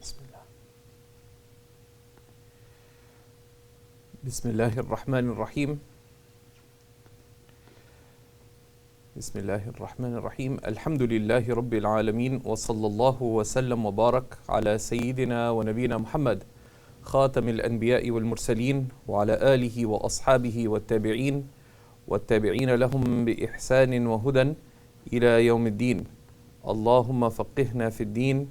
Bismillah. Bismillahir Rahmanir Rahim. Bismillahir Rahmanir Rahim. Alhamdulillahi Rabbil Alameen. Wa sallallahu wa sallam wa barak ala Sayyidina wa Nabina Muhammad. Khatamil Anbiya'i wal Mursaleen. Wa ala alihi wa ashabihi wa tabi'een. Wa tabi'een lahum bi ihsanin wa hudan ila yawmiddin. Allahumma faqihna fid din.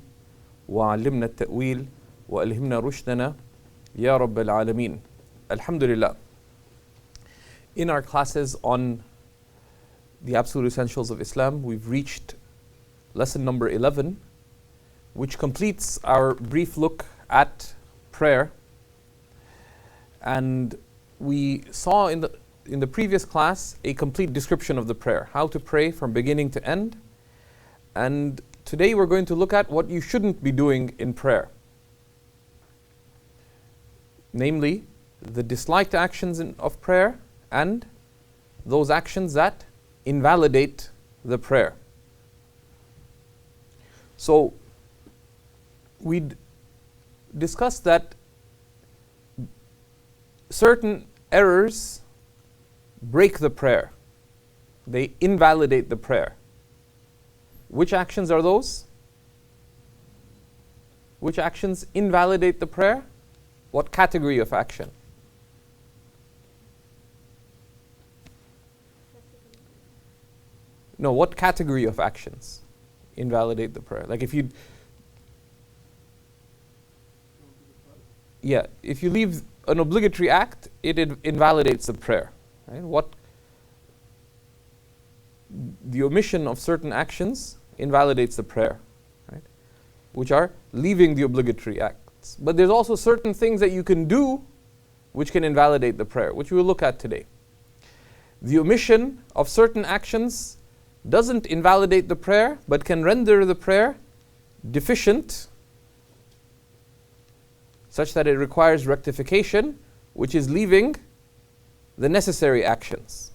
وعلمنا التأويل وألهمنا رشدنا يا رب العالمين. Alhamdulillah. In our classes on the absolute essentials of Islam, we've reached lesson number 11, which completes our brief look at prayer. And we saw in the previous class a complete description of the prayer, how to pray from beginning to end. And today we're going to look at what you shouldn't be doing in prayer. Namely, the disliked actions of prayer and those actions that invalidate the prayer. So, we discussed that certain errors break the prayer. They invalidate the prayer. Which actions are those? Which actions invalidate the prayer? What category of action? No, what category of actions invalidate the prayer? Like if you leave an obligatory act, it invalidates the prayer. Right? The omission of certain actions invalidates the prayer, right? Which are leaving the obligatory acts. But there's also certain things that you can do which can invalidate the prayer, which we will look at today. The omission of certain actions doesn't invalidate the prayer, but can render the prayer deficient, such that it requires rectification, which is leaving the necessary actions.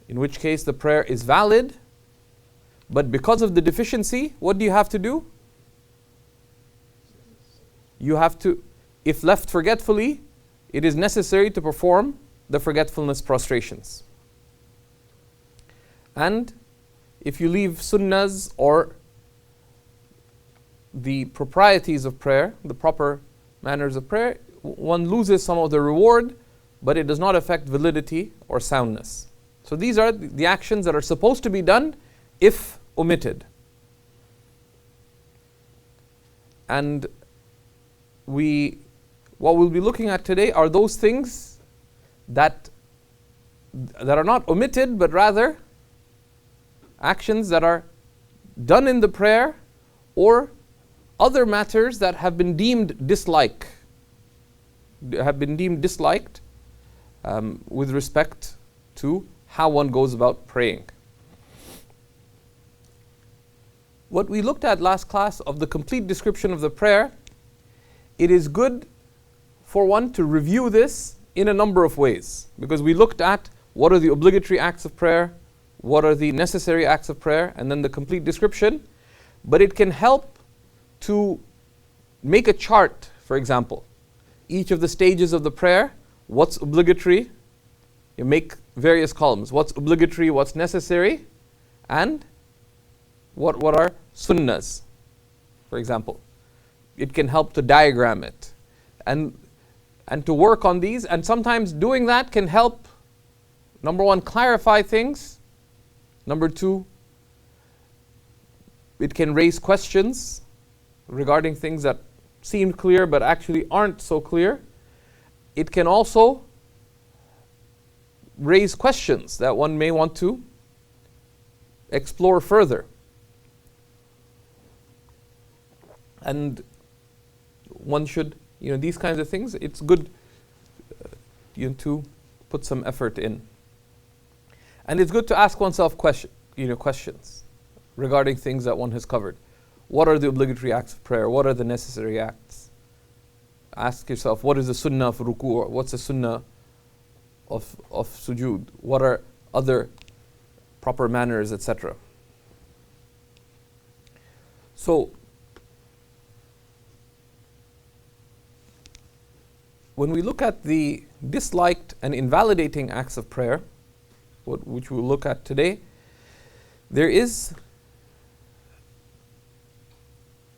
In which case the prayer is valid, but because of the deficiency, what do you have to do? You have to, if left forgetfully, it is necessary to perform the forgetfulness prostrations. And if you leave sunnahs or the proprieties of prayer, the proper manners of prayer, one loses some of the reward, but it does not affect validity or soundness. So these are the actions that are supposed to be done if omitted. And what we'll be looking at today are those things that are not omitted, but rather actions that are done in the prayer or other matters that have been deemed disliked with respect to how one goes about praying. What we looked at last class of the complete description of the prayer, it is good for one to review this in a number of ways, because we looked at what are the obligatory acts of prayer, what are the necessary acts of prayer, and then the complete description. But it can help to make a chart, for example. Each of the stages of the prayer, what's obligatory, you make various columns. What's obligatory, what's necessary, and what are sunnahs, for example. It can help to diagram it and to work on these. And sometimes doing that can help, number one, clarify things. Number two, it can raise questions regarding things that seem clear but actually aren't so clear. It can also raise questions that one may want to explore further. And one should, these kinds of things, it's good to put some effort in. And it's good to ask oneself questions regarding things that one has covered. What are the obligatory acts of prayer? What are the necessary acts? Ask yourself, what is the sunnah of ruku'? What's the sunnah of sujood? What are other proper manners, etc.? So, when we look at the disliked and invalidating acts of prayer, which we'll look at today, there is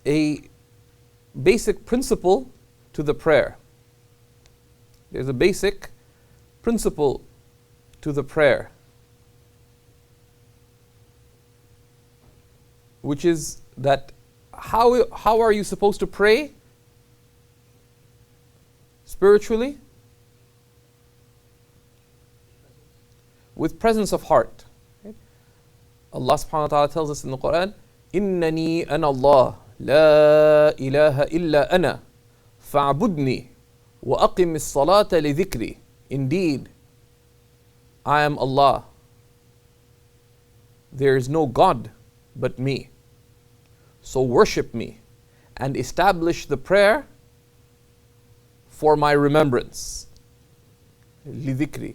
a basic principle to the prayer. There's a basic principle to the prayer, which is that how are you supposed to pray spiritually? With presence of heart. Right? Allah subhanahu wa ta'ala tells us in the Quran, إِنَّنِي أَنَا اللَّهُ لَا إِلَهَ إِلَّا أَنَا فَاعْبُدْنِي وَأَقِمِ الصَّلَاةَ لِذِكْرِي. Indeed, I am Allah. There is no God but me. So worship me and establish the prayer for my remembrance. لِذِكْرِي.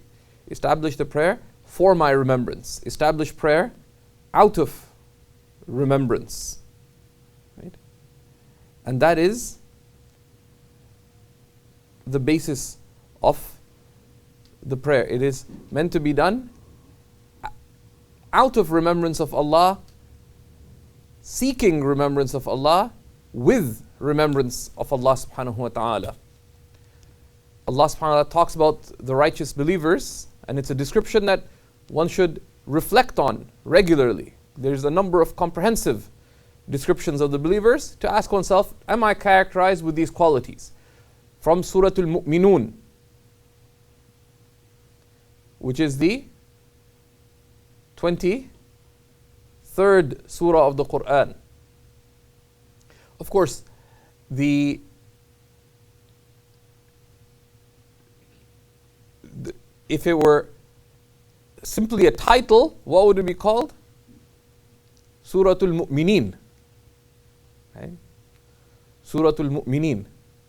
Establish the prayer for my remembrance. Establish prayer out of remembrance. Right? And that is the basis of the prayer. It is meant to be done out of remembrance of Allah, seeking remembrance of Allah with remembrance of Allah subhanahu wa ta'ala. Allah subhanahu wa ta'ala talks about the righteous believers, and it's a description that one should reflect on regularly. There's a number of comprehensive descriptions of the believers to ask oneself, am I characterized with these qualities? From Surah Al-Mu'minun, which is the 23rd surah of the Quran. Of course, if it were simply a title, what would it be called? Suratul Mu'mineen. Right? Suratul Mu'mineen,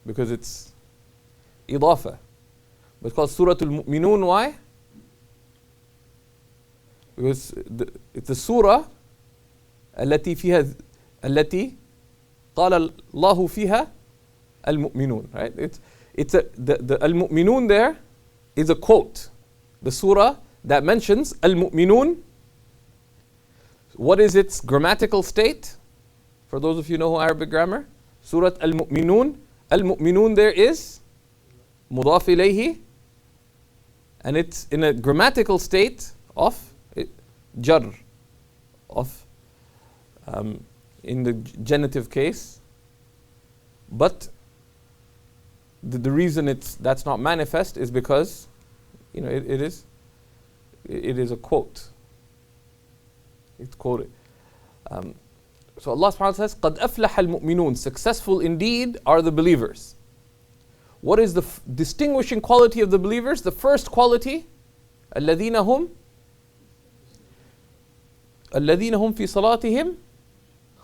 because it's idafa. But it's called Suratul Mu'minun. Why? Because it's the surah التي قال الله فيها المؤمنون. Right? The al-mu'minun there is a quote. The surah that mentions al-mu'minun. What is its grammatical state? For those of you who know Arabic grammar, Surah al-mu'minun. Al-mu'minun there is mudaf ilayhi, and it's in a grammatical state of jar, of in the genitive case. But the reason that's not manifest is because it is a quote. It's quoted. So Allah subhanahu wa ta'ala says, قَدْ أَفْلَحَ الْمُؤْمِنُونَ. Successful indeed are the believers. What is the distinguishing quality of the believers? The first quality, الَّذِينَ هُمْ فِي صَلَاتِهِمْ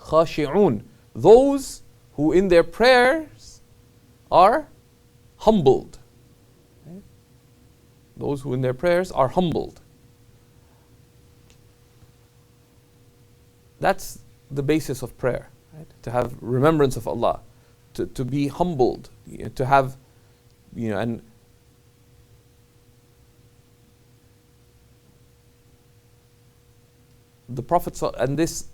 خَاشِعُونَ. Those who in their prayers are humbled. Okay? Those who in their prayers are humbled. That's the basis of prayer, right? To have remembrance of Allah, to be humbled, to have, and the Prophet, and this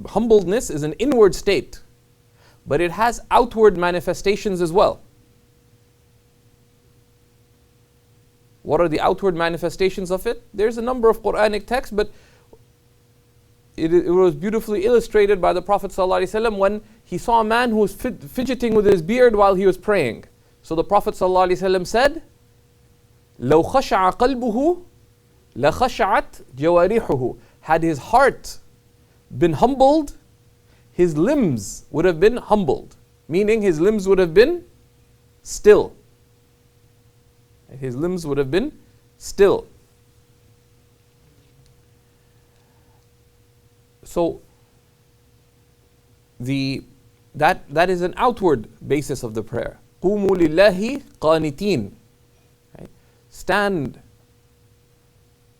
humbledness is an inward state, but it has outward manifestations as well. What are the outward manifestations of it? There's a number of Quranic texts, but it was beautifully illustrated by the Prophet ﷺ when he saw a man who was fidgeting with his beard while he was praying. So the Prophet ﷺ said, لَوْ خَشَعَ قَلْبُهُ لَخَشَعَتْ جَوَارِحُهُ. Had his heart been humbled, his limbs would have been humbled. Meaning his limbs would have been still. His limbs would have been still. So that is an outward basis of the prayer. قُومُوا لِلَّهِ قَانِتِينَ. Stand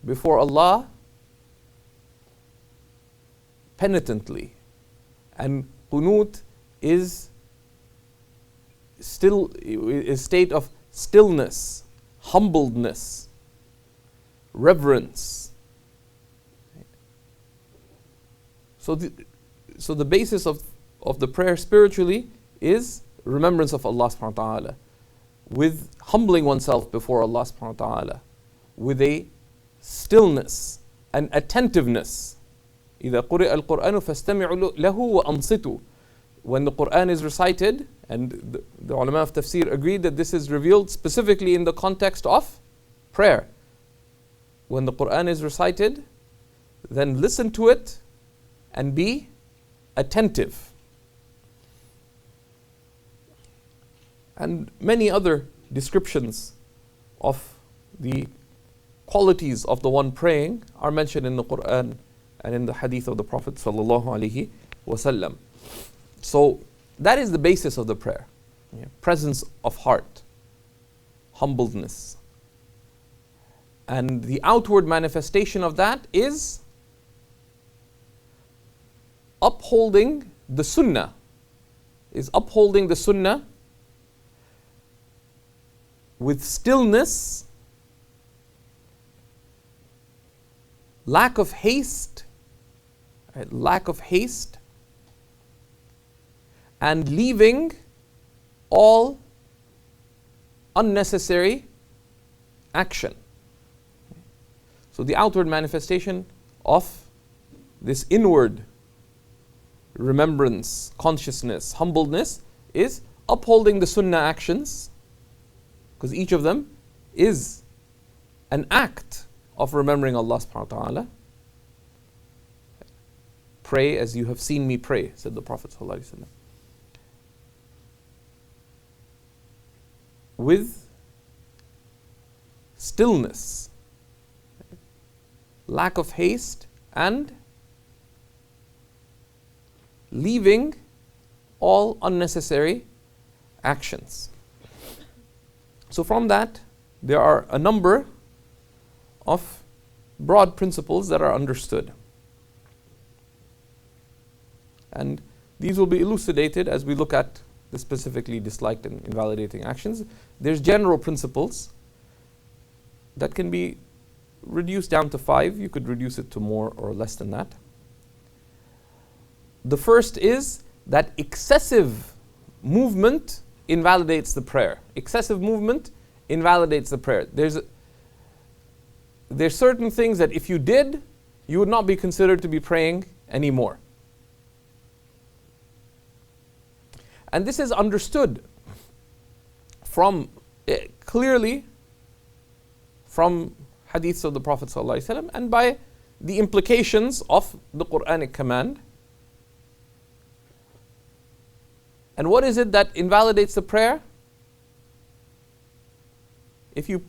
before Allah penitently. And qunut is still a state of stillness, humbledness, reverence. So the basis of the prayer spiritually is remembrance of Allah subhanahu wa ta'ala, with humbling oneself before Allah subhanahu wa ta'ala, with a stillness and attentiveness. إِذَا قُرِئَ الْقُرْآنُ فَاسْتَمِعُوا لَهُ وَأَنصِتُوا. When the Qur'an is recited, and the ulama of tafsir agreed that this is revealed specifically in the context of prayer. When the Qur'an is recited, then listen to it and be attentive. And many other descriptions of the qualities of the one praying are mentioned in the Qur'an and in the hadith of the Prophet sallallahu alaihi wasallam. So that is the basis of the prayer. Presence of heart, humbleness. And the outward manifestation of that is upholding the sunnah. With stillness, lack of haste, and leaving all unnecessary action. So the outward manifestation of this inward remembrance, consciousness, humbleness is upholding the sunnah actions, because each of them is an act of remembering Allah subhanahu wa ta'ala. Pray as you have seen me pray, said the Prophet sallallahu alaihi wasallam. With stillness, lack of haste, and leaving all unnecessary actions. So from that, there are a number of broad principles that are understood. And these will be elucidated as we look at the specifically disliked and invalidating actions. There's general principles that can be reduced down to 5. You could reduce it to more or less than that. The first is that excessive movement invalidates the prayer. Excessive movement invalidates the prayer. There's certain things that if you did, you would not be considered to be praying anymore. And this is understood clearly from hadiths of the Prophet ﷺ and by the implications of the Quranic command. And what is it that invalidates the prayer? If you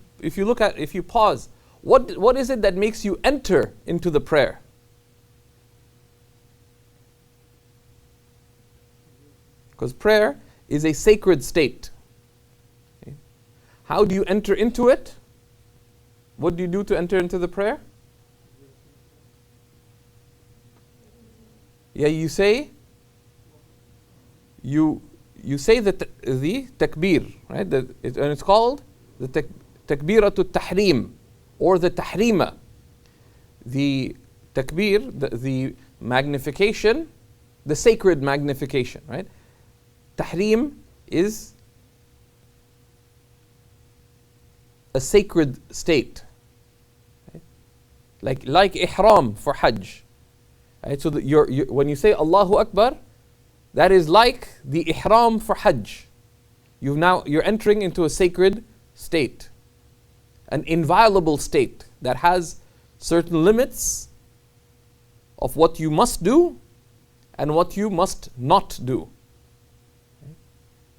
pause, what is it that makes you enter into the prayer? Because prayer is a sacred state. Okay. How do you enter into it? What do you do to enter into the prayer? Yeah, you say the takbir, right? And it's called the takbiratul tahrim or the tahrima. The takbir, the magnification, the sacred magnification, right? Tahrim is a sacred state, right? like ihram for Hajj. Right? So when you say Allahu Akbar, that is like the ihram for Hajj. You're entering into a sacred state, an inviolable state that has certain limits of what you must do and what you must not do.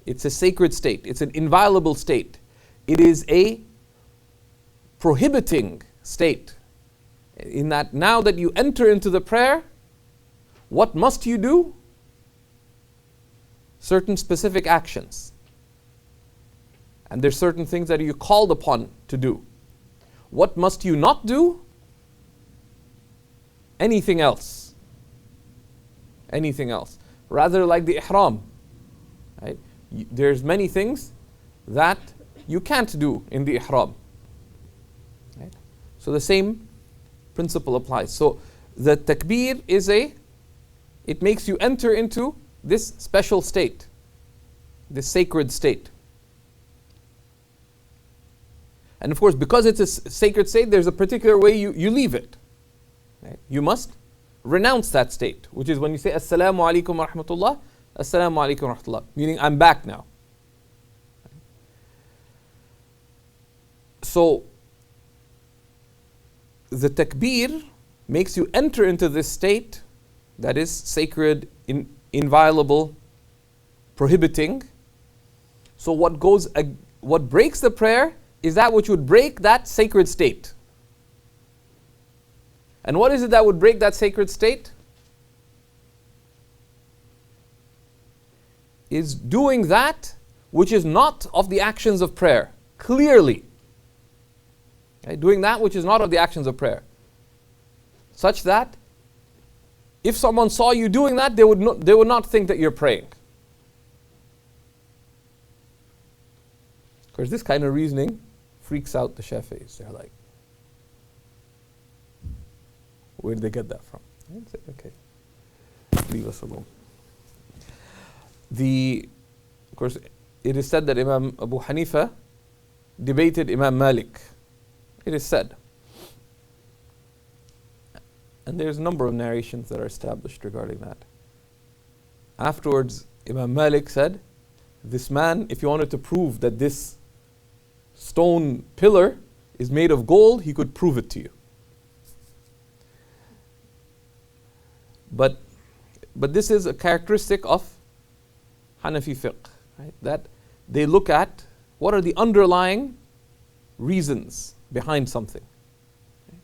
It's a sacred state. It's an inviolable state. It is a prohibiting state. In that now that you enter into the prayer, what must you do? Certain specific actions. And there's certain things that you're called upon to do. What must you not do? Anything else. Anything else. Rather like the ihram. Right? There's many things that you can't do in the ihram. Right? So the same principle applies. So the takbir it makes you enter into this special state, this sacred state. And of course, because it's a sacred state, there's a particular way you leave it. Right? You must renounce that state, which is when you say Assalamu alaikum wa rahmatullah, Assalamu alaikum wa rahmatullah, meaning I'm back now. So the takbir makes you enter into this state that is sacred, inviolable, prohibiting. So what breaks the prayer is that which would break that sacred state. And what is it that would break that sacred state? Is doing that which is not of the actions of prayer, clearly. Okay? Doing that which is not of the actions of prayer. Such that if someone saw you doing that, they would not think that you're praying. Of course, this kind of reasoning freaks out the Shafi'is. They're like, where did they get that from? I'd say, okay, leave us alone. Of course, it is said that Imam Abu Hanifa debated Imam Malik. It is said. And there's a number of narrations that are established regarding that. Afterwards, Imam Malik said, this man, if you wanted to prove that this stone pillar is made of gold, he could prove it to you. But this is a characteristic of Hanafi fiqh, right? That they look at what are the underlying reasons behind something. Okay?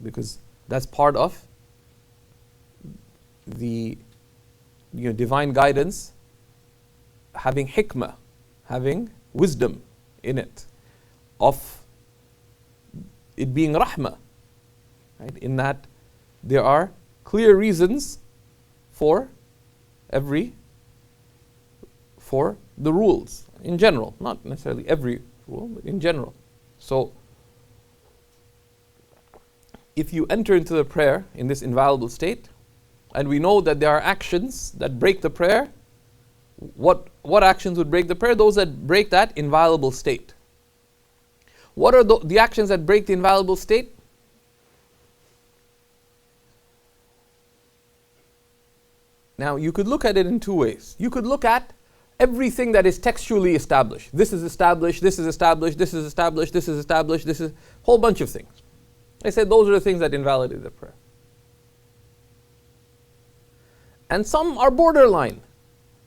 Because that's part of the divine guidance, having hikmah, having wisdom in it, of it being rahmah, right? In that there are clear reasons for the rules in general, not necessarily every rule, but in general. So if you enter into the prayer in this inviolable state, and we know that there are actions that break the prayer, what actions would break the prayer? Those that break that inviolable state. What are the actions that break the inviolable state? Now, you could look at it in two ways. You could look at everything that is textually established. This is established, this is established, this is established, this is established, this is a whole bunch of things. I said those are the things that invalidate the prayer. And some are borderline.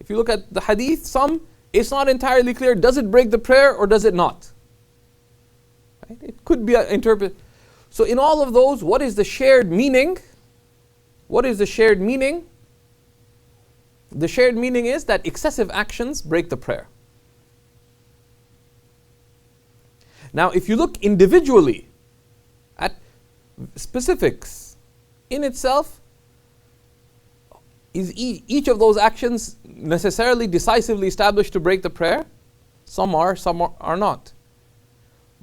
If you look at the hadith, some, it's not entirely clear, does it break the prayer or does it not? Right? It could be interpreted. So in all of those, what is the shared meaning? What is the shared meaning? The shared meaning is that excessive actions break the prayer. Now, if you look individually at specifics, in itself, is each of those actions necessarily decisively established to break the prayer? Some are not.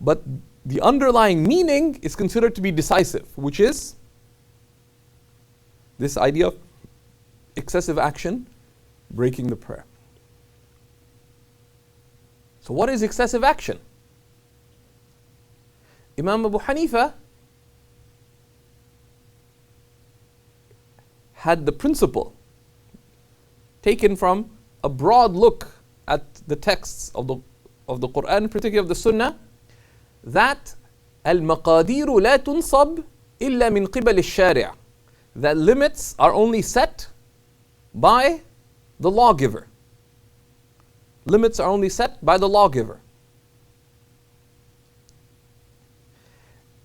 But the underlying meaning is considered to be decisive, which is this idea of excessive action breaking the prayer. So what is excessive action? Imam Abu Hanifa had the principle taken from a broad look at the texts of the Quran, particularly of the Sunnah, that al-maqadiru la tunsab illa min qibal al-shari', that limits are only set by the lawgiver. Limits are only set by the lawgiver.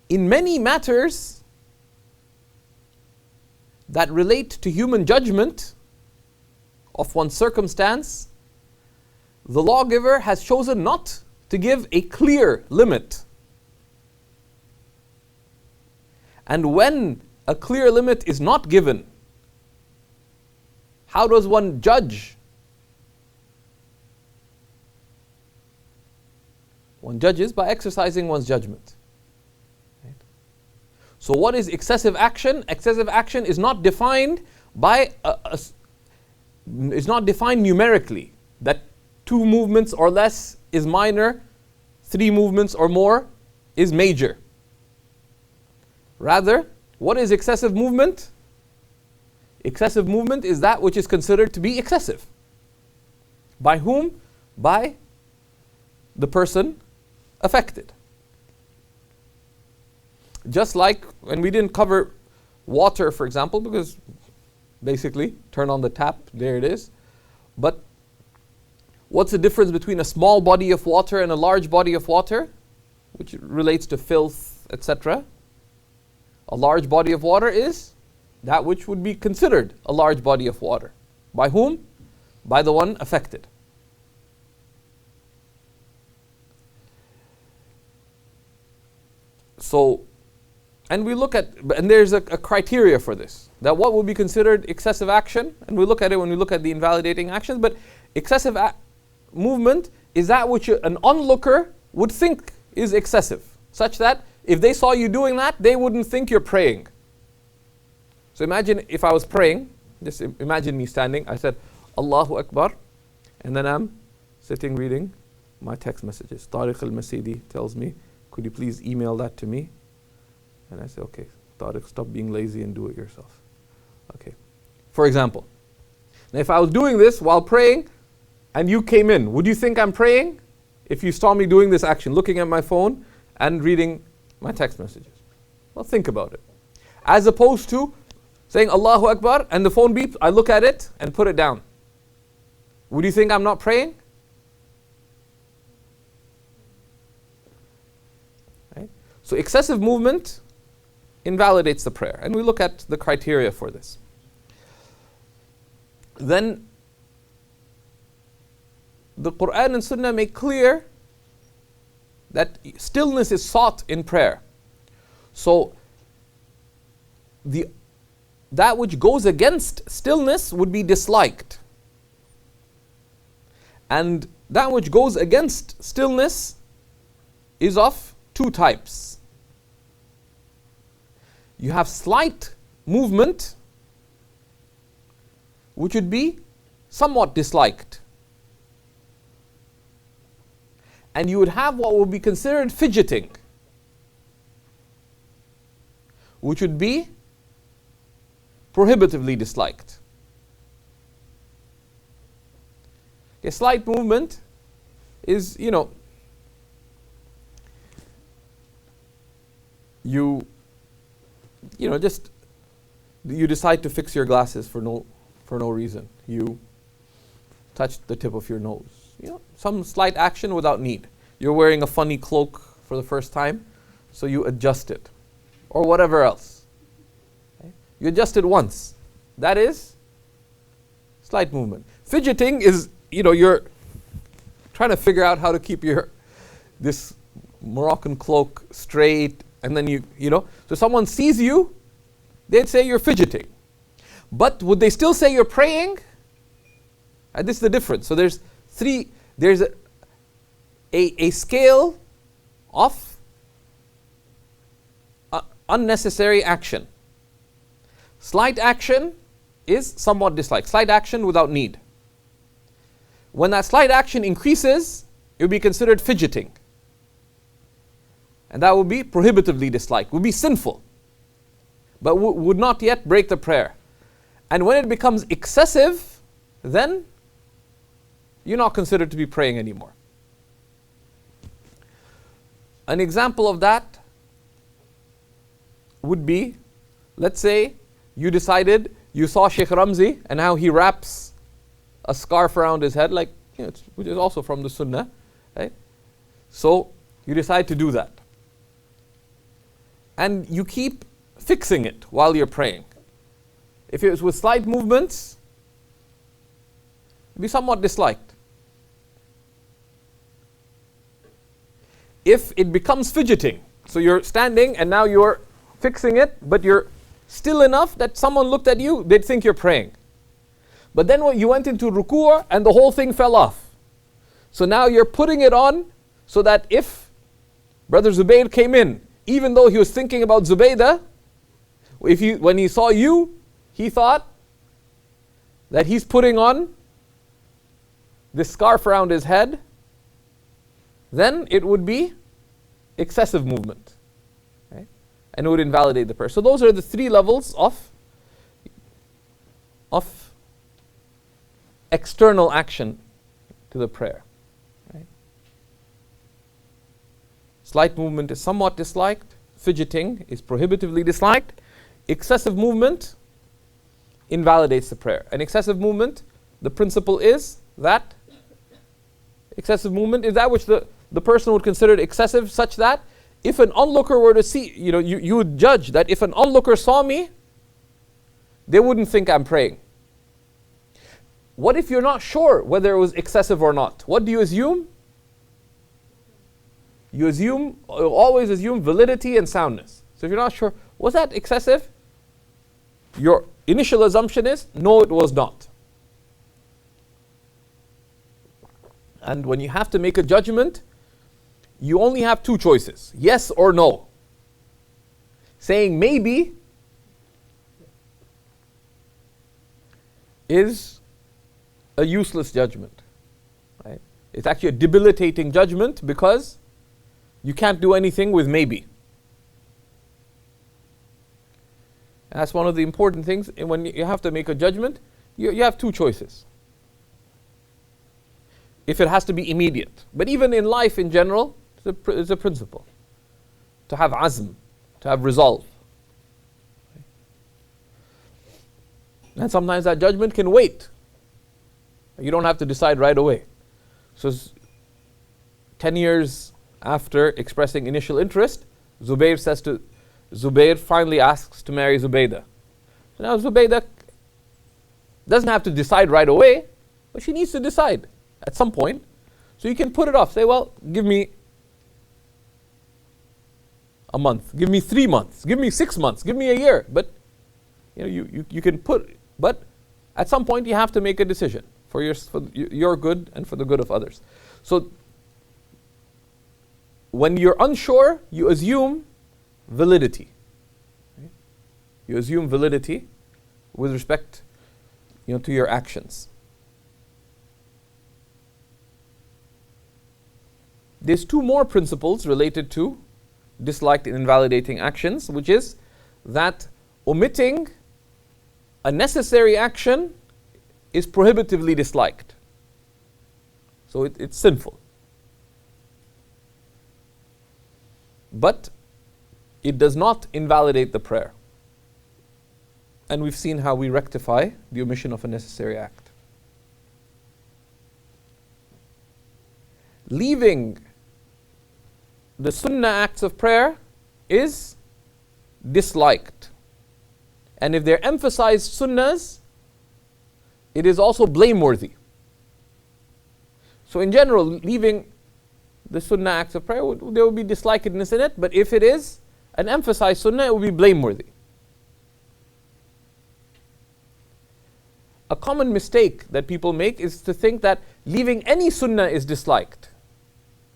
In many matters that relate to human judgment of one circumstance, the lawgiver has chosen not to give a clear limit. And when a clear limit is not given, how does one judge One judges by exercising one's judgment. Right? So what is excessive action? Excessive action is not defined by is not defined numerically. That 2 movements or less is minor, 3 movements or more is major. Rather, what is excessive movement? Excessive movement is that which is considered to be excessive. By whom? By the person affected. Just like when we didn't cover water, for example, because basically turn on the tap, there it is. But what's the difference between a small body of water and a large body of water, which relates to filth, etc.? A large body of water is that which would be considered a large body of water. By whom? By the one affected. So, and we look at, and there's a criteria for this, that what would be considered excessive action, and we look at it when we look at the invalidating actions, but excessive movement is that which an onlooker would think is excessive, such that if they saw you doing that, they wouldn't think you're praying. So imagine if I was praying, just imagine me standing, I said, Allahu Akbar, and then I'm sitting reading my text messages. Tariq al-Masidi tells me, could you please email that to me? And I say, okay, Tariq, stop being lazy and do it yourself. Okay. For example, now if I was doing this while praying and you came in, would you think I'm praying? If you saw me doing this action, looking at my phone and reading my text messages. Well, think about it. As opposed to saying Allahu Akbar and the phone beeps, I look at it and put it down. Would you think I'm not praying? Right? So excessive movement invalidates the prayer. And we look at the criteria for this. Then the Quran and Sunnah make clear that stillness is sought in prayer. So that which goes against stillness would be disliked. And that which goes against stillness is of 2 types. You have slight movement, which would be somewhat disliked. And you would have what would be considered fidgeting, which would be prohibitively disliked. A slight movement is, you decide to fix your glasses for no reason. You touch the tip of your nose. Some slight action without need. You're wearing a funny cloak for the first time, so you adjust it. Or whatever else. Okay? You adjust it once. That is slight movement. Fidgeting is, you're trying to figure out how to keep this Moroccan cloak straight, and then so someone sees you, they'd say you're fidgeting. But would they still say you're praying? And this is the difference. So there's a scale of unnecessary action. Slight action is somewhat disliked. Slight action without need. When that slight action increases, it would be considered fidgeting. And that would be prohibitively disliked, would be sinful, but would not yet break the prayer. And when it becomes excessive, then you're not considered to be praying anymore. An example of that would be, let's say you decided, you saw Shaykh Ramzi and how he wraps a scarf around his head, which is also from the Sunnah. Right? So you decide to do that. And you keep fixing it while you're praying. If it was with slight movements, it would be somewhat disliked. If it becomes fidgeting, so you're standing and now you're fixing it, but you're still enough that someone looked at you, they'd think you're praying. But then you went into ruku' and the whole thing fell off. So now you're putting it on so that if Brother Zubayr came in, even though he was thinking about Zubaydah, when he saw you, he thought that he's putting on this scarf around his head, then it would be excessive movement, right? And it would invalidate the prayer. So those are the three levels of external action to the prayer. Right? Slight movement is somewhat disliked. Fidgeting is prohibitively disliked. Excessive movement invalidates the prayer. And excessive movement, the principle is that excessive movement is that which the person would consider excessive, such that if an onlooker were to see, you would judge that if an onlooker saw me, they wouldn't think I'm praying. What if you're not sure whether it was excessive or not? What do you assume? You always assume validity and soundness. So if you're not sure, was that excessive? Your initial assumption is, no, it was not. And when you have to make a judgment, you only have two choices, yes or no. Saying maybe is a useless judgment. Right? It's actually a debilitating judgment because you can't do anything with maybe. And that's one of the important things. And when you have to make a judgment, you have two choices. If it has to be immediate. But even in life in general, it's a principle. To have azm, to have resolve. And sometimes that judgment can wait. You don't have to decide right away. So 10 years after expressing initial interest, Zubayr finally asks to marry Zubaydah. So now Zubaydah doesn't have to decide right away, but she needs to decide at some point. So you can put it off. Say, well, give me a month, give me 3 months, give me 6 months, give me a year. But you can put, but at some point you have to make a decision for your good and for the good of others. So when you're unsure, you assume validity. Right? You assume validity with respect to your actions. There's two more principles related to disliked and invalidating actions, which is that omitting a necessary action is prohibitively disliked. So it's sinful. But it does not invalidate the prayer. And we've seen how we rectify the omission of a necessary act. Leaving the sunnah acts of prayer is disliked. And if they're emphasized sunnahs, it is also blameworthy. So in general, leaving the sunnah acts of prayer, there will be dislikedness in it, but if it is an emphasized sunnah, it will be blameworthy. A common mistake that people make is to think that leaving any sunnah is disliked.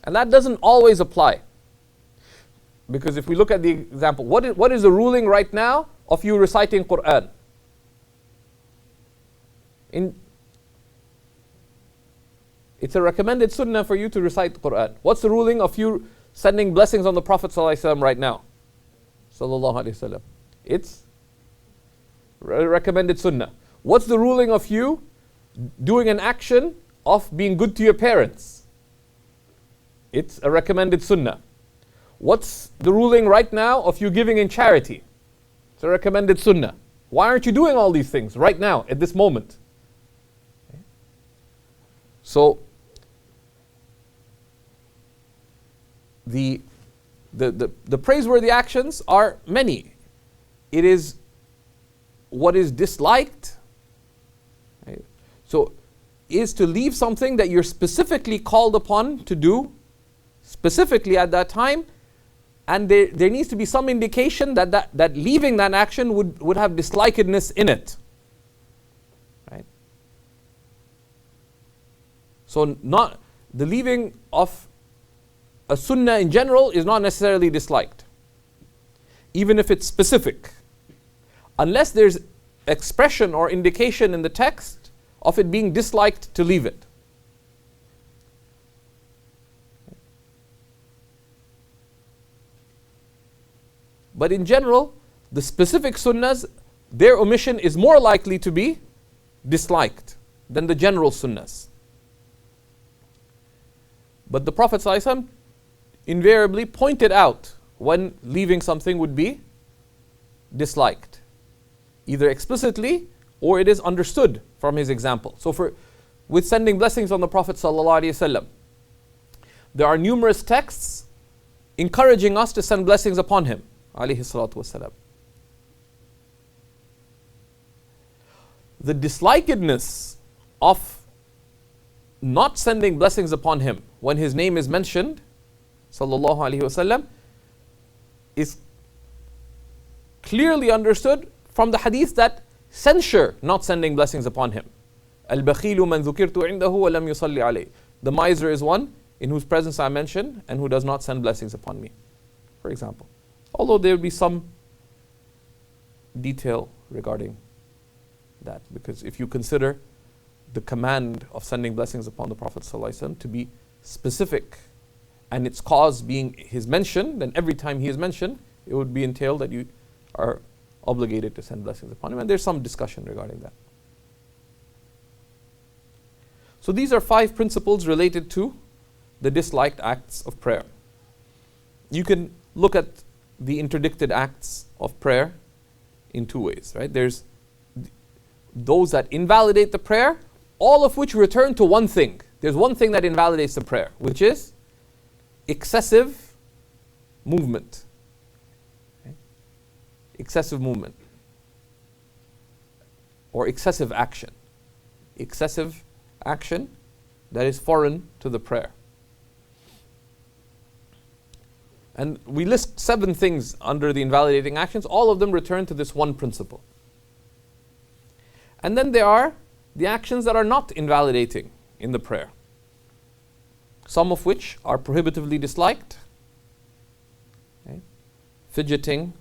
And that doesn't always apply. Because if we look at the example, what is the ruling right now of you reciting Qur'an? It's a recommended sunnah for you to recite Qur'an. What's the ruling of you sending blessings on the Prophet ﷺ right now? Sallallahu Alaihi Wasallam. It's a recommended sunnah. What's the ruling of you doing an action of being good to your parents? It's a recommended sunnah. What's the ruling right now of you giving in charity? It's a recommended sunnah. Why aren't you doing all these things right now, at this moment? Okay. So, the praiseworthy actions are many. It is what is disliked. Right? So, is to leave something that you're specifically called upon to do, specifically at that time, and there needs to be some indication that leaving that action would have dislikedness in it. Right? So not the leaving of a sunnah in general is not necessarily disliked, even if it's specific, unless there's expression or indication in the text of it being disliked to leave it. But in general, the specific sunnahs, their omission is more likely to be disliked than the general sunnahs. But the Prophet ﷺ invariably pointed out when leaving something would be disliked, either explicitly or it is understood from his example. So with sending blessings on the Prophet ﷺ, there are numerous texts encouraging us to send blessings upon him, alayhi salatu wasalam. The dislikedness of not sending blessings upon him when his name is mentioned, sallallahu alaihi wasallam, is clearly understood from the hadith that censure not sending blessings upon him. Al-bakhilu man dhukirtu indahu wa lam yusalli alayh. The miser is one in whose presence I mention and who does not send blessings upon me, for example. Although there will be some detail regarding that, because if you consider the command of sending blessings upon the Prophet ﷺ to be specific and its cause being his mention, then every time he is mentioned, it would be entailed that you are obligated to send blessings upon him. And there's some discussion regarding that. So these are 5 principles related to the disliked acts of prayer. You can look at the interdicted acts of prayer in 2 ways, right? There's those that invalidate the prayer, all of which return to one thing. There's one thing that invalidates the prayer, which is excessive movement. Okay? Excessive movement. Or excessive action. Excessive action that is foreign to the prayer. And we list 7 things under the invalidating actions. All of them return to this one principle. And then there are the actions that are not invalidating in the prayer, some of which are prohibitively disliked. Okay? Fidgeting,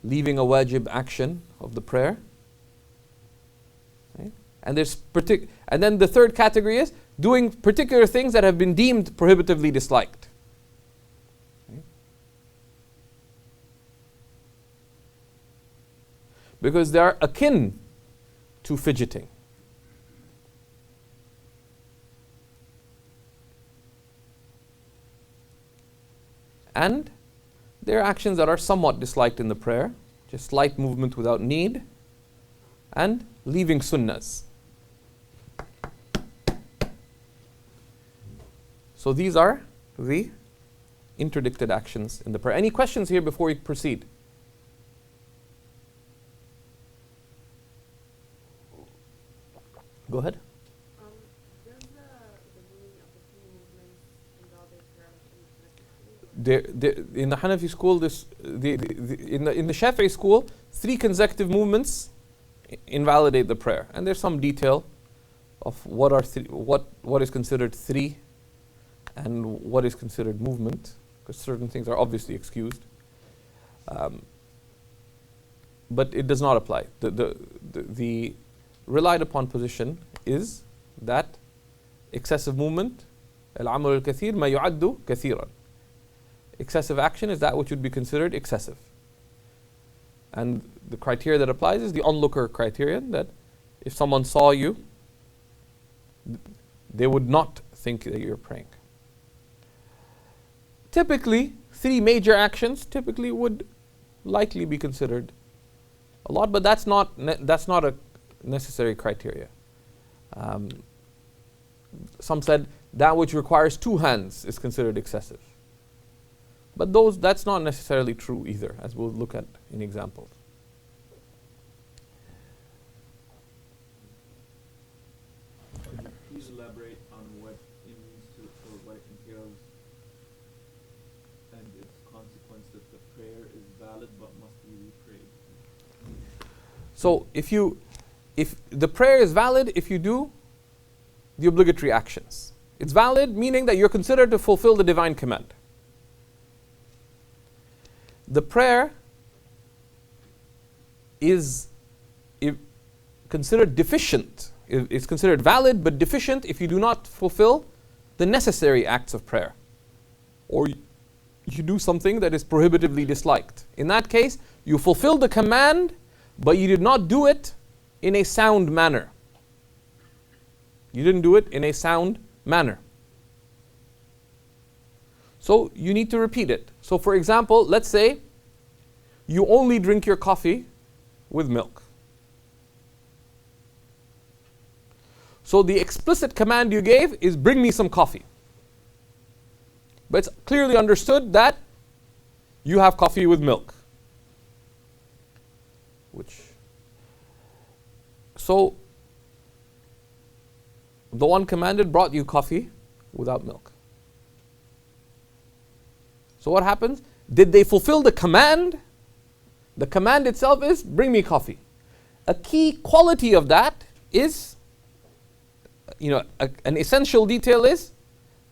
leaving a wajib action of the prayer. Okay? And then the third category is doing particular things that have been deemed prohibitively disliked. Okay? Because they are akin to fidgeting. And there are actions that are somewhat disliked in the prayer, just slight movement without need, and leaving sunnahs. So these are the interdicted actions in the prayer. Any questions here before we proceed? Go ahead. Does the meaning of the 3 movements involve a In the Hanafi school, in the Shafi'i school, 3 consecutive movements invalidate the prayer, and there's some detail of what is considered 3 and what is considered movement, because certain things are obviously excused, but it does not apply. The relied upon position is that excessive movement, al-amal al-kathir ma yu'addu kathiran. Excessive action is that which would be considered excessive. And the criteria that applies is the onlooker criterion, that if someone saw you, they would not think that you're praying. Typically, 3 major actions typically would likely be considered a lot, but that's not a necessary criteria. Some said that which requires 2 hands is considered excessive. But that's not necessarily true either, as we'll look at in examples. Please elaborate on what it means or what it entails and its consequence that the prayer is valid but must be reprayed. So if the prayer is valid if you do the obligatory actions. It's valid, meaning that you're considered to fulfill the divine command. The prayer is considered deficient. It's considered valid but deficient if you do not fulfill the necessary acts of prayer, or you do something that is prohibitively disliked. In that case, you fulfill the command, but you did not do it in a sound manner. You didn't do it in a sound manner. So you need to repeat it. So for example, let's say you only drink your coffee with milk. So the explicit command you gave is bring me some coffee. But it's clearly understood that you have coffee with milk. So the one commanded brought you coffee without milk. So what happens? Did they fulfill the command? The command itself is bring me coffee. A key quality of that is, an essential detail is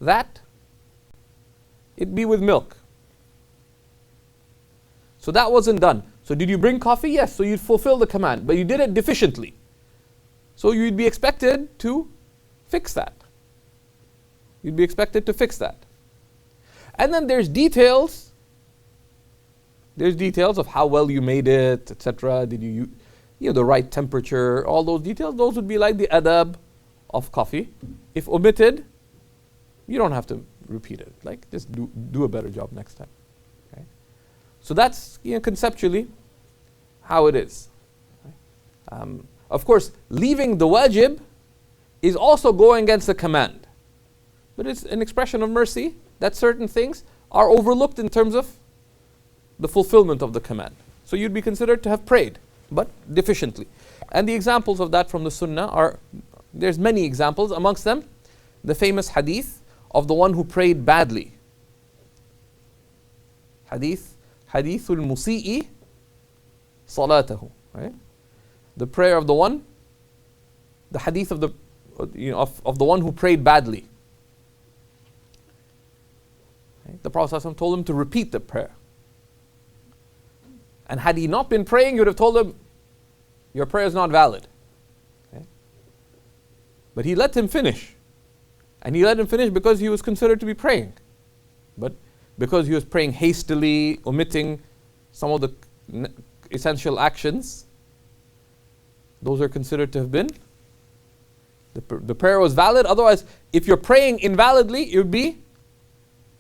that it be with milk. So that wasn't done. So did you bring coffee? Yes. So you'd fulfill the command, but you did it deficiently. So you'd be expected to fix that. You'd be expected to fix that. And then there's details. There's details of how well you made it, etc. Did you the right temperature, all those details. Those would be like the adab of coffee. If omitted, you don't have to repeat it. Like, just do a better job next time. Okay? So that's conceptually how it is. Of course, leaving the wajib is also going against the command. But it's an expression of mercy that certain things are overlooked in terms of the fulfillment of the command. So you'd be considered to have prayed, but deficiently. And the examples of that from the sunnah are, there's many examples. Amongst them, the famous hadith of the one who prayed badly. Hadithul musi'i salatahu. Right? The prayer of the one, the hadith of the of the one who prayed badly. Okay? The Prophet ﷺ told him to repeat the prayer. And had he not been praying, you would have told him, your prayer is not valid. Okay? But he let him finish. And he let him finish because he was considered to be praying. But because he was praying hastily, omitting some of the essential actions, those are considered to have been, the prayer was valid. Otherwise, if you're praying invalidly, it would be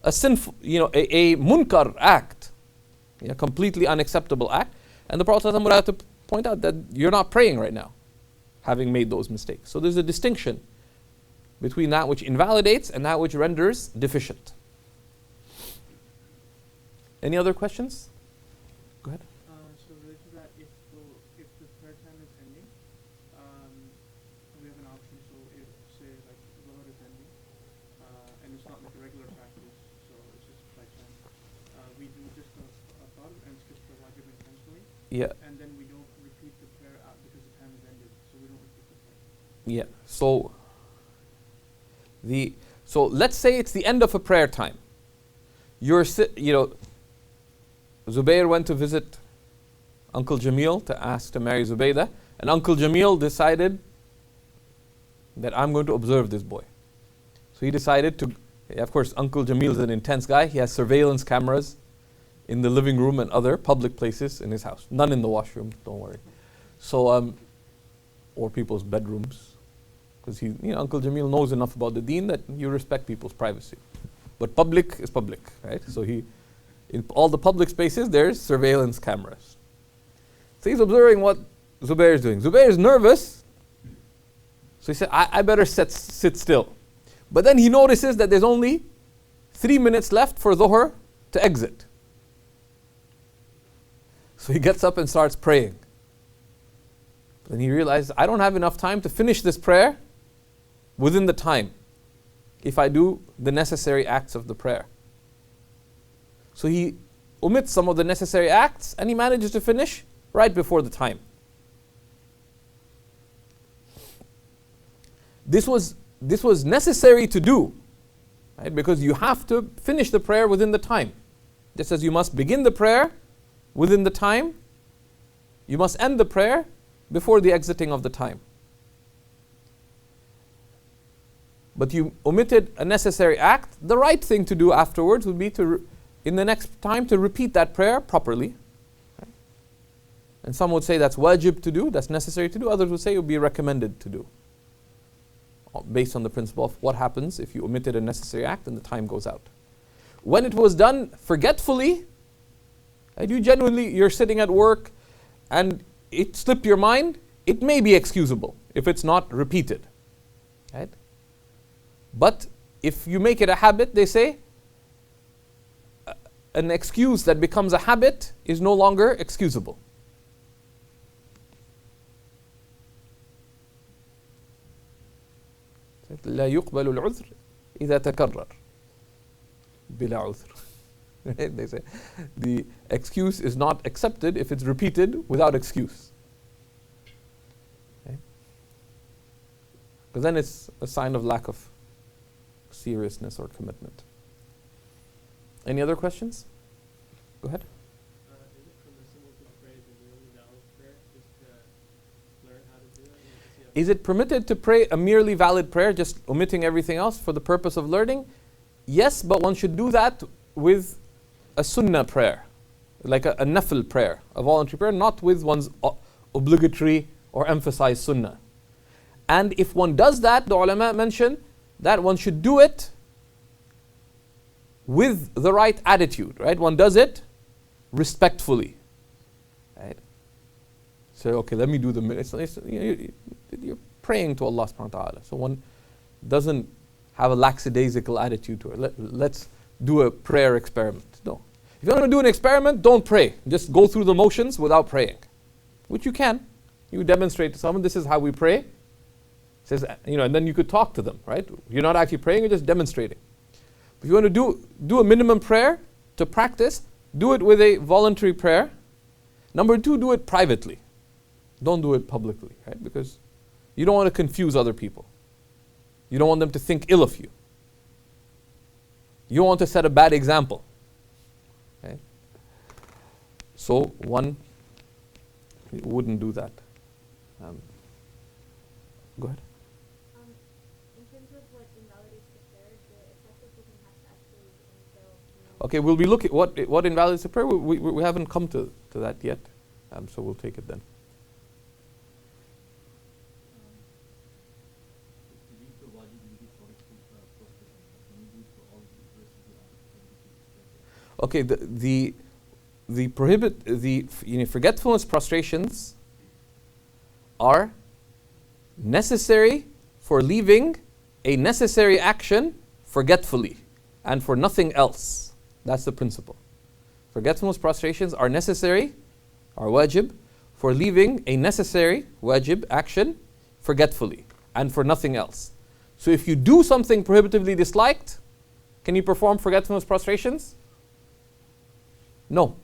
a sinful, a munkar act, a completely unacceptable act. And the Prophet ﷺ would have to point out that you're not praying right now, having made those mistakes. So there's a distinction between that which invalidates and that which renders deficient. Any other questions? Go ahead. So related to that, if the prayer time is ending, we have an option. So if, say, like Dhuhr is ending, and it's not like a regular practice, so it's just by chance, we do just a fard and skip the wajib intentionally. Yeah. And then we don't repeat the prayer out because the time is ended, so we don't repeat the prayer. Yeah. So let's say it's the end of a prayer time. Zubair went to visit Uncle Jamil to ask to marry Zubaydah, and Uncle Jamil decided that I'm going to observe this boy. So he decided to, of course, Uncle Jamil is an intense guy. He has surveillance cameras in the living room and other public places in his house. None in the washroom, don't worry. So, or people's bedrooms. Because Uncle Jamil knows enough about the deen that you respect people's privacy. But public is public, right? So in all the public spaces, there's surveillance cameras. So he's observing what Zubair is doing. Zubair is nervous. So he said, I better sit still. But then he notices that there's only 3 minutes left for Dhuhr to exit. So he gets up and starts praying. Then he realizes, I don't have enough time to finish this prayer within the time if I do the necessary acts of the prayer. So he omits some of the necessary acts and he manages to finish right before the time. This was this was necessary to do, right? Because you have to finish the prayer within the time. Just as you must begin the prayer within the time, you must end the prayer before the exiting of the time. But you omitted a necessary act. The right thing to do afterwards would be in the next time, to repeat that prayer properly. Right? And some would say that's wajib to do, that's necessary to do. Others would say it would be recommended to do, based on the principle of what happens if you omitted a necessary act and the time goes out. When it was done forgetfully, and you're sitting at work and it slipped your mind, it may be excusable if it's not repeated. Right? But if you make it a habit, they say, an excuse that becomes a habit is no longer excusable. لا يقبل العذر إذا تكرر بلا عذر. They say the excuse is not accepted if it's repeated without excuse. Because then it's a sign of lack of seriousness or commitment. Any other questions? Go ahead. Is it permissible to pray the merely valid prayer just to learn how to do it? Is it permitted to pray a merely valid prayer, just omitting everything else for the purpose of learning? Yes, but one should do that with a sunnah prayer, like a nafil prayer, a voluntary prayer, not with one's obligatory or emphasized sunnah. And if one does that, the ulama mention that one should do it with the right attitude, right? One does it respectfully, right? So, okay, let me do you're praying to Allah subhanahu wa ta'ala. So one doesn't have a lackadaisical attitude to it. Let's do a prayer experiment. No. If you want to do an experiment, don't pray. Just go through the motions without praying, which you can. You demonstrate to someone, this is how we pray. Says, and then you could talk to them, right? You're not actually praying, you're just demonstrating. If you want to do a minimum prayer to practice, do it with a voluntary prayer. Number 2, do it privately. Don't do it publicly, right? Because you don't want to confuse other people. You don't want them to think ill of you. You don't want to set a bad example. Okay? So one wouldn't do that. Go ahead. In terms of what invalidates the prayer, the excessive thinking has to actually entail. Okay, we'll be looking what invalidates the prayer. We haven't come to that yet, so we'll take it then. Okay, the forgetfulness prostrations are necessary for leaving a necessary action forgetfully and for nothing else. That's the principle. Forgetfulness prostrations are necessary, are wajib, for leaving a necessary wajib action forgetfully and for nothing else. So if you do something prohibitively disliked, can you perform forgetfulness prostrations? No.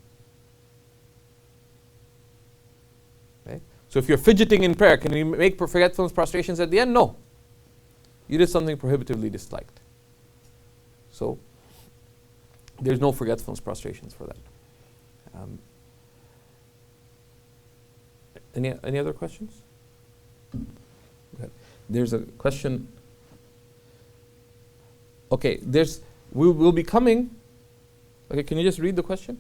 Okay. So if you're fidgeting in prayer, can you make forgetfulness prostrations at the end? No. You did something prohibitively disliked. So there's no forgetfulness prostrations for that. Any other questions? Go ahead. There's a question. Okay, we'll be coming. Okay, can you just read the question?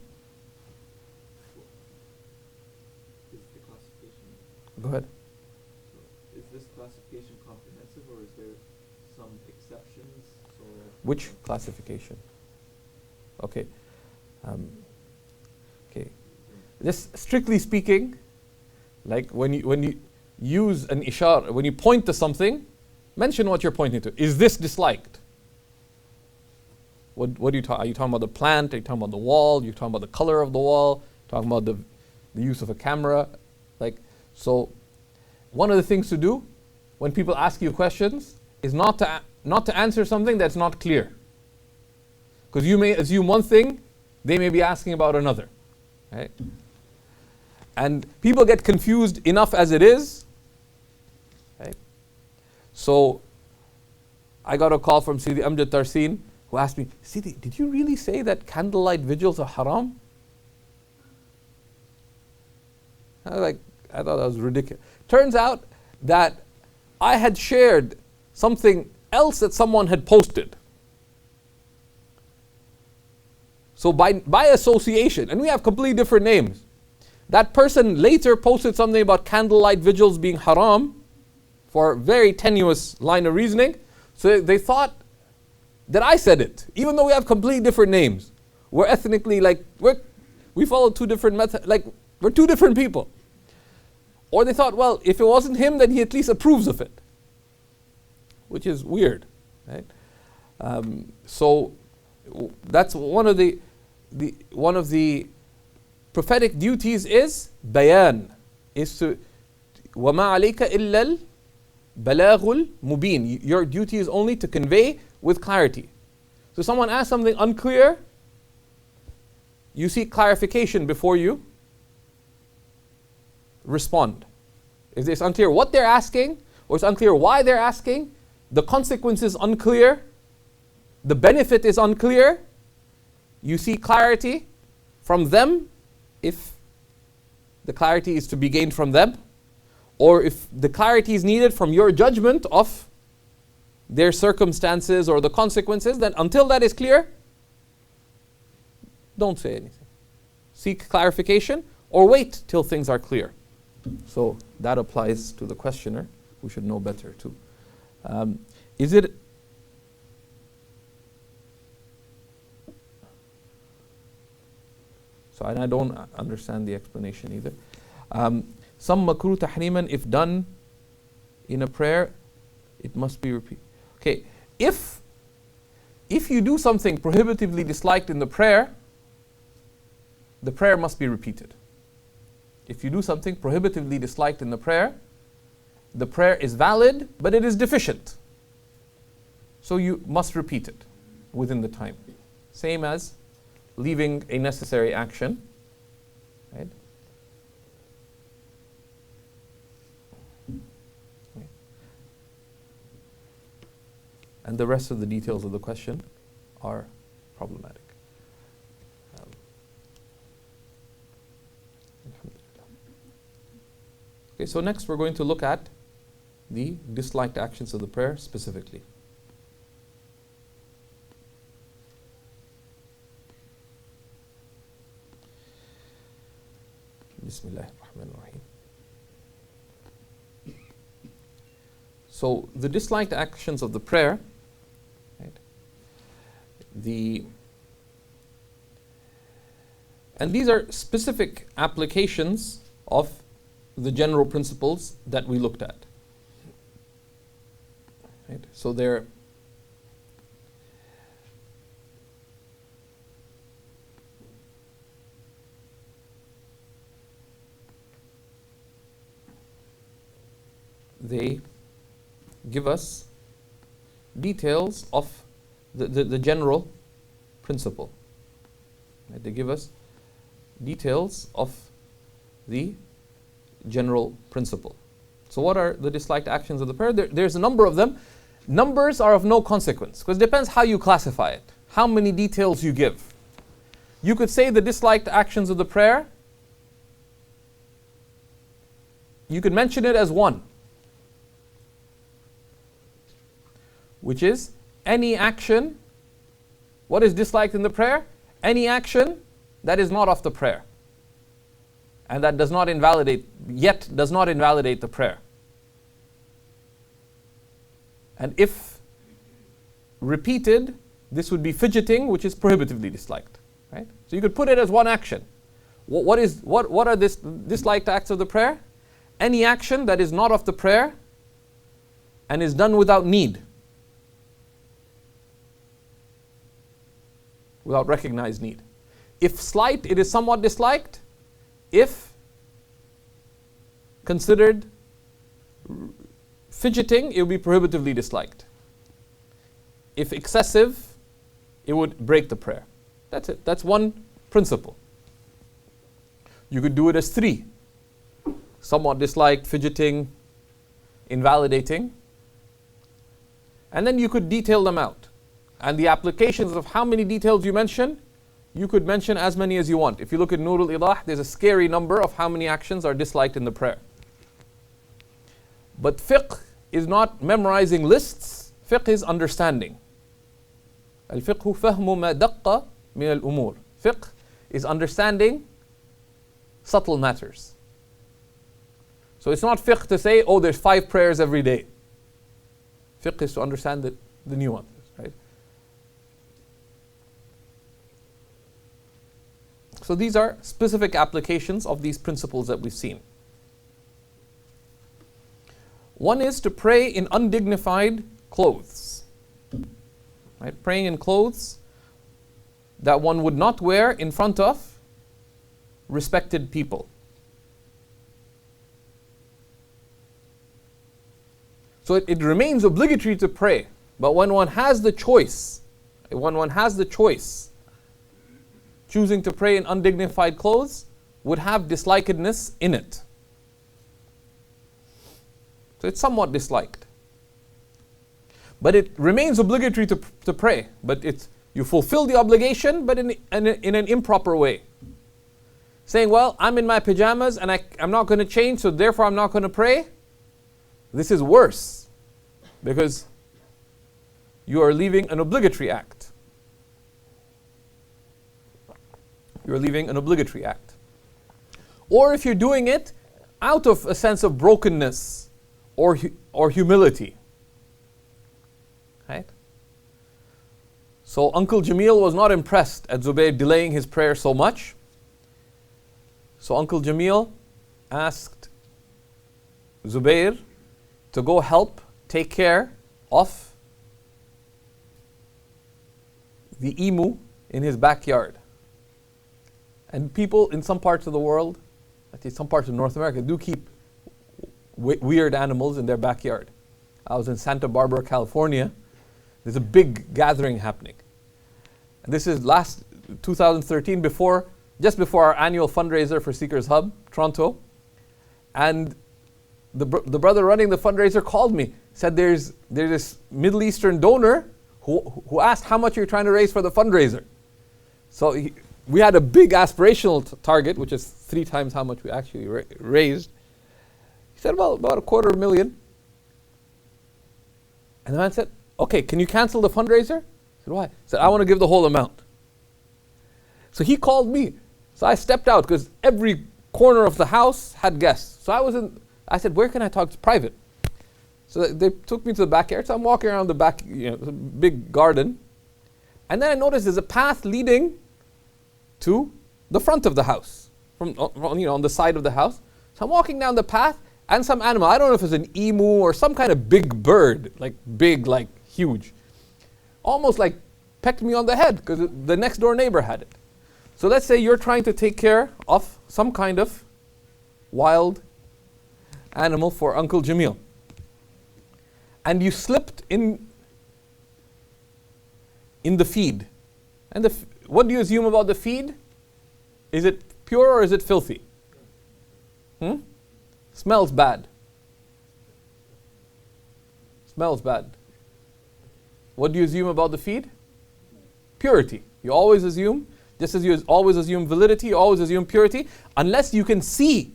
Is the classification? Go ahead. So is this classification comprehensive, or is there some exceptions? So Which classification? Okay. Okay. Just strictly speaking, like when you use an ishar, when you point to something, mention what you're pointing to. Is this disliked? What are you talking? Are you talking about the plant? Are you talking about the wall? Are you talking about the color of the wall? Talking about the use of a camera? So, one of the things to do when people ask you questions is not to answer something that's not clear. Because you may assume one thing, they may be asking about another. Right? And people get confused enough as it is. Right? So, I got a call from Sidi Amjad Tarsin who asked me, Sidi, did you really say that candlelight vigils are haram? I thought that was ridiculous. Turns out that I had shared something else that someone had posted. So by association, and we have completely different names, that person later posted something about candlelight vigils being haram for a very tenuous line of reasoning. So they thought that I said it, even though we have completely different names. We're ethnically we follow two different methods, we're two different people. Or they thought, well, if it wasn't him, then he at least approves of it, which is weird, right? So that's one of the prophetic duties is bayan, is to وَمَا عَلَيْكَ إِلَّا الْبَلَاغُ الْمُبِينَ. Your duty is only to convey with clarity. So someone asks something unclear, you seek clarification before you respond. If it's unclear what they're asking, or it's unclear why they're asking, the consequence is unclear, the benefit is unclear, you seek clarity from them if the clarity is to be gained from them, or if the clarity is needed from your judgment of their circumstances or the consequences, then until that is clear, don't say anything. Seek clarification or wait till things are clear. So that applies to the questioner, who should know better too. And I don't understand the explanation either. Some makruh tahriman, if done in a prayer, it must be repeated. Okay, if you do something prohibitively disliked in the prayer must be repeated. If you do something prohibitively disliked in the prayer is valid, but it is deficient. So you must repeat it within the time. Same as leaving a necessary action, right? And the rest of the details of the question are problematic. Okay, so next we're going to look at the disliked actions of the prayer specifically. Bismillah ar-Rahman ar-Rahim. So the disliked actions of the prayer, right? And these are specific applications of the general principles that we looked at. Right? So they give us details of the general principle. Right? They give us details of the general principle. So what are the disliked actions of the prayer? There's a number of them. Numbers are of no consequence, because it depends how you classify it, how many details you give. You could say the disliked actions of the prayer, you could mention it as one, which is any action. What is disliked in the prayer? Any action that is not of the prayer, and that does not invalidate the prayer. And if repeated, this would be fidgeting, which is prohibitively disliked. Right? So you could put it as one action. What are disliked acts of the prayer? Any action that is not of the prayer and is done without need, without recognized need. If slight, it is somewhat disliked. If considered fidgeting, it would be prohibitively disliked. If excessive, it would break the prayer. That's it. That's one principle. You could do it as three. Somewhat disliked, fidgeting, invalidating. And then you could detail them out. And the applications of how many details you mention, you could mention as many as you want. If you look at Nurul Ilah, there's a scary number of how many actions are disliked in the prayer. But fiqh is not memorizing lists, fiqh is understanding. Al-fiqhu fahmu ma daqqa min al-umur. Fiqh is understanding subtle matters. So it's not fiqh to say, oh, there's 5 prayers every day. Fiqh is to understand the nuances, right? So these are specific applications of these principles that we've seen. One is to pray in undignified clothes. Right? Praying in clothes that one would not wear in front of respected people. So it remains obligatory to pray, but when one has the choice, choosing to pray in undignified clothes would have dislikedness in it. So it's somewhat disliked. But it remains obligatory to pray, but you fulfill the obligation, but in an improper way. Saying, well, I'm in my pajamas and I'm not going to change, so therefore I'm not going to pray. This is worse, because you are leaving an obligatory act. You're leaving an obligatory act. Or if you're doing it out of a sense of brokenness or humility. Right? So Uncle Jamil was not impressed at Zubayr delaying his prayer so much. So Uncle Jamil asked Zubayr to go help take care of the emu in his backyard. And people in some parts of the world, at least some parts of North America, do keep weird animals in their backyard. I was in Santa Barbara, California. There's a big gathering happening. And this is last 2013, just before our annual fundraiser for Seekers Hub, Toronto. And the brother running the fundraiser called me, said there's this Middle Eastern donor who asked how much you're trying to raise for the fundraiser. So we had a big aspirational target, which is 3 times how much we actually raised. He said, well, about $250,000. And the man said, okay, can you cancel the fundraiser? I said, why? He said, I want to give the whole amount. So he called me. So I stepped out because every corner of the house had guests. So I said, where can I talk? It's private. So they took me to the backyard. So I'm walking around the back, big garden. And then I noticed there's a path leading to the front of the house, on the side of the house. So I'm walking down the path, and some animal, I don't know if it's an emu or some kind of big bird, like huge, almost like pecked me on the head because the next door neighbor had it. So let's say you're trying to take care of some kind of wild animal for Uncle Jamil, and you slipped in the feed. And what do you assume about the feed? Is it pure or is it filthy? Smells bad. Smells bad. What do you assume about the feed? Purity. You always assume, just as you always assume validity, you always assume purity, unless you can see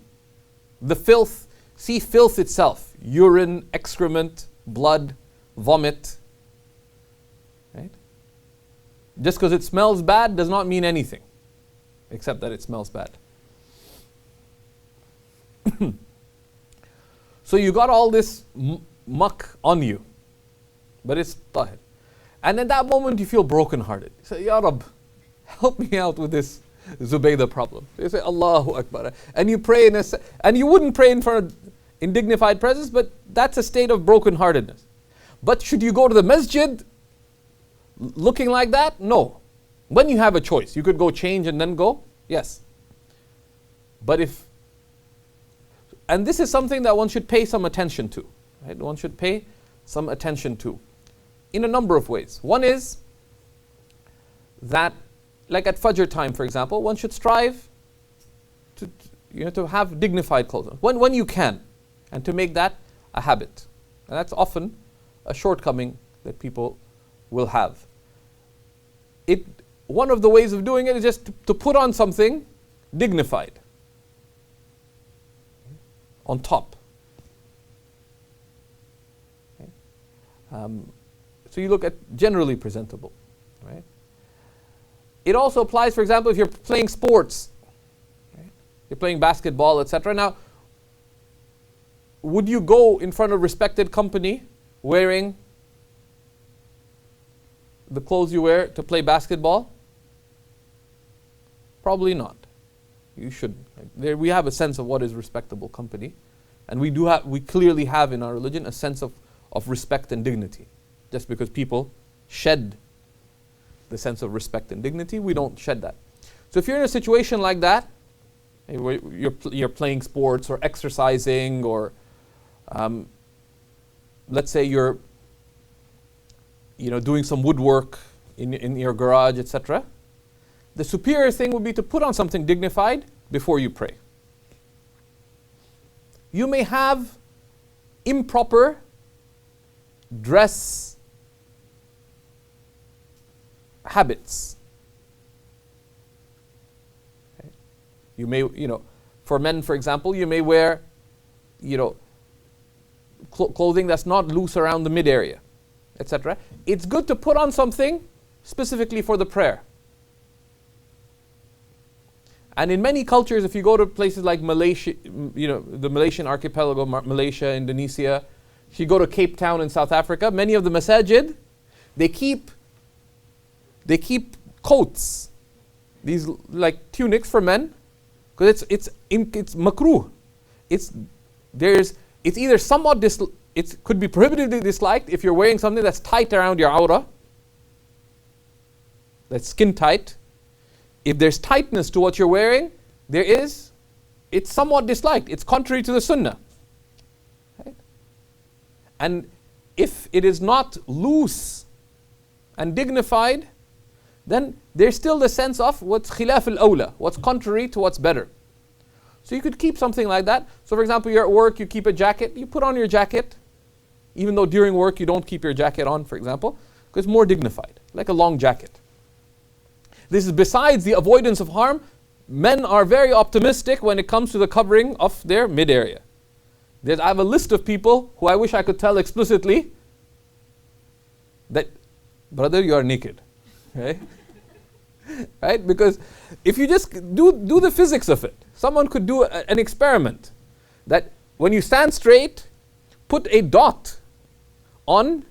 the filth, see filth itself. Urine, excrement, blood, vomit. Right? Just because it smells bad does not mean anything, except that it smells bad. So you got all this muck on you, but it's tahir. And at that moment you feel brokenhearted. You say, Ya Rab, help me out with this Zubaydah problem. You say, Allahu Akbar. And you pray and you wouldn't pray in front of in dignified presence, but that's a state of brokenheartedness. But should you go to the masjid looking like that? No. When you have a choice, you could go change and then go, yes. But and this is something that one should pay some attention to. Right? One should pay some attention to in a number of ways. One is that, like at Fajr time, for example, one should strive to have dignified clothes when you can, and to make that a habit. And that's often a shortcoming that people will have. One of the ways of doing it is just to put on something dignified on top. Okay. So you look at generally presentable, right? It also applies, for example, if you're playing sports, right? You're playing basketball, etc. Now, would you go in front of respected company wearing the clothes you wear to play basketball? Probably not. You shouldn't. There we have a sense of what is respectable company, and we clearly have in our religion a sense of respect and dignity. Just because people shed the sense of respect and dignity, we don't shed that. So if you're in a situation like that, where you're playing sports or exercising, or let's say you're doing some woodwork in your garage, etc. The superior thing would be to put on something dignified before you pray. You may have improper dress habits. Okay. You may, for men, for example, you may wear, clothing that's not loose around the mid area, etc. It's good to put on something specifically for the prayer. And in many cultures, if you go to places like Malaysia, the Malaysian archipelago, Malaysia, Indonesia, if you go to Cape Town in South Africa, many of the masajid, they keep coats, these like tunics for men, because it's makruh. It's either somewhat it could be prohibitively disliked if you're wearing something that's tight around your aura, that's skin tight. If there's tightness to what you're wearing, it's somewhat disliked. It's contrary to the sunnah. Right? And if it is not loose and dignified, then there's still the sense of what's khilaf al-awla, what's contrary to what's better. So you could keep something like that. So for example, you're at work, you keep a jacket, you put on your jacket, even though during work you don't keep your jacket on, for example, because it's more dignified, like a long jacket. This is besides the avoidance of harm. Men are very optimistic when it comes to the covering of their mid area. I have a list of people who I wish I could tell explicitly that, brother, you are naked. Right? Right? Because if you just do the physics of it, someone could do an experiment that when you stand straight, put a dot on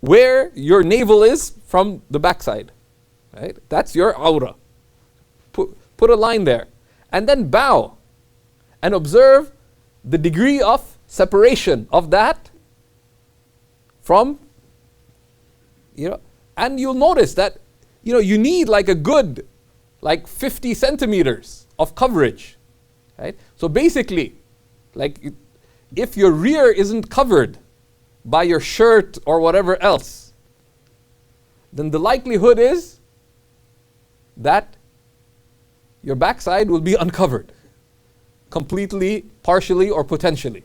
where your navel is from the backside. Right? That's your aura. Put a line there. And then bow and observe the degree of separation of that from, and you'll notice that, you need like a good, 50 centimeters of coverage. Right? So basically, if your rear isn't covered by your shirt or whatever else, then the likelihood is that your backside will be uncovered completely, partially, or potentially.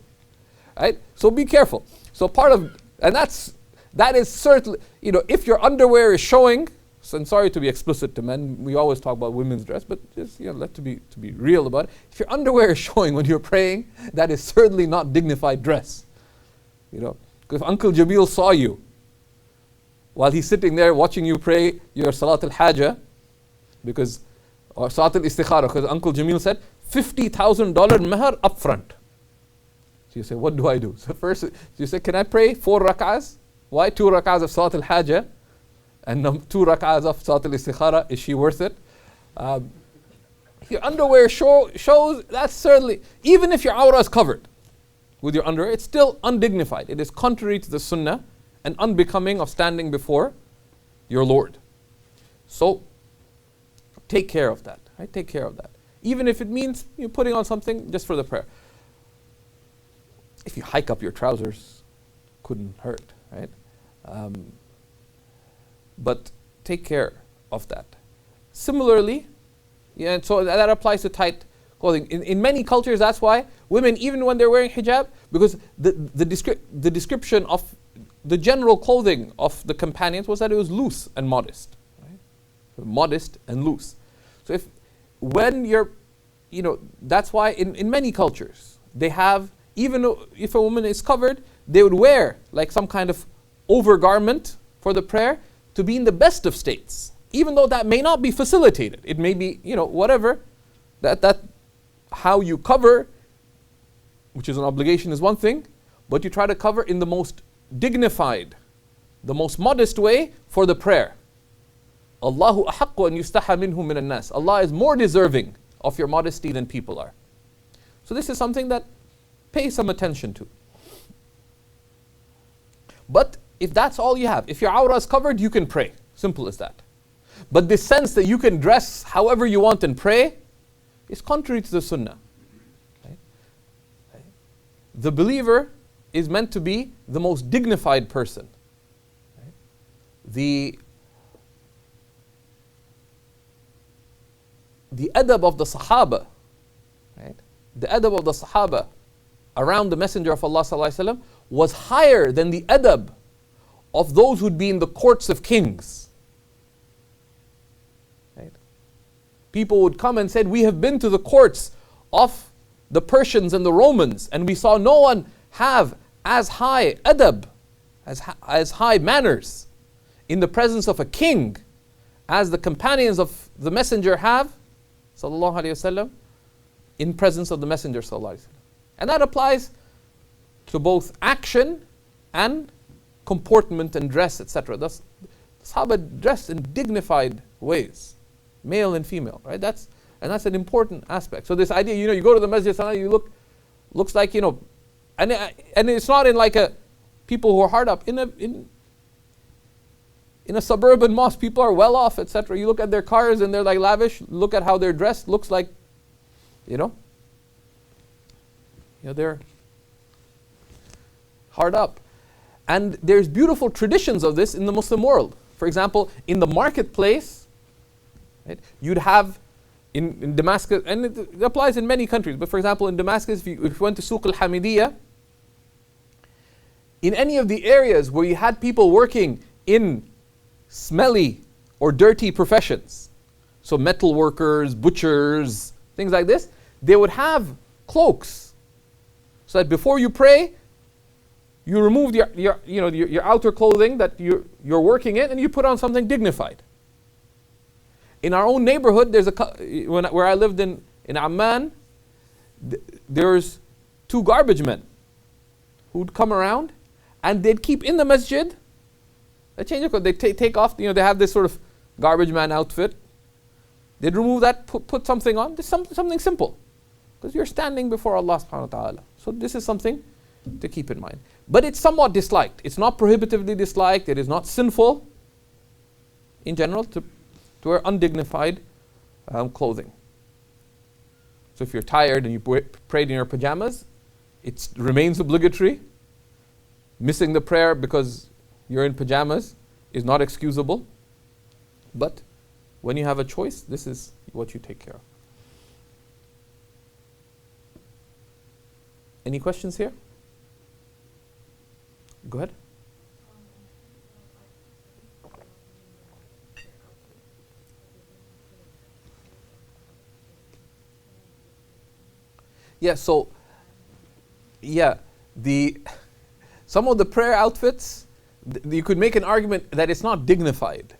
Right? So be careful. So that is certainly, if your underwear is showing, so I'm sorry to be explicit to men, we always talk about women's dress, but just to be real about it. If your underwear is showing when you're praying, that is certainly not dignified dress. Because if Uncle Jamil saw you while he's sitting there watching you pray your Salat al-Hajjah, or Salat al-Istikhara, because Uncle Jamil said $50,000 mahar up front. So you say, what do I do? So first you say, can I pray 4 rak'ahs? Why 2 rak'ahs of Salat al-Hajjah and 2 rak'ahs of Salat al-Istikhara? Is she worth it? Your underwear shows, that's certainly, even if your aura is covered with your underwear, it's still undignified. It is contrary to the sunnah and unbecoming of standing before your Lord. So take care of that. Right? Take care of that. Even if it means you're putting on something just for the prayer. If you hike up your trousers, couldn't hurt, right? But take care of that. Similarly, so that applies to tight clothing. In many cultures, that's why women, even when they're wearing hijab, because the description of the general clothing of the companions was that it was loose and modest. Right? Modest and loose. So when you're, that's why in many cultures, they have, even if a woman is covered, they would wear like some kind of overgarment for the prayer to be in the best of states. Even though that may not be facilitated. It may be, whatever, that how you cover, which is an obligation, is one thing, but you try to cover in the most dignified, the most modest way for the prayer. Allahu ahaqqu an yustaha minhu min nas. Allah is more deserving of your modesty than people are. So this is something that pay some attention to. But if that's all you have, if your awrah is covered, you can pray. Simple as that. But this sense that you can dress however you want and pray is contrary to the sunnah. Right? The believer is meant to be the most dignified person. Right? The adab of the Sahaba, right? The adab of the Sahaba around the Messenger of Allah ﷺ was higher than the adab of those who'd be in the courts of kings. Right? People would come and said, we have been to the courts of the Persians and the Romans, and we saw no one have as high adab, as high manners in the presence of a king as the companions of the Messenger have, sallallahu alaihi wasallam, in presence of the Messenger, sallallahu alaihi wasallam. And that applies to both action and comportment and dress, etc. Thus, the Sahaba dressed in dignified ways, male and female, right? That's an important aspect. So this idea, you go to the masjid, you looks like, and it's not in like a people who are hard up. In a suburban mosque, people are well off, etc. You look at their cars and they're like lavish. Look at how they're dressed. Looks like, they're hard up. And there's beautiful traditions of this in the Muslim world. For example, in the marketplace, right, you'd have in Damascus, and it applies in many countries, but for example, in Damascus, if you went to Suq al-Hamidiyya, in any of the areas where you had people working in smelly or dirty professions, so metal workers, butchers, things like this, they would have cloaks, so that before you pray, you remove your outer clothing that you're working in, and you put on something dignified. In our own neighborhood, where I lived in Amman, there's 2 garbage men who'd come around, and they'd keep in the masjid. They change their clothes. They take off. They have this sort of garbage man outfit. They'd remove that, put something on. This something simple, because you're standing before Allah subhanahu wa taala. So this is something to keep in mind. But it's somewhat disliked. It's not prohibitively disliked. It is not sinful in general to wear undignified clothing. So if you're tired and you prayed in your pajamas, it remains obligatory. Missing the prayer because you're in pajamas is not excusable. But when you have a choice, this is what you take care of. Any questions here? Go ahead. Yeah, so, some of the prayer outfits, you could make an argument that it's not dignified.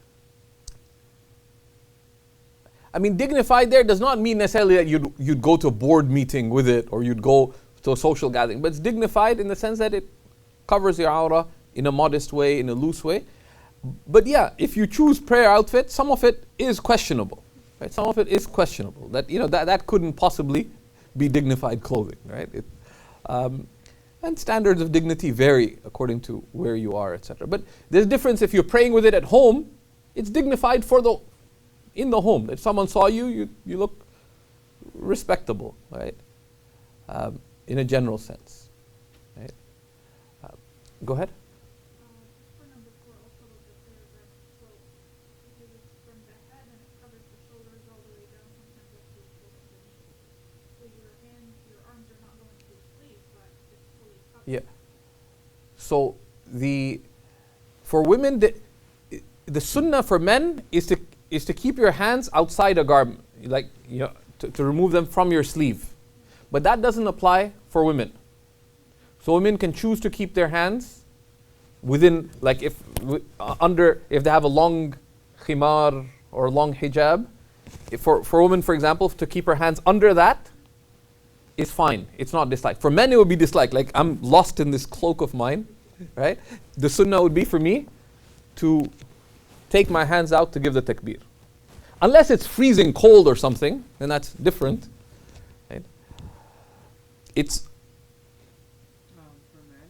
I mean, dignified there does not mean necessarily that you'd go to a board meeting with it, or you'd go to a social gathering, but it's dignified in the sense that it covers your aura in a modest way, in a loose way. But yeah, if you choose prayer outfit, some of it is questionable, right? Some of it is questionable. That couldn't possibly be dignified clothing, right? And standards of dignity vary according to where you are, etc. But there's a difference if you're praying with it at home. It's dignified in the home. If someone saw you look respectable, right? In a general sense, right? Go ahead. For number 4, also with the prayer dress, so because it's from the head and it covers the shoulders all the way down, sometimes that's too close to the knee. So your arms are not going to the sleeve, but it's fully covered. Yeah. So for women, the sunnah for men is to keep your hands outside a garment, like to remove them from your sleeve. But that doesn't apply for women. So women can choose to keep their hands within, like if they have a long khimar or long hijab. For women, for example, to keep her hands under that is fine. It's not disliked. For men, it would be disliked. Like, I'm lost in this cloak of mine, right? The sunnah would be for me to take my hands out to give the takbir. Unless it's freezing cold or something, then that's different. Right? It's for men,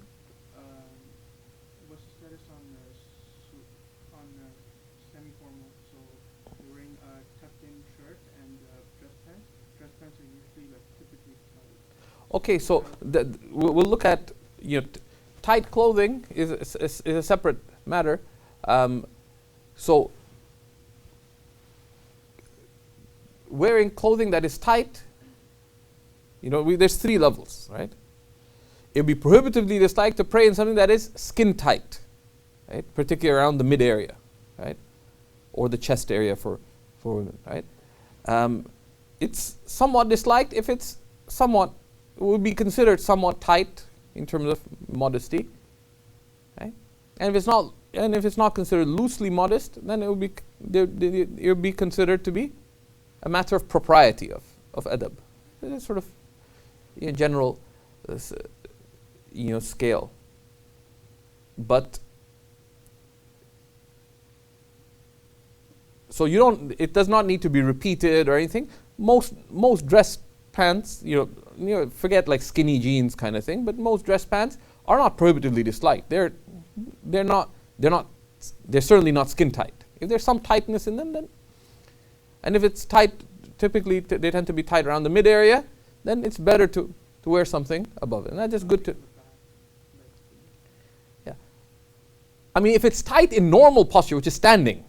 what's the status on semi-formal? So you're wearing a tucked-in shirt and dress pants. Dress pants are usually like typically tight. okay. So we'll look at tight clothing is a separate matter. So wearing clothing that is tight, there's 3 levels, right? It would be prohibitively disliked to pray in something that is skin tight, right? Particularly around the mid area, right? Or the chest area for women, right? It's somewhat disliked if it would be considered somewhat tight in terms of modesty, right? And if it's not considered loosely modest, then it would be considered to be a matter of propriety of adab. It's sort of general scale. But so it does not need to be repeated or anything. Most dress pants, forget like skinny jeans kind of thing, but most dress pants are not prohibitively disliked. They're certainly not skin tight. If there's some tightness in them, then, and if it's tight, typically they tend to be tight around the mid area, then it's better to wear something above it. And that's just good to, yeah. I mean, if it's tight in normal posture, which is standing,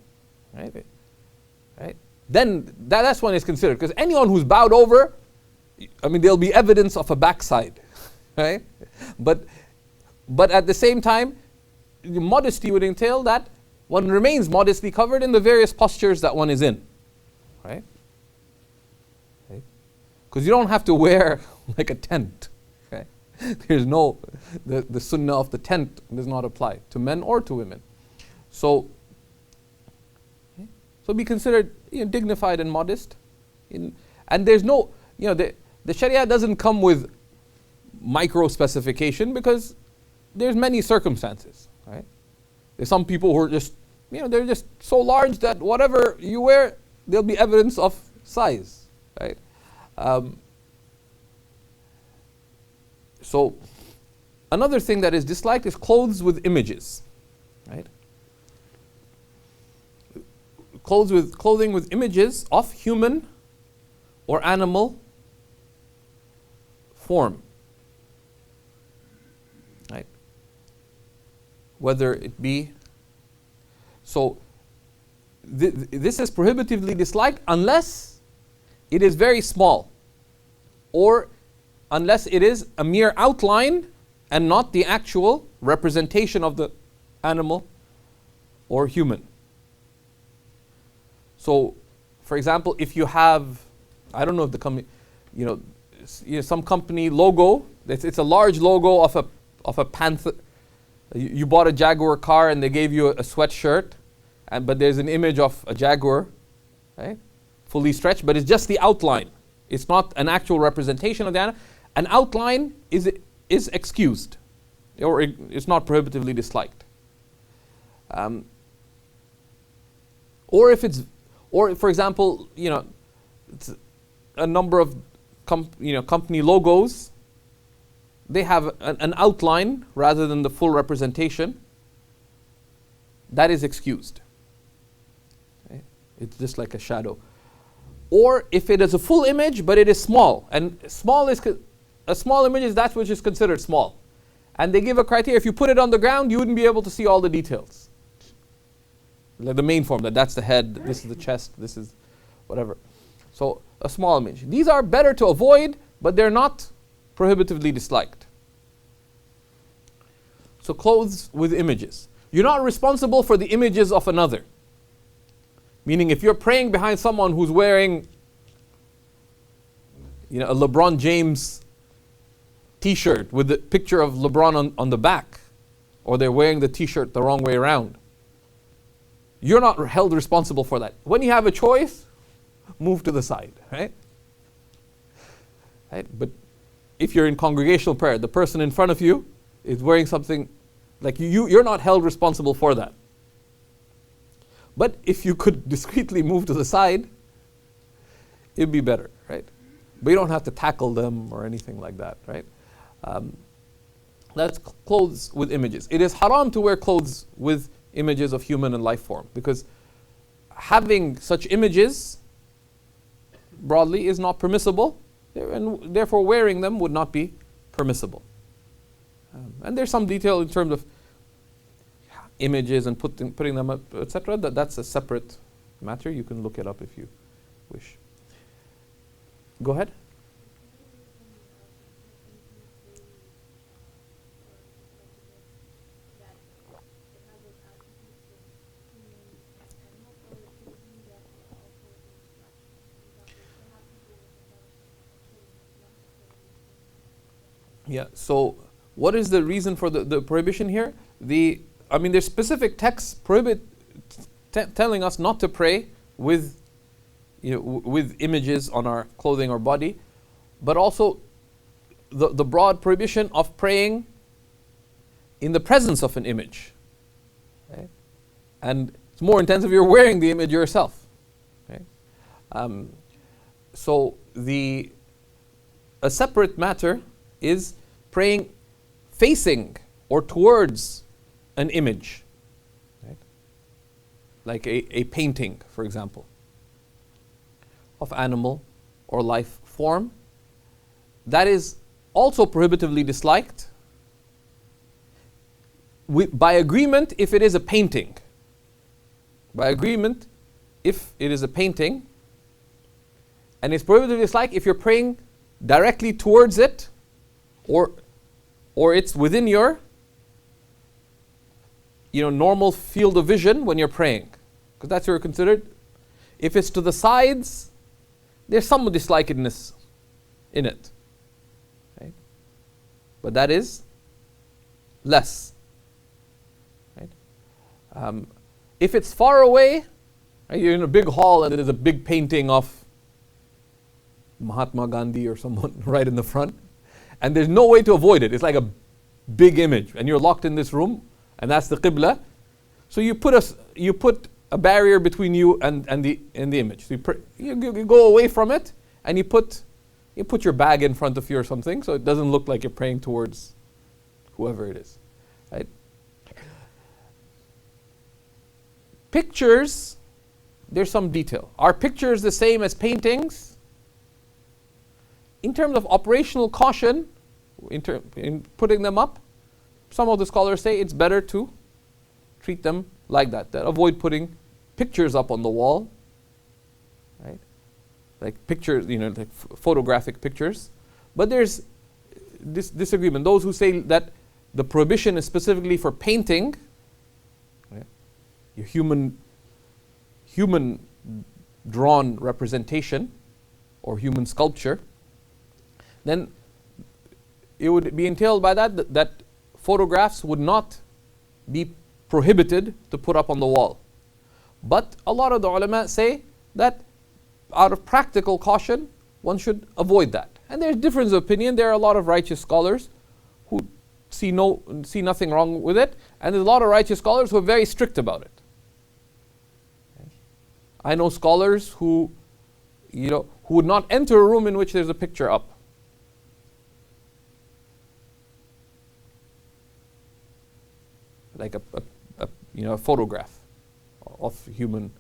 right? Then that's when it's considered. Because anyone who's bowed over, I mean, there'll be evidence of a backside, right? But at the same time, modesty would entail that one remains modestly covered in the various postures that one is in, right? Because you don't have to wear like a tent, okay? There's the sunnah of the tent does not apply to men or to women. So be considered dignified and modest. And there's no, the Sharia doesn't come with micro specification because there's many circumstances, right? There's some people who are just, they're just so large that whatever you wear, there'll be evidence of size, right? So another thing that is disliked is clothes with images, right? Clothing with images of human or animal form, right? Whether it be, so this is prohibitively disliked unless it is very small, or unless it is a mere outline and not the actual representation of the animal or human. So, for example, if you have, I don't know if the company, some company logo, it's a large logo of a panther. You bought a Jaguar car and they gave you a sweatshirt, but there's an image of a Jaguar, right? Fully stretched, but it's just the outline. It's not an actual representation of the animal. An outline is excused, or it's not prohibitively disliked. Or for example, it's a number of company logos, they have an outline rather than the full representation. That is excused. Okay? It's just like a shadow. Or if it is a full image but it is small, and a small image is that which is considered small. And they give a criteria, if you put it on the ground, you wouldn't be able to see all the details. Like the main form, that's the head, this is the chest, this is whatever. So a small image. These are better to avoid, but they're not prohibitively disliked. So clothes with images. You're not responsible for the images of another. Meaning if you're praying behind someone who's wearing a LeBron James t-shirt with the picture of LeBron on the back, or they're wearing the t-shirt the wrong way around, you're not held responsible for that. When you have a choice, move to the side, right? But if you're in congregational prayer, the person in front of you is wearing something like you're not held responsible for that. But if you could discreetly move to the side, it'd be better, right? But you don't have to tackle them or anything like that, right? That's clothes with images. It is haram to wear clothes with images of human and life form, because having such images broadly is not permissible, and therefore wearing them would not be permissible. And there's some detail in terms of images and putting them up, etc. That's a separate matter. You can look it up if you wish. Go ahead. Yeah, so what is the reason for the prohibition here? There's specific texts telling us not to pray with images on our clothing or body, but also the broad prohibition of praying in the presence of an image. Okay? And it's more intense if you're wearing the image yourself. Okay? So a separate matter is praying facing or towards an image, right? Like a painting, for example, of animal or life form. That is also prohibitively disliked by agreement if it is a painting. By agreement, if it is a painting, and it's prohibitively disliked if you're praying directly towards it, or it's within your normal field of vision when you're praying, because that's what you're considered. If it's to the sides, there's some dislikedness in it, right? But that is less, right? If it's far away, right, you're in a big hall and there's a big painting of Mahatma Gandhi or someone right in the front, and there's no way to avoid it. It's like a big image, and you're locked in this room, and that's the qibla. So you put a barrier between you and the image. So you go away from it, and you put your bag in front of you or something, so it doesn't look like you're praying towards whoever it is, right? Pictures, there's some detail. Are pictures the same as paintings? In terms of operational caution, in putting them up, some of the scholars say it's better to treat them like that avoid putting pictures up on the wall, right? Like pictures, like photographic pictures. But there's this disagreement. Those who say that the prohibition is specifically for painting, right? Your human drawn representation or human sculpture, then it would be entailed by that photographs would not be prohibited to put up on the wall. But a lot of the ulama say that out of practical caution, one should avoid that. And there's difference of opinion. There are a lot of righteous scholars who see nothing wrong with it, and there's a lot of righteous scholars who are very strict about it. I know scholars who would not enter a room in which there's a picture up. Like a photograph of human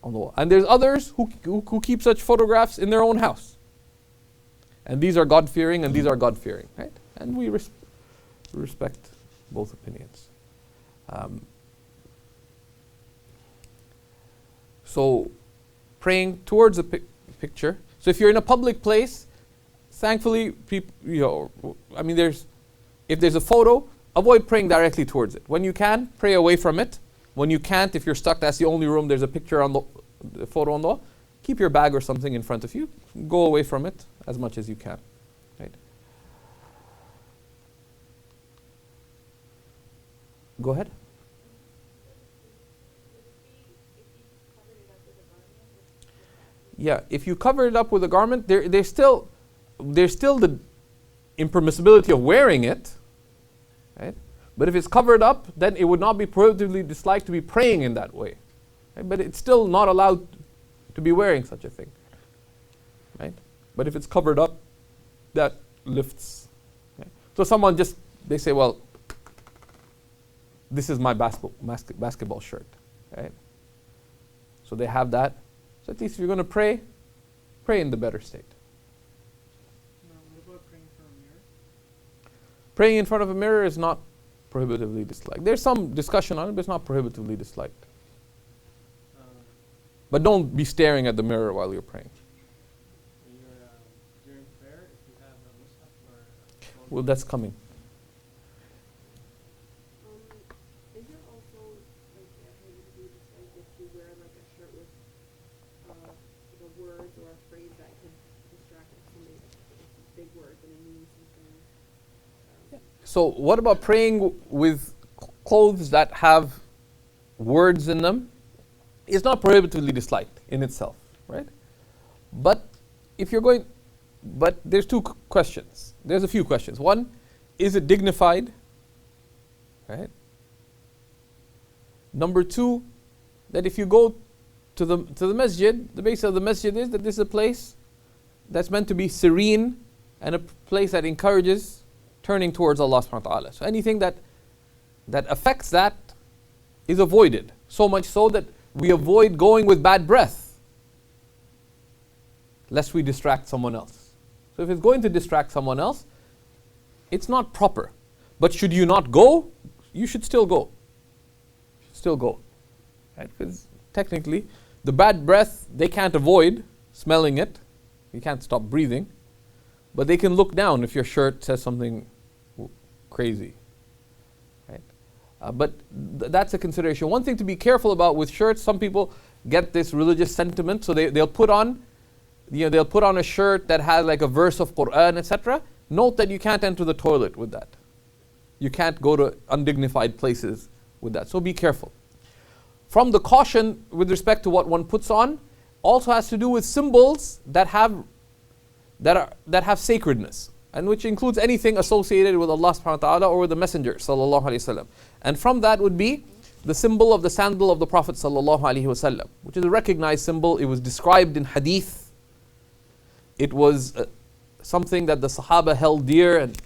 on the wall. And there's others who keep such photographs in their own house. And these are God-fearing and these are God-fearing, right? And we respect both opinions. So praying towards a picture. So if you're in a public place, thankfully, if there's a photo, avoid praying directly towards it. When you can, pray away from it. When you can't, if you're stuck, that's the only room, there's a picture on the photo on the wall, keep your bag or something in front of you. Go away from it as much as you can. Right? Go ahead. Yeah, if you cover it up with a garment, there's still the impermissibility of wearing it, right? But if it's covered up, then it would not be prohibitively disliked to be praying in that way. Right? But it's still not allowed to be wearing such a thing, right? But if it's covered up, that lifts. Right? So someone they say, well, this is my basketball shirt, right? So they have that. So at least if you're going to pray in the better state. Now, what about praying in front of a mirror? Praying in front of a mirror is not prohibitively disliked. There's some discussion on it, but it's not prohibitively disliked. But don't be staring at the mirror while you're praying. During prayer, if you have a mushaf or Well, that's coming. Is there also prohibitively disliked if you wear like a shirt with the words or a phrase that could distract somebody, like big words and it means something? So what about praying with clothes that have words in them? It's not prohibitively disliked in itself, right? But if you're going, but there's two questions. There's a few questions. One, is it dignified? Right? Number two, that if you go to the masjid, the base of the masjid is that this is a place that's meant to be serene and a place that encourages turning towards Allah subhanahu wa ta'ala. So anything that affects that is avoided. So much so that we avoid going with bad breath, lest we distract someone else. So if it's going to distract someone else, it's not proper. But should you not go, you should still go. Still go. Right? Because technically, the bad breath, they can't avoid smelling it. You can't stop breathing. But they can look down if your shirt says something crazy. Right? But that's a consideration. One thing to be careful about with shirts, some people get this religious sentiment, so they'll put on a shirt that has like a verse of Quran, etc. Note that you can't enter the toilet with that. You can't go to undignified places with that. So be careful. From the caution with respect to what one puts on, also has to do with symbols that have sacredness, and which includes anything associated with Allah subhanahu wa ta'ala or with the Messenger sallallahu alaihi wasallam. And from that would be the symbol of the sandal of the Prophet sallallahu alaihi wasallam, which is a recognized symbol. It was described in hadith. It was something that the Sahaba held dear, and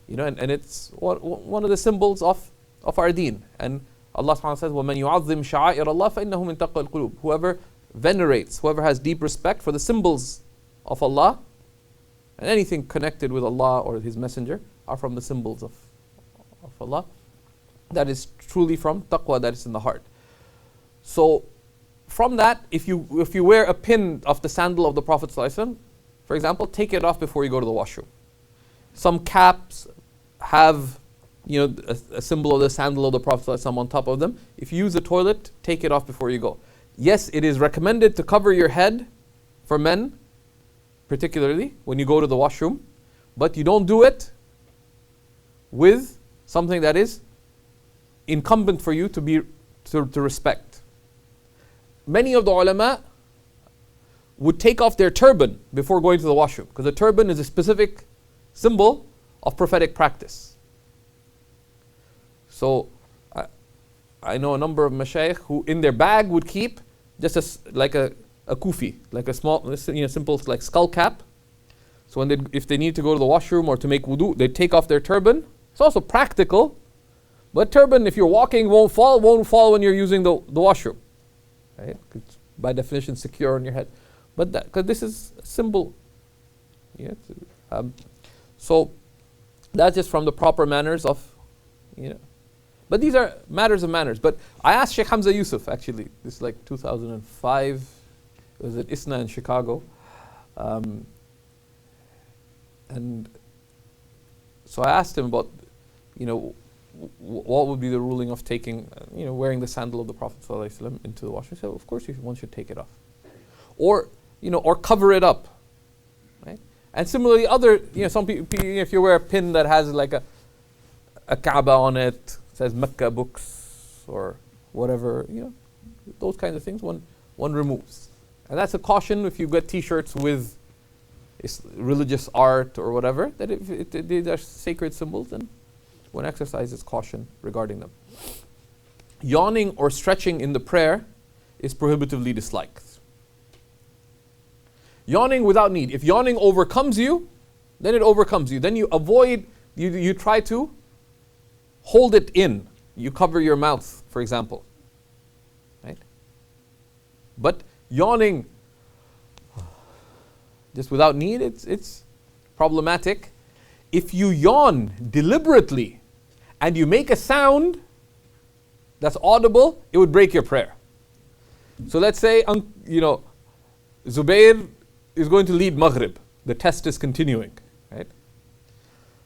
it's one of the symbols of our deen. And Allah subhanahu wa ta'ala says, وَمَنْ يُعَظِّمْ شَعَائِرَ اللَّهِ فَإِنَّهُ مِنْ تَقْوَى الْقُلُوبِ. Whoever venerates, whoever has deep respect for the symbols of Allah, and anything connected with Allah or His Messenger are from the symbols of Allah. That is truly from taqwa, that is in the heart. So from that, if you wear a pin of the sandal of the Prophet ﷺ, for example, take it off before you go to the washroom. Some caps have a symbol of the sandal of the Prophet ﷺ on top of them. If you use the toilet, take it off before you go. Yes, it is recommended to cover your head for men, particularly when you go to the washroom, but you don't do it with something that is incumbent for you to respect. Many of the ulama would take off their turban before going to the washroom, because the turban is a specific symbol of prophetic practice. So I know a number of mashayikh who in their bag would keep just a kufi, like a small, simple like skull cap. So if they need to go to the washroom or to make wudu, they take off their turban. It's also practical, but turban, if you're walking, won't fall when you're using the washroom, right? It's by definition secure on your head. But because this is a symbol, so that's just from the proper manners of, But these are matters of manners. But I asked Shaykh Hamza Yusuf, actually, this is like 2005. It was at ISNA in Chicago. And so I asked him about, what would be the ruling of taking, wearing the sandal of the Prophet ﷺ into the washroom? So of course one should take it off, or cover it up, right? And similarly, some people, if you wear a pin that has like a Kaaba on it, says Mecca books or whatever, those kinds of things, one removes, and that's a caution if you get T-shirts with religious art or whatever, that if they are sacred symbols, then one exercises caution regarding them. Yawning or stretching in the prayer is prohibitively disliked. Yawning without need. If yawning overcomes you, then it overcomes you. Then you avoid, you try to hold it in. You cover your mouth, for example. Right? But yawning just without need, it's problematic. If you yawn deliberately and you make a sound that's audible, it would break your prayer. So let's say, Zubair is going to lead Maghrib. The test is continuing, right?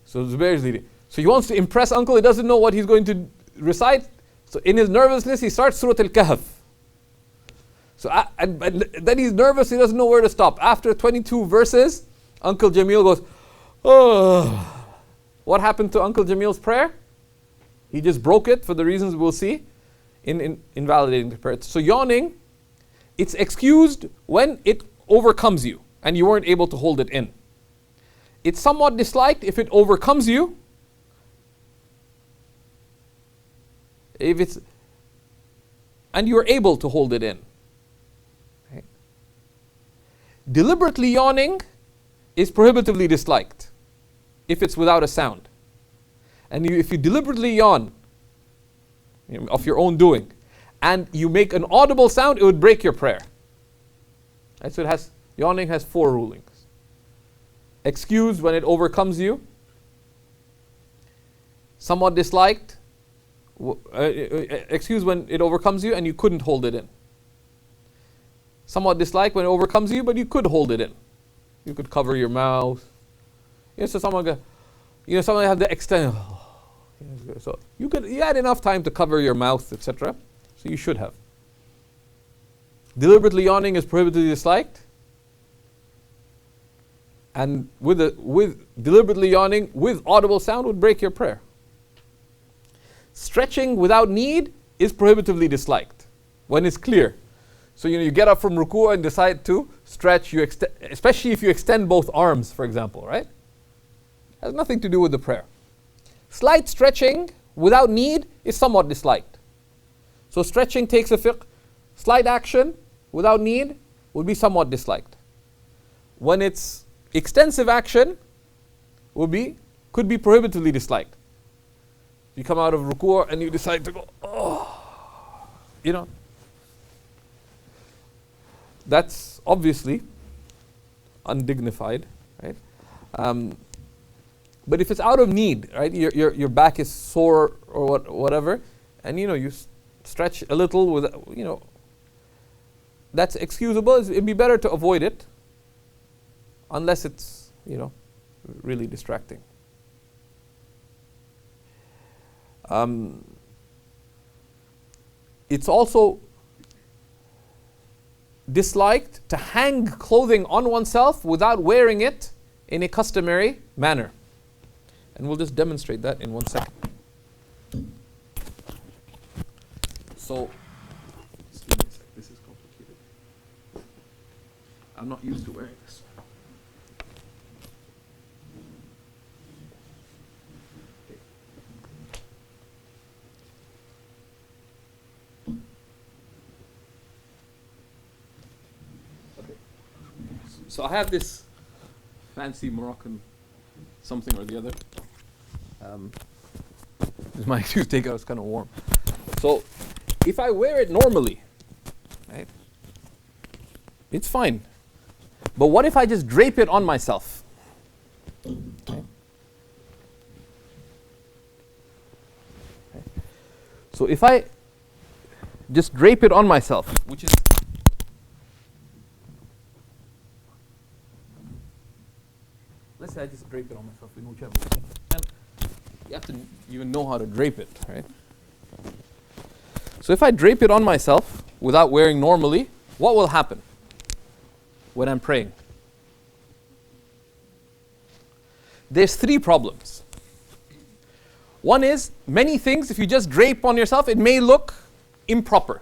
So Zubair is leading. So he wants to impress uncle. He doesn't know what he's going to recite. So in his nervousness, he starts Surah Al-Kahf. So and then he's nervous. He doesn't know where to stop. After 22 verses, Uncle Jamil goes, "Oh." What happened to Uncle Jamil's prayer? He just broke it for the reasons we'll see in invalidating the prayer. So yawning, it's excused when it overcomes you and you weren't able to hold it in. It's somewhat disliked if it overcomes you. And you're able to hold it in. Okay. Deliberately yawning is prohibitively disliked if it's without a sound. And if you deliberately yawn of your own doing and you make an audible sound, it would break your prayer. Right? So yawning has 4 rulings. Excused when it overcomes you, somewhat disliked, excused when it overcomes you and you couldn't hold it in. Somewhat disliked when it overcomes you, but you could hold it in. You could cover your mouth. So someone have the extent. So you had enough time to cover your mouth, etc. So you should have. Deliberately yawning is prohibitively disliked. And with deliberately yawning with audible sound would break your prayer. Stretching without need is prohibitively disliked when it's clear. So you get up from ruku' and decide to stretch, especially if you extend both arms, for example, right? Has nothing to do with the prayer. Slight stretching without need is somewhat disliked. So stretching takes a fiqh. Slight action without need would be somewhat disliked. When it's extensive action, could be prohibitively disliked. You come out of ruku' and you decide to go, that's obviously undignified, right? But if it's out of need, right, your back is sore or whatever, and you stretch a little with, that's excusable. It'd be better to avoid it, unless it's really distracting. It's also disliked to hang clothing on oneself without wearing it in a customary manner. And we'll just demonstrate that in 1 second. So, excuse me a sec, this is complicated. I'm not used to wearing this. Okay. So I have this fancy Moroccan something or the other. This is my excuse to take out, it's kind of warm. So if I wear it normally, right, it's fine. But what if I just drape it on myself? Okay. So if I just drape it on myself, which is let's say I just drape it on myself in whichever way. And You have to even know how to drape it, right? So if I drape it on myself without wearing normally, what will happen when I'm praying? There's three problems. One is, many things, if you just drape on yourself, it may look improper.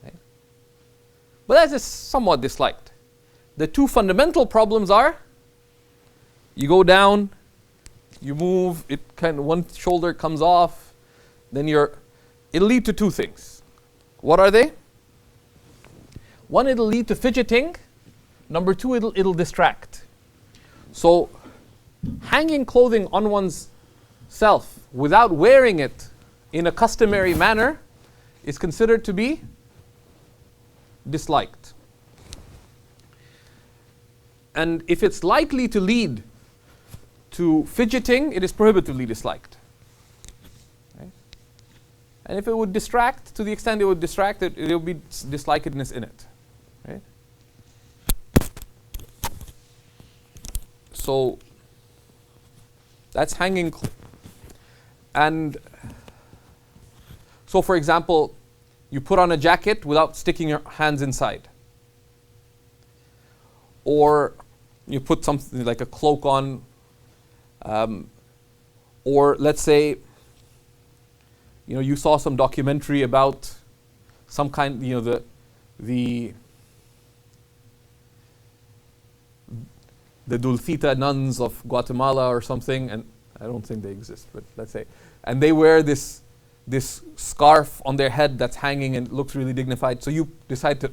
Right? But that is somewhat disliked. The two fundamental problems are, you go down, you move, it kind of one shoulder comes off, then it'll lead to two things. What are they? One, it'll lead to fidgeting. Number two, it'll distract. So hanging clothing on one's self without wearing it in a customary manner is considered to be disliked. And if it's likely to lead to fidgeting, it is prohibitively disliked. Right? And if it would distract, to the extent it would distract, there will be dislikedness in it. Right? So that's hanging. And so, for example, you put on a jacket without sticking your hands inside. Or you put something like a cloak on. Or let's say, you saw some documentary about some kind, the Dulcita nuns of Guatemala or something, and I don't think they exist, but let's say, and they wear this scarf on their head that's hanging and looks really dignified. So you decide to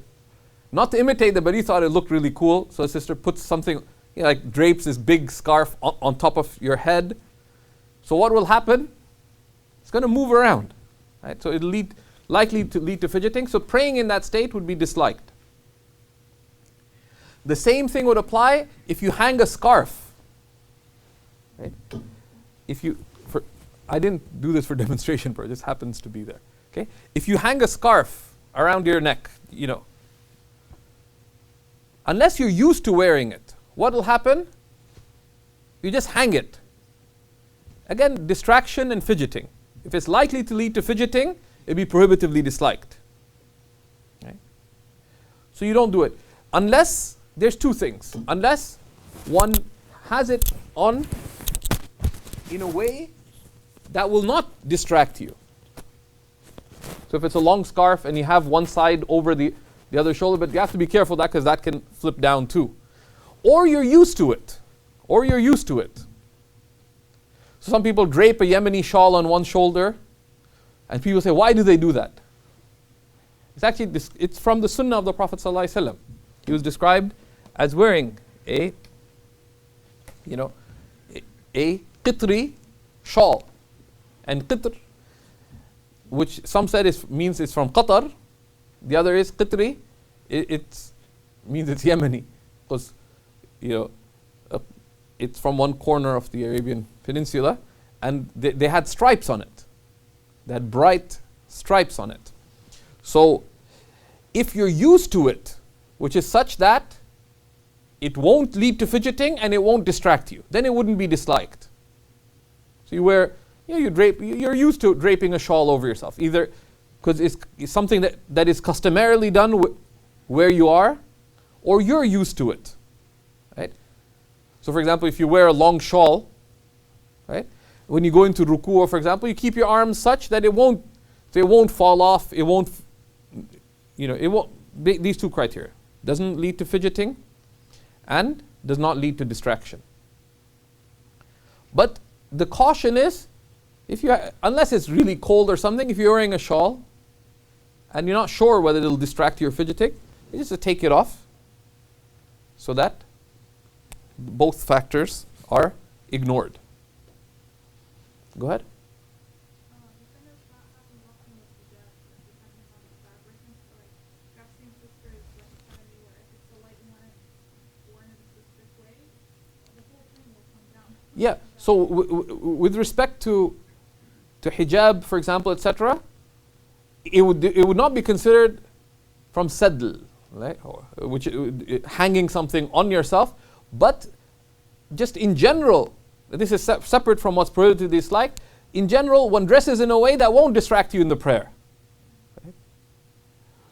not to imitate them, but you thought it looked really cool. So a sister puts something, like drapes this big scarf on top of your head. So what will happen? It's going to move around, right? So it'll likely to lead to fidgeting. So praying in that state would be disliked. The same thing would apply if you hang a scarf. Right? I didn't do this for demonstration, but it just happens to be there. Okay? If you hang a scarf around your neck, unless you're used to wearing it, what will happen? You just hang it. Again, distraction and fidgeting. If it's likely to lead to fidgeting, it'll be prohibitively disliked. Right? So you don't do it. Unless, there's two things. Unless one has it on in a way that will not distract you. So if it's a long scarf and you have one side over the other shoulder, but you have to be careful that because that can flip down too. Or you're used to it. So some people drape a Yemeni shawl on one shoulder, and people say, why do they do that? It's actually, it's from the Sunnah of the Prophet ﷺ. He was described as wearing a qitri shawl. And qitr, which some said means it's from Qatar, the other is qitri, it means it's Yemeni, because it's from one corner of the Arabian Peninsula, and they had stripes on it. They had bright stripes on it. So if you're used to it, which is such that it won't lead to fidgeting and it won't distract you, then it wouldn't be disliked. So you wear, you're used to draping a shawl over yourself, either because it's something that is customarily done where you are, or you're used to it. Right? So for example, if you wear a long shawl, right, when you go into ruku', for example, you keep your arms such that it won't fall off, it won't, these two criteria. Doesn't lead to fidgeting and does not lead to distraction. But the caution is, unless it's really cold or something, if you're wearing a shawl and you're not sure whether it'll distract you or fidgeting, you just take it off so that both factors are ignored. Go ahead. Defenders not having walking with hijab, depending on the fabric, and so I've seen sisters telling me where if it's a light one worn in a specific way, the whole thing will come down. Yeah. So with respect to hijab, for example, etc., it would not be considered from sadl, right? Which hanging something on yourself, but just in general, This is separate from what's prohibited to dislike. In general, one dresses in a way that won't distract you in the prayer. Right?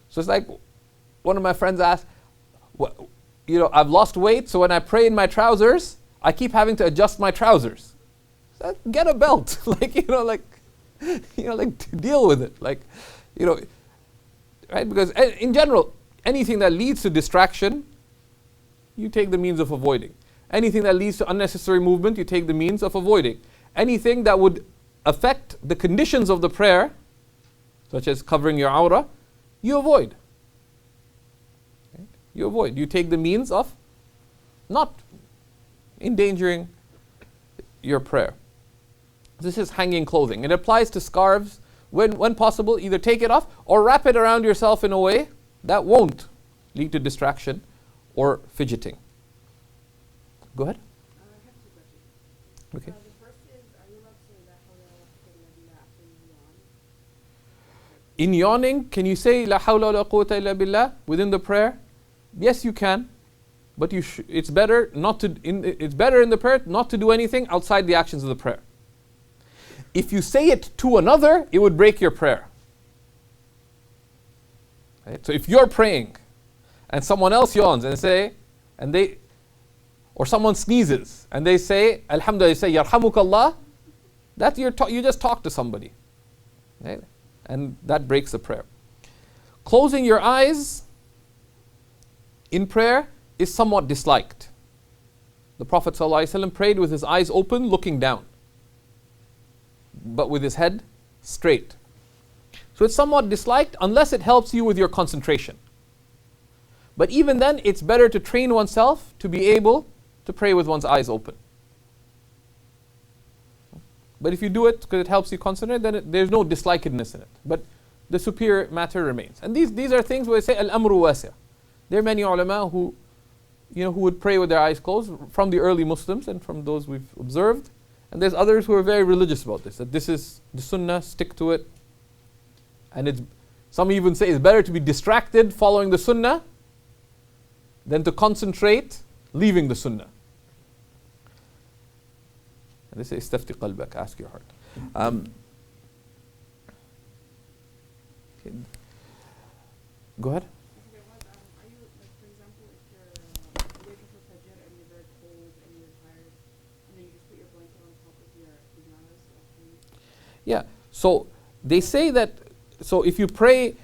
So it's like one of my friends asked, I've lost weight, so when I pray in my trousers, I keep having to adjust my trousers. So get a belt, deal with it, right? Because in general, anything that leads to distraction, you take the means of avoiding. Anything that leads to unnecessary movement, you take the means of avoiding. Anything that would affect the conditions of the prayer, such as covering your awrah, you avoid. Right? You avoid. You take the means of not endangering your prayer. This is hanging clothing. It applies to scarves. When possible, either take it off or wrap it around yourself in a way that won't lead to distraction or fidgeting. Go ahead. I have two questions. Okay. The first is, are you allowed to say la hawla wa la quwwata illa billah after you yawn? In yawning, can you say la hawla wa la quwwata illa billah within the prayer? Yes, you can, but it's better not to. It's better in the prayer not to do anything outside the actions of the prayer. If you say it to another, it would break your prayer. Right? So if you're praying, and someone else yawns or someone sneezes and they say alhamdulillah, you say yarhamukallah, that you just talk to somebody, right? And that breaks the prayer. Closing your eyes in prayer is somewhat disliked. The Prophet ﷺ prayed with his eyes open, looking down, but with his head straight. So it's somewhat disliked unless it helps you with your concentration. But even then, it's better to train oneself to be able to pray with one's eyes open. But if you do it because it helps you concentrate, then there's no dislikedness in it. But the superior matter remains. And these are things where they say al-amru wasi'. There are many ulama who would pray with their eyes closed, from the early Muslims and from those we've observed. And there's others who are very religious about this, that this is the sunnah, stick to it. And some even say it's better to be distracted following the sunnah than to concentrate leaving the sunnah. And they say istafti qalbak, ask your heart. Okay. Go ahead. Okay, are you, for example, if you're waiting for Fajr and you're very cold and you're tired, and then you just put your blanket on top of your pajamas? Yeah, so they say that, so if you pray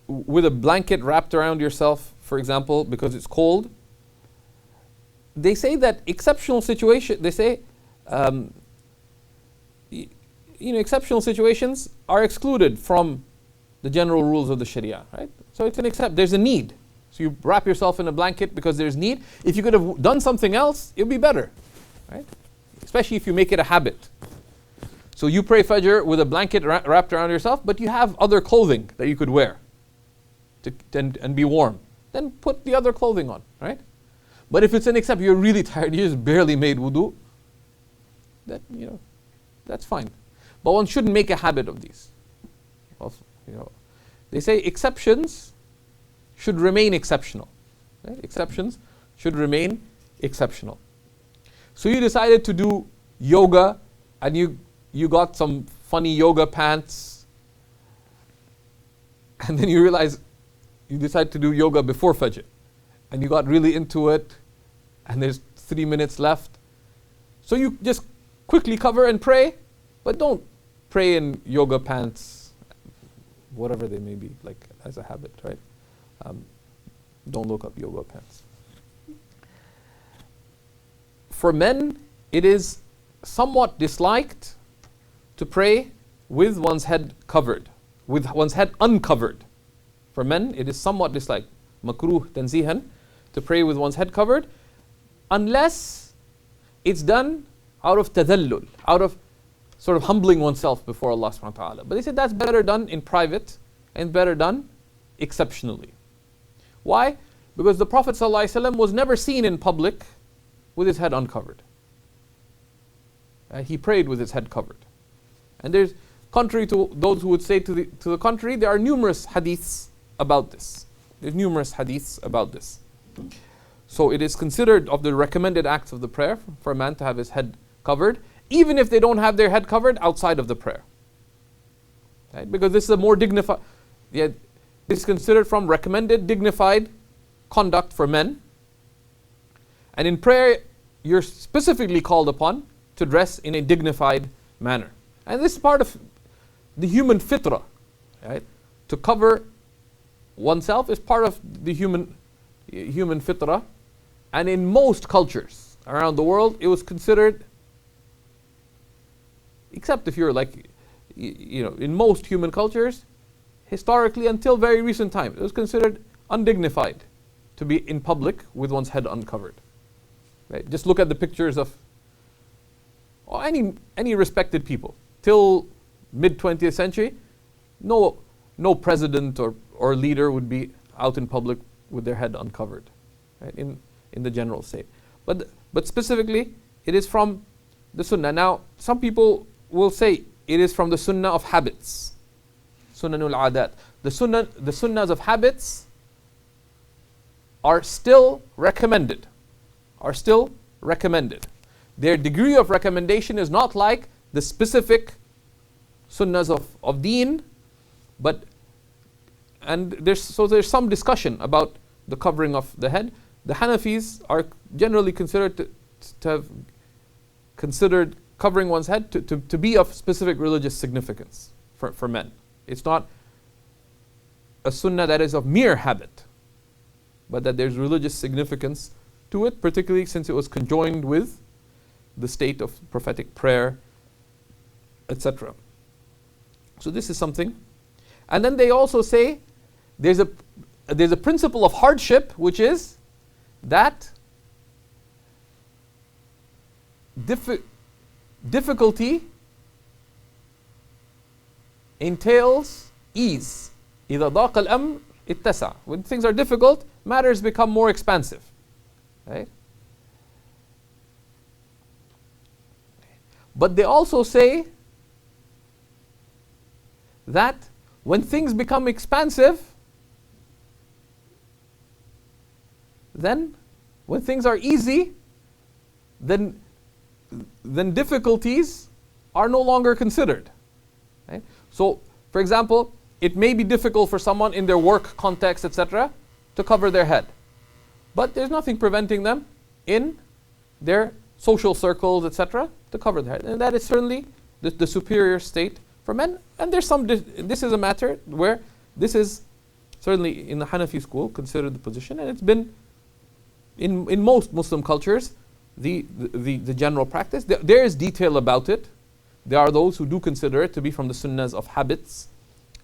with a blanket wrapped around yourself, for example, because it's cold, they say that exceptional situation, they say, exceptional situations are excluded from the general rules of the Sharia, right? So it's there's a need. So you wrap yourself in a blanket because there's need. If you could have done something else, it would be better, right? Especially if you make it a habit. So you pray Fajr with a blanket wrapped around yourself, but you have other clothing that you could wear and be warm. Then put the other clothing on, right? But if it's an except you're really tired, you just barely made wudu, that's fine. But one shouldn't make a habit of these. Also, they say exceptions should remain exceptional. Right? Exceptions should remain exceptional. So you decided to do yoga, and you got some funny yoga pants, and then you realize you decide to do yoga before Fajr, and you got really into it, and there's 3 minutes left. So you just quickly cover and pray, but don't pray in yoga pants, whatever they may be, like as a habit, right? Don't look up yoga pants. For men, it is somewhat disliked to pray with one's head covered, with one's head uncovered. For men, it is somewhat disliked, makruh tanzihan, to pray with one's head covered, unless it's done out of tadallul, out of sort of humbling oneself before Allah subhanahu wa ta'ala. But they said that's better done in private and better done exceptionally. Why? Because the Prophet ﷺ was never seen in public with his head uncovered. He prayed with his head covered. And there's, contrary to those who would say to the contrary, there are numerous hadiths about this. There's numerous hadiths about this. So it is considered of the recommended acts of the prayer for a man to have his head covered, even if they don't have their head covered outside of the prayer. Right? Because this is a more dignified, this is considered from recommended, dignified conduct for men. And in prayer, you're specifically called upon to dress in a dignified manner. And this is part of the human fitrah, right? To cover oneself is part of the human fitrah. And in most cultures around the world, it was considered, except if you're like, in most human cultures, historically until very recent time, it was considered undignified to be in public with one's head uncovered. Right? Just look at the pictures of any respected people. Till mid-20th century, no president or leader would be out in public with their head uncovered, right? In the general state. But specifically, it is from the sunnah. Now, some people will say it is from the sunnah of habits. Sunnanul adat. The sunnahs of habits are still recommended. Their degree of recommendation is not like the specific sunnahs of deen, and there's some discussion about the covering of the head. The Hanafis are generally considered to have considered covering one's head to be of specific religious significance for men. It's not a sunnah that is of mere habit, but that there's religious significance to it, particularly since it was conjoined with the state of prophetic prayer, etc. So this is something. And then they also say there's a principle of hardship, which is that difficulty entails ease. إذا ضاق الأمر اتسع. When things are difficult, matters become more expansive. Right? But they also say that when things become expansive, then when things are easy, then difficulties are no longer considered. Right? So, for example, it may be difficult for someone in their work context, etc., to cover their head. But there's nothing preventing them in their social circles, etc., to cover their head. And that is certainly the superior state for men. And there's this is a matter where this is certainly in the Hanafi school considered the position, and it's been in most Muslim cultures the general practice. There is detail about it. There are those who do consider it to be from the sunnahs of habits,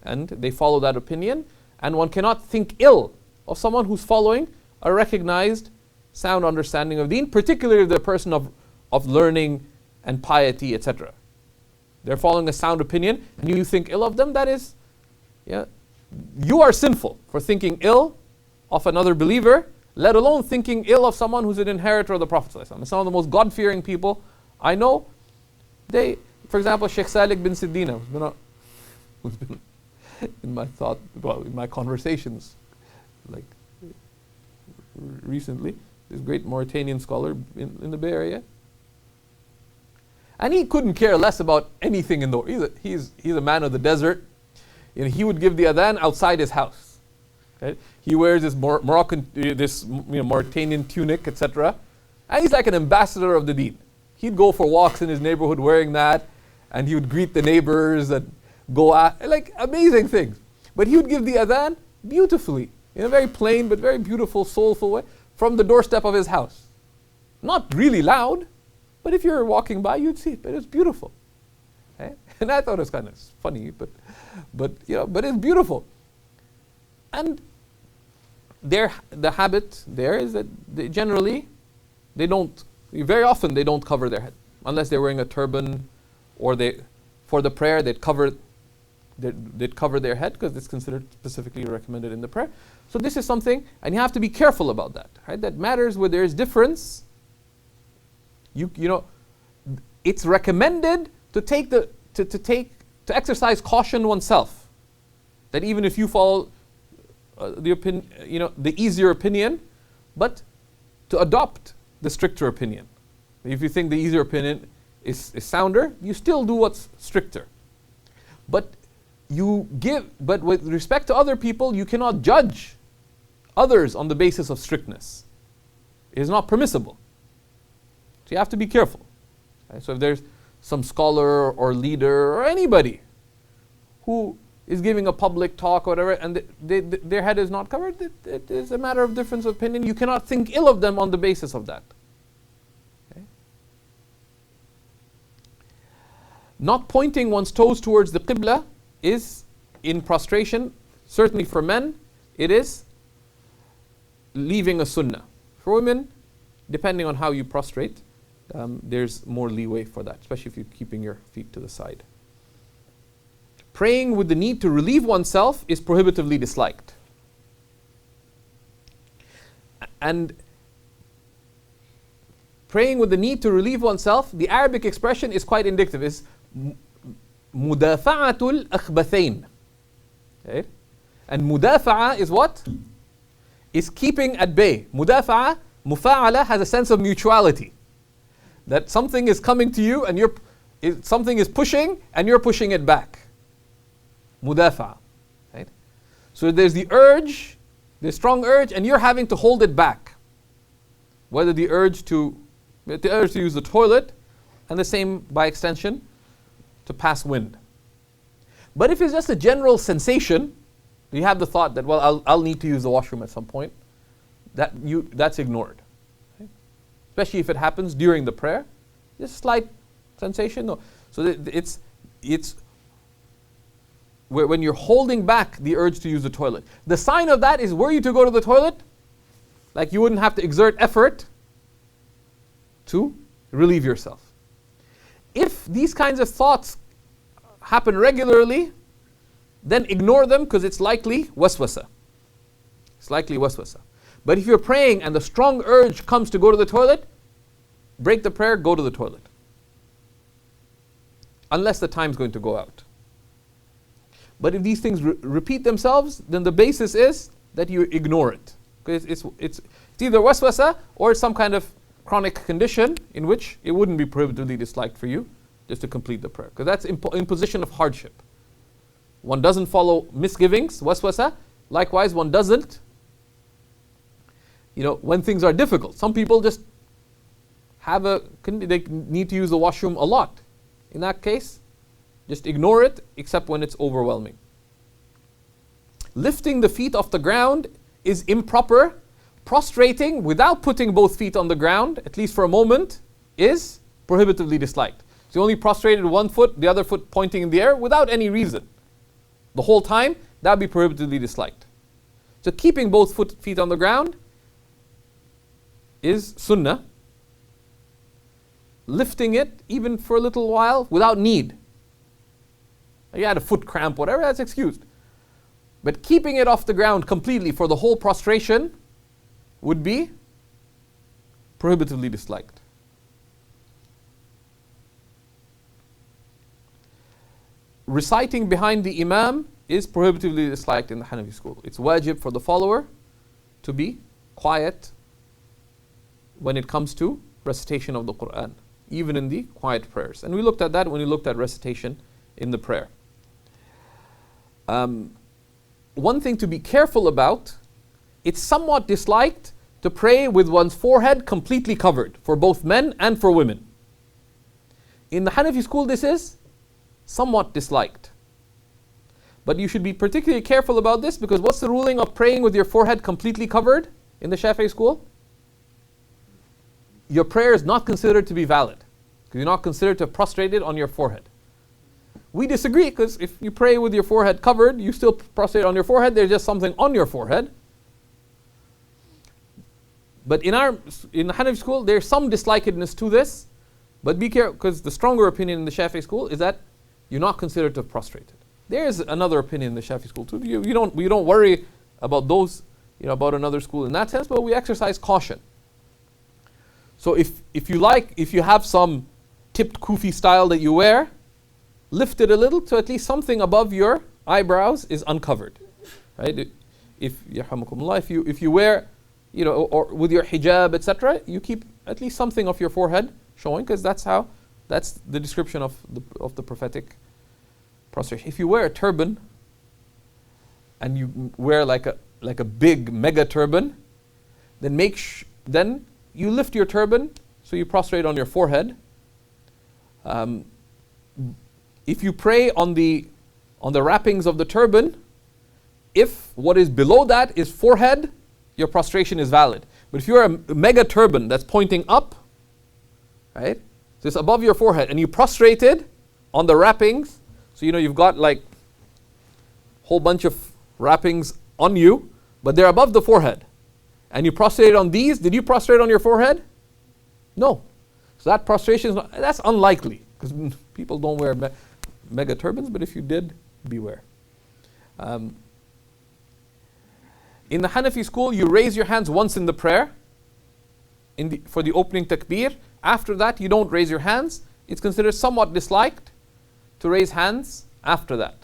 and they follow that opinion. And one cannot think ill of someone who's following a recognized sound understanding of deen, particularly the person of learning and piety, etc. They're following a sound opinion, and you think ill of them, that is, you are sinful for thinking ill of another believer, let alone thinking ill of someone who's an inheritor of the Prophet ﷺ. Some of the most God-fearing people I know, for example, Shaykh Salih bin Siddina, who's been in my thought, in my conversations, like recently, this great Mauritanian scholar in the Bay Area. And he couldn't care less about anything in the world. He's a man of the desert. He would give the adhan outside his house. Right? He wears this Mauritanian tunic, etc. And he's like an ambassador of the deen. He'd go for walks in his neighborhood wearing that, and he would greet the neighbors and go out, like amazing things. But he would give the adhan beautifully, in a very plain but very beautiful, soulful way, from the doorstep of his house. Not really loud, but if you're walking by, you'd see it. But it's beautiful. Okay? And I thought it was kind of funny, but it's beautiful. And the habit there is that very often they don't cover their head. Unless they're wearing a turban, or for the prayer, they'd cover their head, because it's considered specifically recommended in the prayer. So this is something, and you have to be careful about that. Right? That matters where there is difference. It's recommended to exercise caution oneself. That even if you follow the easier opinion, but to adopt the stricter opinion. If you think the easier opinion is sounder, you still do what's stricter. But with respect to other people, you cannot judge others on the basis of strictness. It is not permissible. So you have to be careful. Right? So if there's some scholar or leader or anybody who is giving a public talk or whatever, and their head is not covered, it is a matter of difference of opinion. You cannot think ill of them on the basis of that. Okay? Not pointing one's toes towards the qibla is in prostration, certainly for men, it is leaving a sunnah. For women, depending on how you prostrate, there's more leeway for that, especially if you're keeping your feet to the side. Praying with the need to relieve oneself is prohibitively disliked. And praying with the need to relieve oneself, the Arabic expression is quite indicative, is mudafa'atul akhbathain. Okay? And mudafa'a is what? Is keeping at bay. Mudafa'a, mufa'ala, has a sense of mutuality. That something is coming to you and something is pushing and you're pushing it back. Mudafa'a. Right? So there's the urge, the strong urge, and you're having to hold it back. Whether the urge to use the toilet, and the same by extension to pass wind. But if it's just a general sensation, you have the thought that, well, I'll need to use the washroom at some point, that's ignored. Okay? Especially if it happens during the prayer. Just slight sensation. No. So it's when you're holding back the urge to use the toilet. The sign of that is, were you to go to the toilet, like you wouldn't have to exert effort to relieve yourself. If these kinds of thoughts happen regularly, then ignore them because it's likely waswasa. It's likely waswasa. But if you're praying and the strong urge comes to go to the toilet, break the prayer, go to the toilet. Unless the time's going to go out. But if these things repeat themselves, then the basis is that you ignore it. Because it's either waswasa or it's some kind of chronic condition in which it wouldn't be prohibitively disliked for you just to complete the prayer. Because that's imposition of hardship. One doesn't follow misgivings, waswasa. Likewise, one doesn't, when things are difficult. Some people just they need to use the washroom a lot. In that case, just ignore it, except when it's overwhelming. Lifting the feet off the ground is improper. Prostrating without putting both feet on the ground, at least for a moment, is prohibitively disliked. So you only prostrated one foot, the other foot pointing in the air without any reason. The whole time, that would be prohibitively disliked. So keeping both feet on the ground is sunnah. Lifting it, even for a little while, without need. You had a foot cramp, whatever, that's excused. But keeping it off the ground completely for the whole prostration would be prohibitively disliked. Reciting behind the imam is prohibitively disliked in the Hanafi school. It's wajib for the follower to be quiet when it comes to recitation of the Quran, even in the quiet prayers. And we looked at that when we looked at recitation in the prayer. One thing to be careful about, it's somewhat disliked to pray with one's forehead completely covered for both men and for women. In the Hanafi school, this is somewhat disliked. But you should be particularly careful about this, because what's the ruling of praying with your forehead completely covered in the Shafi'i school? Your prayer is not considered to be valid, because you're not considered to have prostrated on your forehead. We disagree, because if you pray with your forehead covered, you still prostrate on your forehead, there's just something on your forehead. But in the Hanafi school, there's some dislikedness to this, but be careful, because the stronger opinion in the Shafi'i school is that you're not considered to have prostrated. There is another opinion in the Shafi'i school too. We don't worry about those, about another school in that sense, but we exercise caution. So if you have some tipped kufi style that you wear, lift it a little so at least something above your eyebrows is uncovered, right? If you wear, or with your hijab, etc., you keep at least something of your forehead showing, because that's how That's the description of the prophetic prostration. If you wear a turban and you wear like a big mega turban, then then you lift your turban, so you prostrate on your forehead. If you pray on the wrappings of the turban, if what is below that is forehead, your prostration is valid. But if you're a mega turban that's pointing up, right? So it's above your forehead, and you prostrated on the wrappings, so you've got like a whole bunch of wrappings on you, but they're above the forehead. And you prostrated on these. Did you prostrate on your forehead? No. So that prostration that's unlikely, because people don't wear mega turbans, but if you did, beware. In the Hanafi school, you raise your hands once in the prayer, for the opening takbir. After that, you don't raise your hands. It's considered somewhat disliked to raise hands after that.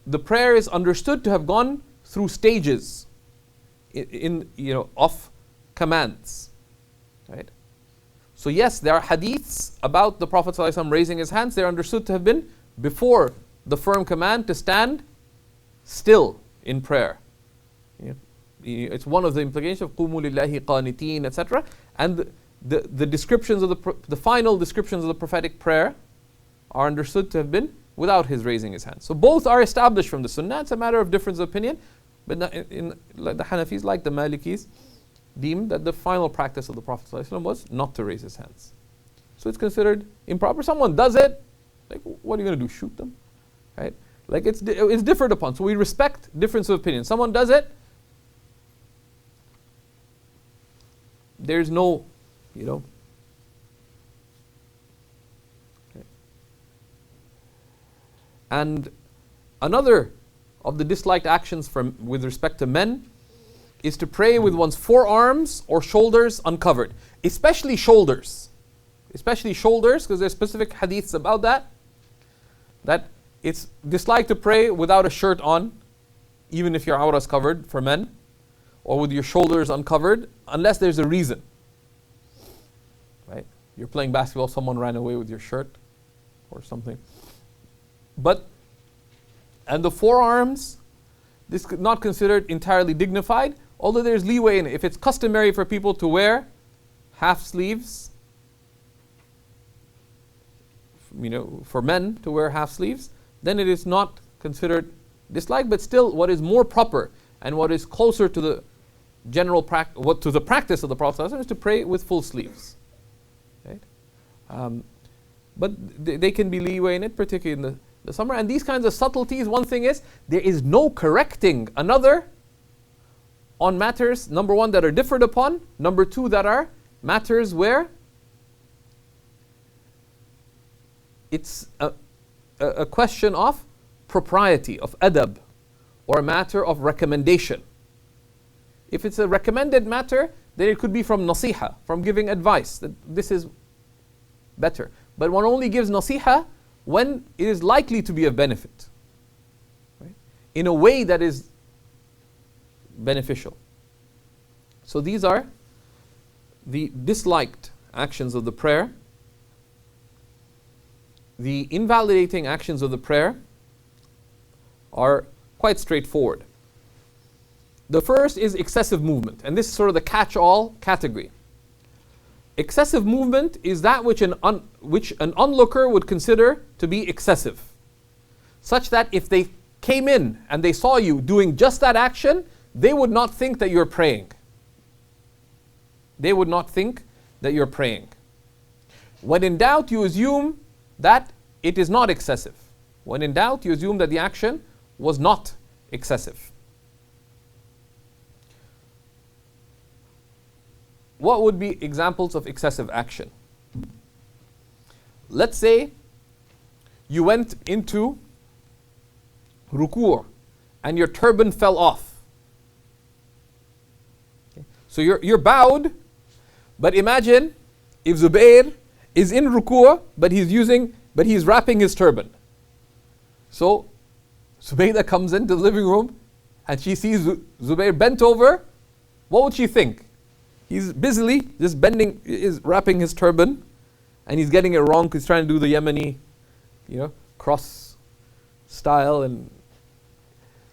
The prayer is understood to have gone through stages of commands, right? So yes, there are hadiths about the Prophet ﷺ raising his hands. They're understood to have been before the firm command to stand still in prayer. It's one of the implications of قُومُوا لِلَّهِ قَانِتِينَ, etc. And the descriptions of the final descriptions of the prophetic prayer are understood to have been without his raising his hands. So both are established from the Sunnah. It's a matter of difference of opinion. But like the Hanafis, like the Malikis, deemed that the final practice of the Prophet ﷺ was not to raise his hands. So it's considered improper. Someone does it, like, what are you going to do? Shoot them, right? Like it's differed upon. So we respect difference of opinion. Someone does it, there's no, Okay. And another of the disliked actions with respect to men is to pray with one's forearms or shoulders uncovered, especially shoulders. Especially shoulders, because there's specific hadiths about that it's disliked to pray without a shirt on, even if your awrah is covered for men, or with your shoulders uncovered, unless there's a reason. Right? You're playing basketball, someone ran away with your shirt or something. And the forearms, this is not considered entirely dignified, although there's leeway in it. If it's customary for people to wear half sleeves, for men to wear half sleeves, then it is not considered disliked. But still, what is more proper and what is closer to the general to the practice of the Prophet ﷺ is to pray with full sleeves. Right? But they can be leeway in it, particularly in the summer. And these kinds of subtleties, one thing is, there is no correcting another on matters, number one, that are differed upon, number two, that are matters where it's a question of propriety, of adab, or a matter of recommendation. If it's a recommended matter, then it could be from nasiha, from giving advice, that this is better. But one only gives nasiha when it is likely to be of benefit, right? In a way that is beneficial. So these are the disliked actions of the prayer. The invalidating actions of the prayer are quite straightforward. The first is excessive movement, and this is sort of the catch-all category. Excessive movement is that which an onlooker would consider to be excessive, such that if they came in and they saw you doing just that action, they would not think that you're praying. They would not think that you're praying. When in doubt, you assume that it is not excessive. When in doubt, you assume that the action was not excessive. What would be examples of excessive action? Let's say you went into ruku' and your turban fell off. Okay. So you're bowed, but imagine if Zubair is in ruku' but he's wrapping his turban. So Zubaydah comes into the living room and she sees Zubair bent over. What would she think? He's busily just is wrapping his turban, and he's getting it wrong because he's trying to do the Yemeni, cross style. And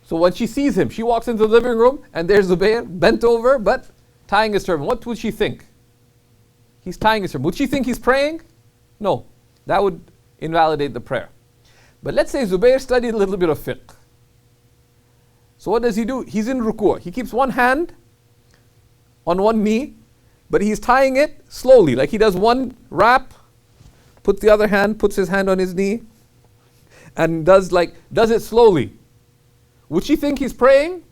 so when she sees him, she walks into the living room and there's Zubayr bent over but tying his turban. What would she think? He's tying his turban. Would she think he's praying? No. That would invalidate the prayer. But let's say Zubayr studied a little bit of fiqh. So what does he do? He's in ruku'. He keeps one hand on one knee, but he's tying it slowly. Like he does one wrap, puts his hand on his knee, and does it slowly. Would she think he's praying?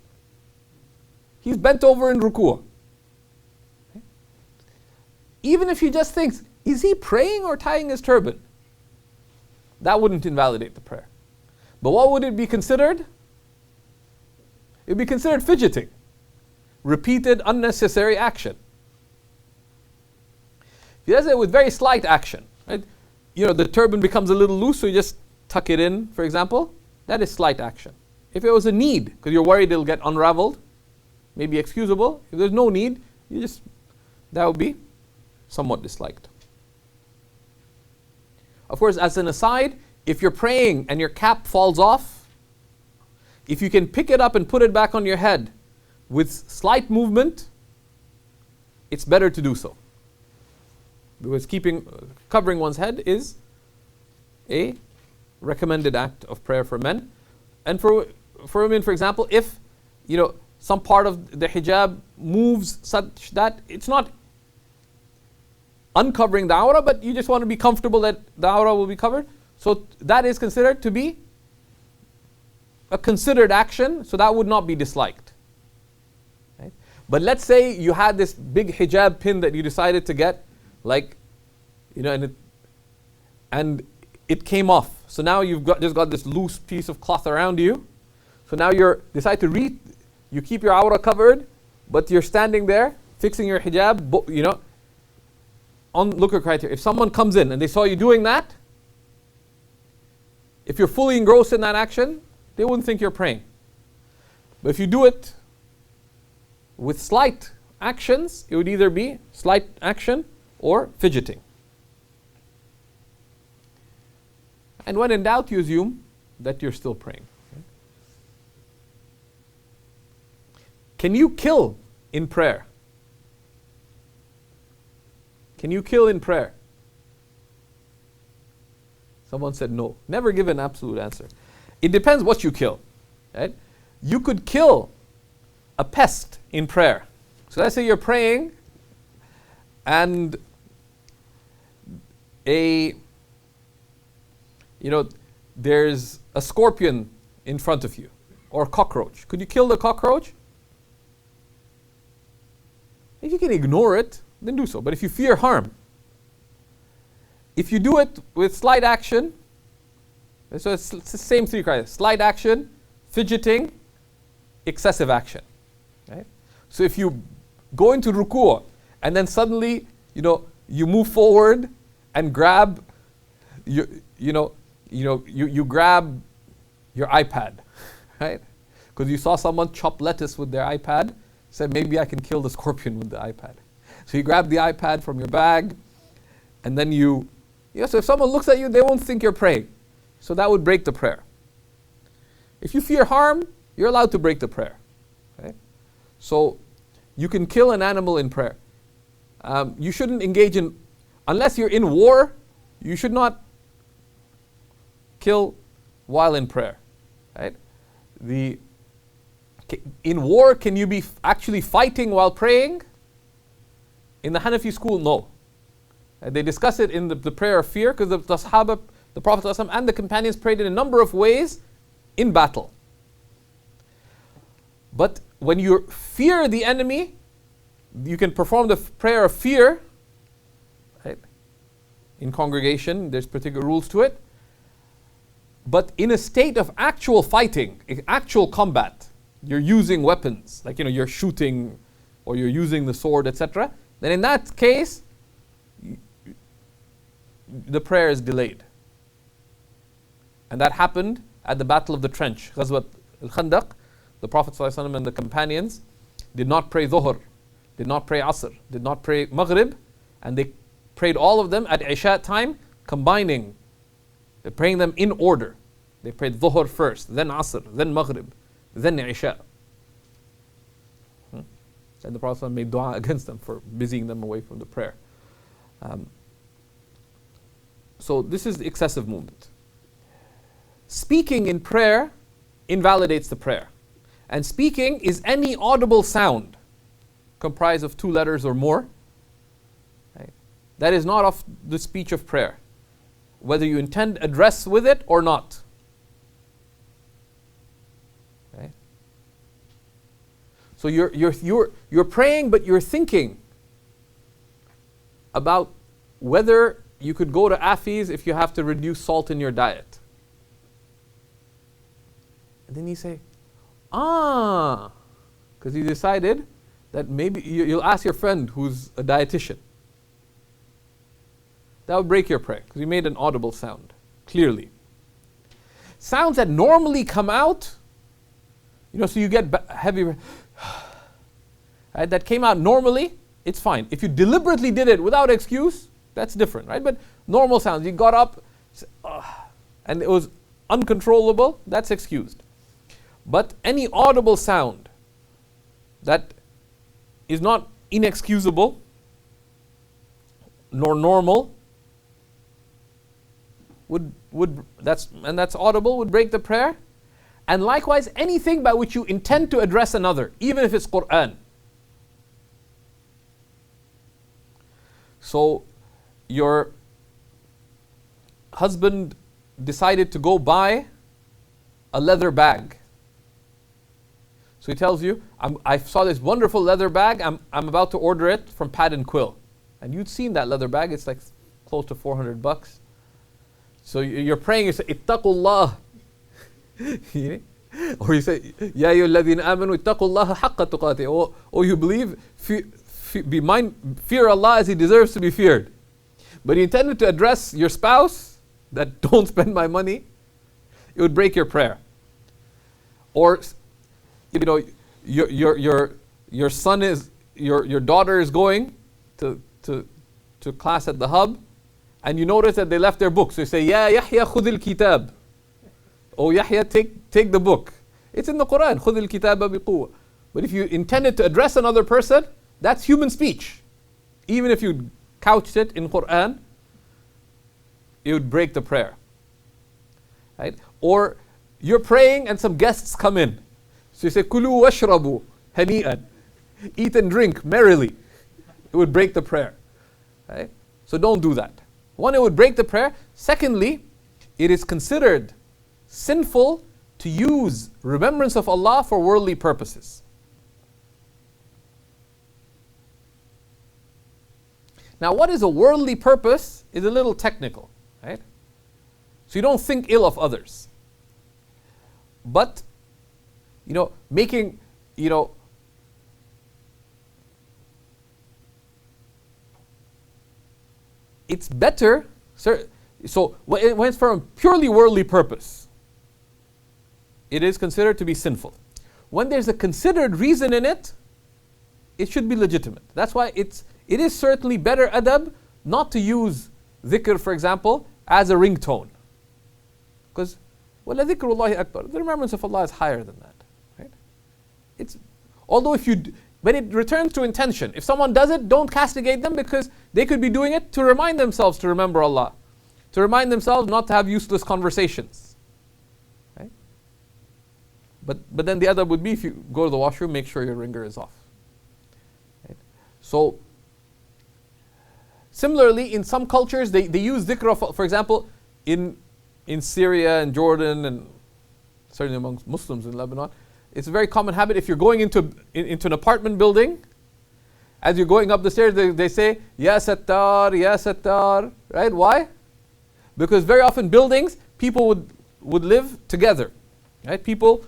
He's bent over in ruku'. Even if she just thinks, is he praying or tying his turban? That wouldn't invalidate the prayer. But what would it be considered? It would be considered fidgeting. Repeated, unnecessary action. If he does it with very slight action, right? The turban becomes a little loose, so you just tuck it in, for example. That is slight action. If it was a need, because you're worried it'll get unraveled, maybe excusable. If there's no need, that would be somewhat disliked. Of course, as an aside, if you're praying and your cap falls off, if you can pick it up and put it back on your head with slight movement, it's better to do so. Because covering one's head is a recommended act of prayer for men. And for women, for example, if some part of the hijab moves such that it's not uncovering the awrah, but you just want to be comfortable that the awrah will be covered, so that is considered to be a considered action, so that would not be disliked. Right? But let's say you had this big hijab pin that you decided to get, and it came off. So now you've just got this loose piece of cloth around you. So now you keep your awrah covered, but you're standing there fixing your hijab. Look at criteria. If someone comes in and they saw you doing that, if you're fully engrossed in that action, they wouldn't think you're praying. But if you do it with slight actions, it would either be slight action or fidgeting. And when in doubt, you assume that you're still praying. Can you kill in prayer? Can you kill in prayer? Someone said no. Never give an absolute answer. It depends what you kill. Right? You could kill a pest in prayer. So let's say you're praying and there's a scorpion in front of you or a cockroach. Could you kill the cockroach? If you can ignore it, then do so. But if you fear harm, if you do it with slight action, so it's the same three criteria: slight action, fidgeting, excessive action. Right? So if you go into ruku' and then suddenly, you move forward and grab, you grab your iPad, right? Because you saw someone chop lettuce with their iPad, said maybe I can kill the scorpion with the iPad. So you grab the iPad from your bag, and then so if someone looks at you, they won't think you're praying. So that would break the prayer. If you fear harm, you're allowed to break the prayer. Okay? So you can kill an animal in prayer. You shouldn't engage in, unless you're in war, you should not kill while in prayer. Right? In war, can you be actually fighting while praying? In the Hanafi school, no. They discuss it in the prayer of fear, because the Sahaba, the Prophet ﷺ and the companions prayed in a number of ways in battle. But when you fear the enemy, you can perform the prayer of fear, right? In congregation, there's particular rules to it. But in a state of actual fighting, actual combat, you're using weapons, like you're shooting or you're using the sword, etc., then in that case, the prayer is delayed. And that happened at the Battle of the Trench, Ghazwat al-Khandaq. The Prophet ﷺ and the companions did not pray Dhuhr, did not pray Asr, did not pray Maghrib, and they prayed all of them at Isha time, combining, praying them in order. They prayed Dhuhr first, then Asr, then Maghrib, then Isha. And the Prophet made dua against them for busying them away from the prayer. So this is the excessive movement. Speaking in prayer invalidates the prayer. And speaking is any audible sound comprised of 2 letters or more. Right? That is not of the speech of prayer, whether you intend address with it or not. Okay? So you're praying, but you're thinking about whether you could go to Afi's if you have to reduce salt in your diet. And then you say, because you decided that maybe you'll ask your friend who's a dietitian. That would break your prayer because you made an audible sound, clearly. Sounds that normally come out, so you get heavy, right, that came out normally, it's fine. If you deliberately did it without excuse, that's different, right? But normal sounds, you got up and it was uncontrollable, that's excused. But any audible sound that is not inexcusable nor normal that's audible would break the prayer. And likewise, anything by which you intend to address another, even if it's Quran. So your husband decided to go buy a leather bag. So he tells you, I saw this wonderful leather bag, I'm about to order it from Pad and Quill. And you'd seen that leather bag, it's like close to $400. So you're praying, you say, Ittaqullah. Or you say, Ya ayyuhalladhina amanu ittaqullaha haqqa tuqatih. Oh, you believe, fear Allah as He deserves to be feared. But you intended to address your spouse, that don't spend my money, it would break your prayer. Or your son is, your daughter is going to class at the hub, and you notice that they left their book. So you say, Ya Yahya khudil kitab. Oh Yahya, take the book. It's in the Quran, khudil kitaba biquwwa. But if you intended to address another person, that's human speech. Even if you couched it in Quran, it would break the prayer. Right? Or you're praying and some guests come in. So you say, Kulu washrabu hani'an. Eat and drink merrily. It would break the prayer. Right? So don't do that. One, it would break the prayer. Secondly, it is considered sinful to use remembrance of Allah for worldly purposes. Now, what is a worldly purpose is a little technical, right? So you don't think ill of others. But, making, it's better, so when it's for a purely worldly purpose, it is considered to be sinful. When there's a considered reason in it, it should be legitimate. That's why it is certainly better adab not to use dhikr, for example, as a ringtone. Because وَلَا ذِكْرُ اللَّهِ أَكْبَرُ, the remembrance of Allah is higher than that. Right? Although but it returns to intention. If someone does it, don't castigate them, because they could be doing it to remind themselves to remember Allah. To remind themselves not to have useless conversations. Right? But then the other would be, if you go to the washroom, make sure your ringer is off. Right? So, similarly, in some cultures, they use dhikr of, for example, in Syria and Jordan, and certainly amongst Muslims in Lebanon, it's a very common habit. If you're going into an apartment building, as you're going up the stairs, they say, Ya Sattar, Ya Sattar. Right? Why? Because very often buildings, people would live together. Right? People,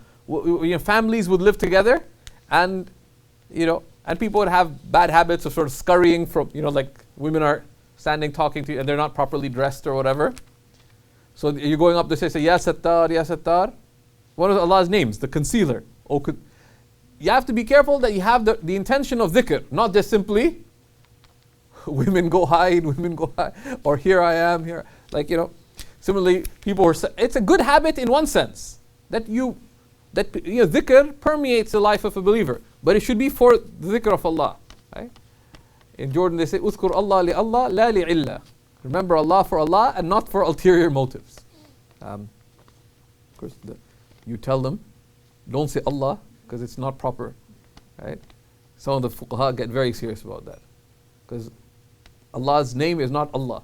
families would live together, and people would have bad habits of sort of scurrying from, like women are standing talking to you and they're not properly dressed or whatever. So you're going up the stairs, say, Ya Sattar, Ya Sattar. One of Allah's names, the concealer. You have to be careful that you have the intention of dhikr, not just simply women go hide, women go hide, or here I am, here. Like, similarly, people were, it's a good habit in one sense, that dhikr permeates the life of a believer, but it should be for the dhikr of Allah. Right? In Jordan they say, "Uzkur Allah li Allah, la li illa." Remember Allah for Allah and not for ulterior motives. Of course, you tell them, don't say Allah because it's not proper. Right? Some of the fuqaha get very serious about that, because Allah's name is not Allah,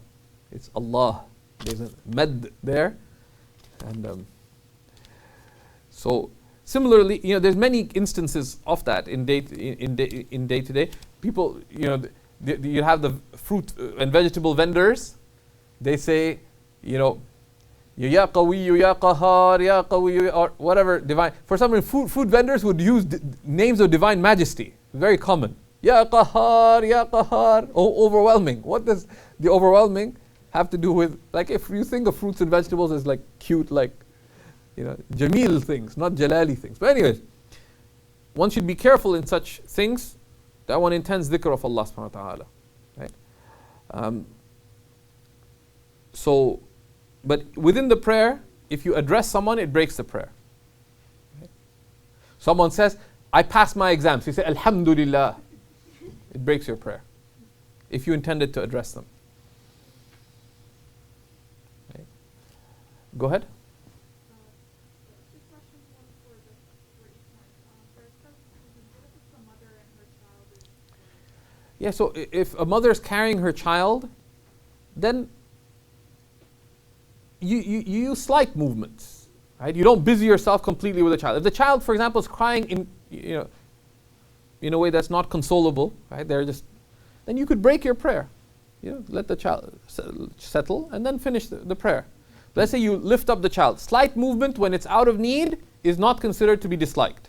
it's Allah. There's a med there, and so similarly, there's many instances of that in day to day. People, you have the fruit and vegetable vendors. They say, Ya Qawiyyu, Ya Qahar, Ya Qawiyyu, or whatever divine. For some reason, food vendors would use names of divine majesty. Very common. Ya Qahar, Ya Qahar. Oh, overwhelming. What does the overwhelming have to do with? Like, if you think of fruits and vegetables as like cute, like, Jameel things, not Jalali things. But anyways, one should be careful in such things that one intends dhikr of Allah subhanahu wa ta'ala. Right? But within the prayer, if you address someone, it breaks the prayer. Right? Someone says, I passed my exams. You say, Alhamdulillah. It breaks your prayer, if you intended to address them. Right? Go ahead. Two questions, one for each one. For a first question, what if it's a mother and her child is Yeah, so if a mother is carrying her child, then you use slight movements, right? You don't busy yourself completely with the child. If the child, for example, is crying in a way that's not consolable, right? Then you could break your prayer. Let the child settle and then finish the prayer. Let's say you lift up the child. Slight movement when it's out of need is not considered to be disliked.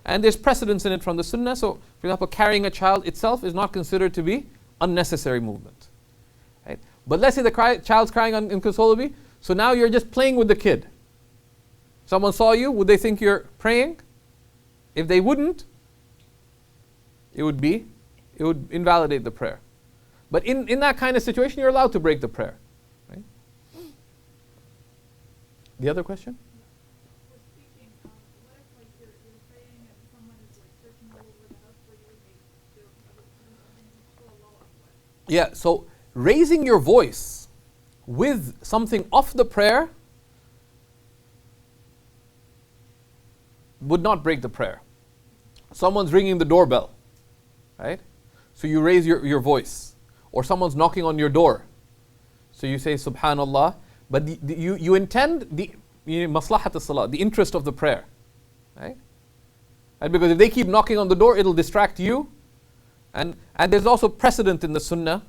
And there's precedence in it from the Sunnah. So, for example, carrying a child itself is not considered to be unnecessary movement. Right? But let's say the child's crying inconsolably, so now you're just playing with the kid. Someone saw you, would they think you're praying? If they wouldn't, it would invalidate the prayer. But in that kind of situation, you're allowed to break the prayer. Right? The other question? for speaking? What if you're praying and someone is searching all over the house for you and they're doing something so Allah Akbar? Yeah, so raising your voice with something off the prayer would not break the prayer. Someone's ringing the doorbell, right? So you raise your voice. Or someone's knocking on your door. So you say Subhanallah, but you intend the maslahat as-salah, the interest of the prayer. Right? And because if they keep knocking on the door, it'll distract you. And there's also precedent in the Sunnah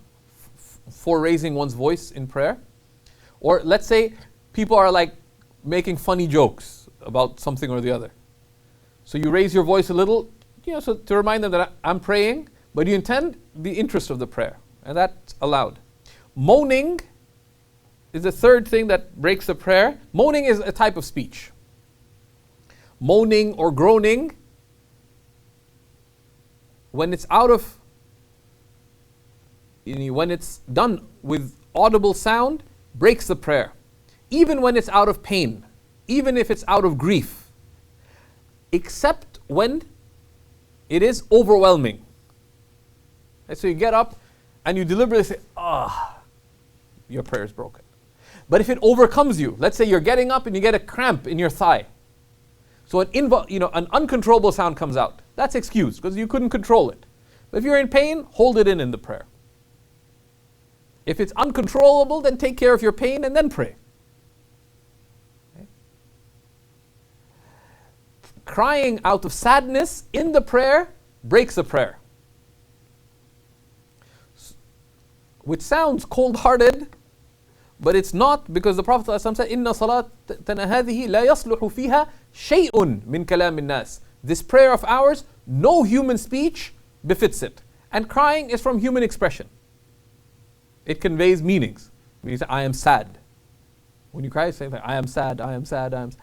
for raising one's voice in prayer. Or let's say people are like making funny jokes about something or the other. So you raise your voice a little, so to remind them that I'm praying, but you intend the interest of the prayer. And that's allowed. Moaning is the third thing that breaks the prayer. Moaning is a type of speech. Moaning or groaning, when it's when it's done with audible sound, breaks the prayer. Even when it's out of pain, even if it's out of grief, except when it is overwhelming. And so you get up and you deliberately say, your prayer is broken. But if it overcomes you, let's say you're getting up and you get a cramp in your thigh. So an uncontrollable sound comes out. That's excused because you couldn't control it. But if you're in pain, hold it in the prayer. If it's uncontrollable, then take care of your pain and then pray. Okay? Crying out of sadness in the prayer breaks the prayer. Which sounds cold-hearted, but it's not, because the Prophet ﷺ said, إِنَّ صَلَاتَنَا هَذِهِ لَا يَصْلُحُ فِيهَا شَيْءٌ مِنْ كَلَامِ النَّاسِ. This prayer of ours, no human speech befits it. And crying is from human expression. It conveys meanings. When you say, I am sad. When you cry, you say, I am sad, I am sad, I am sad.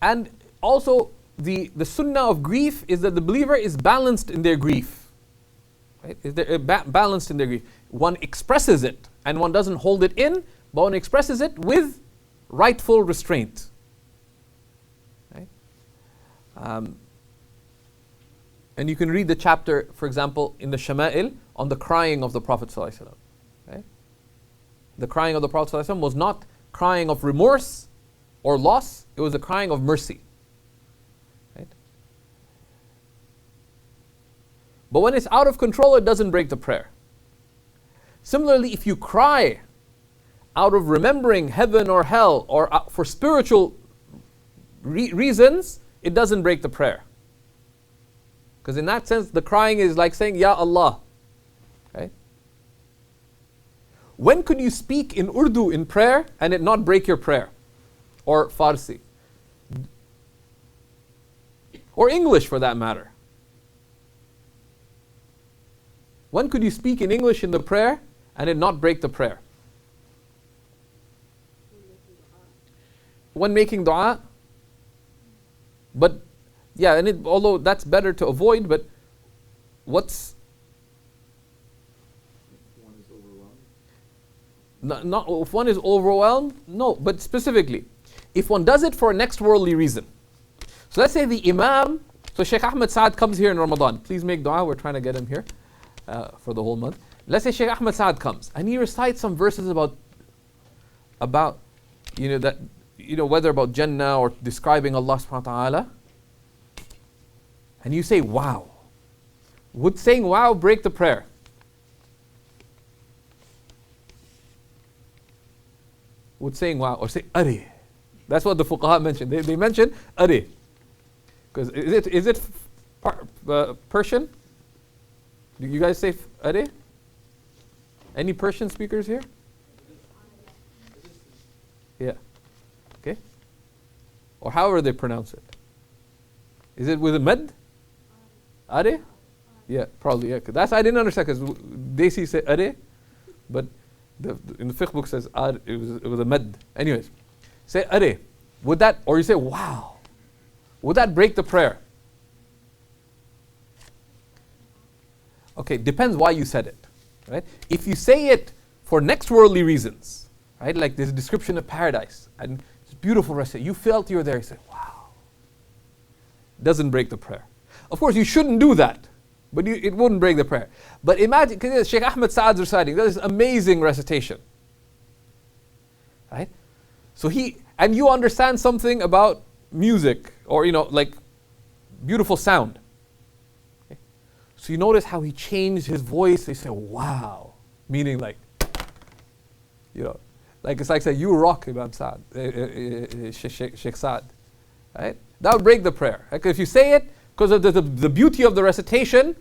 And also, the sunnah of grief is that the believer is balanced in their grief. Right? Is there balanced in their grief? One expresses it and one doesn't hold it in, but one expresses it with rightful restraint. Right? And you can read the chapter, for example, in the Shama'il on the crying of the Prophet ﷺ. Right? The crying of the Prophet ﷺ was not crying of remorse or loss, it was a crying of mercy. Right? But when it's out of control, it doesn't break the prayer. Similarly, if you cry out of remembering heaven or hell or for spiritual reasons, it doesn't break the prayer. Because in that sense, the crying is like saying, Ya Allah. Okay? When could you speak in Urdu in prayer and it not break your prayer? Or Farsi? Or English for that matter? When could you speak in English in the prayer and it not break the prayer? When making dua. But yeah, and although that's better to avoid, but what's One is overwhelmed. not if one is overwhelmed? No, but specifically, if one does it for a next worldly reason. So let's say the Imam, so Shaykh Ahmed Saad comes here in Ramadan. Please make dua, we're trying to get him here for the whole month. Let's say Shaykh Ahmed Saad comes and he recites some verses about whether about Jannah or describing Allah subhanahu wa ta'ala. And you say, wow. Would saying wow break the prayer? Would saying wow or say are? That's what the fuqaha mentioned. They mentioned are. Because is it Persian? Do you guys say are? Any Persian speakers here? Yeah. Okay. Or however they pronounce it. Is it with a med? Are? Yeah, probably. Yeah. That's I didn't understand because they say are, but in the fiqh book says ar. It was a med. Anyways, say are. Would that, or you say wow? Would that break the prayer? Okay, depends why you said it. Right? If you say it for next worldly reasons, right? Like this description of paradise and it's beautiful recitation. You felt you were there. You said wow. Doesn't break the prayer. Of course, you shouldn't do that, but it wouldn't break the prayer. But imagine, because Shaykh Ahmed Saad's reciting, that is amazing recitation. Right? So and you understand something about music, or like beautiful sound. Okay? So you notice how he changed his voice. He said, wow. Meaning like it's like saying, you rock, Imam Saad, Shaykh Saad. Right? That would break the prayer. Like if you say it, because of the beauty of the recitation,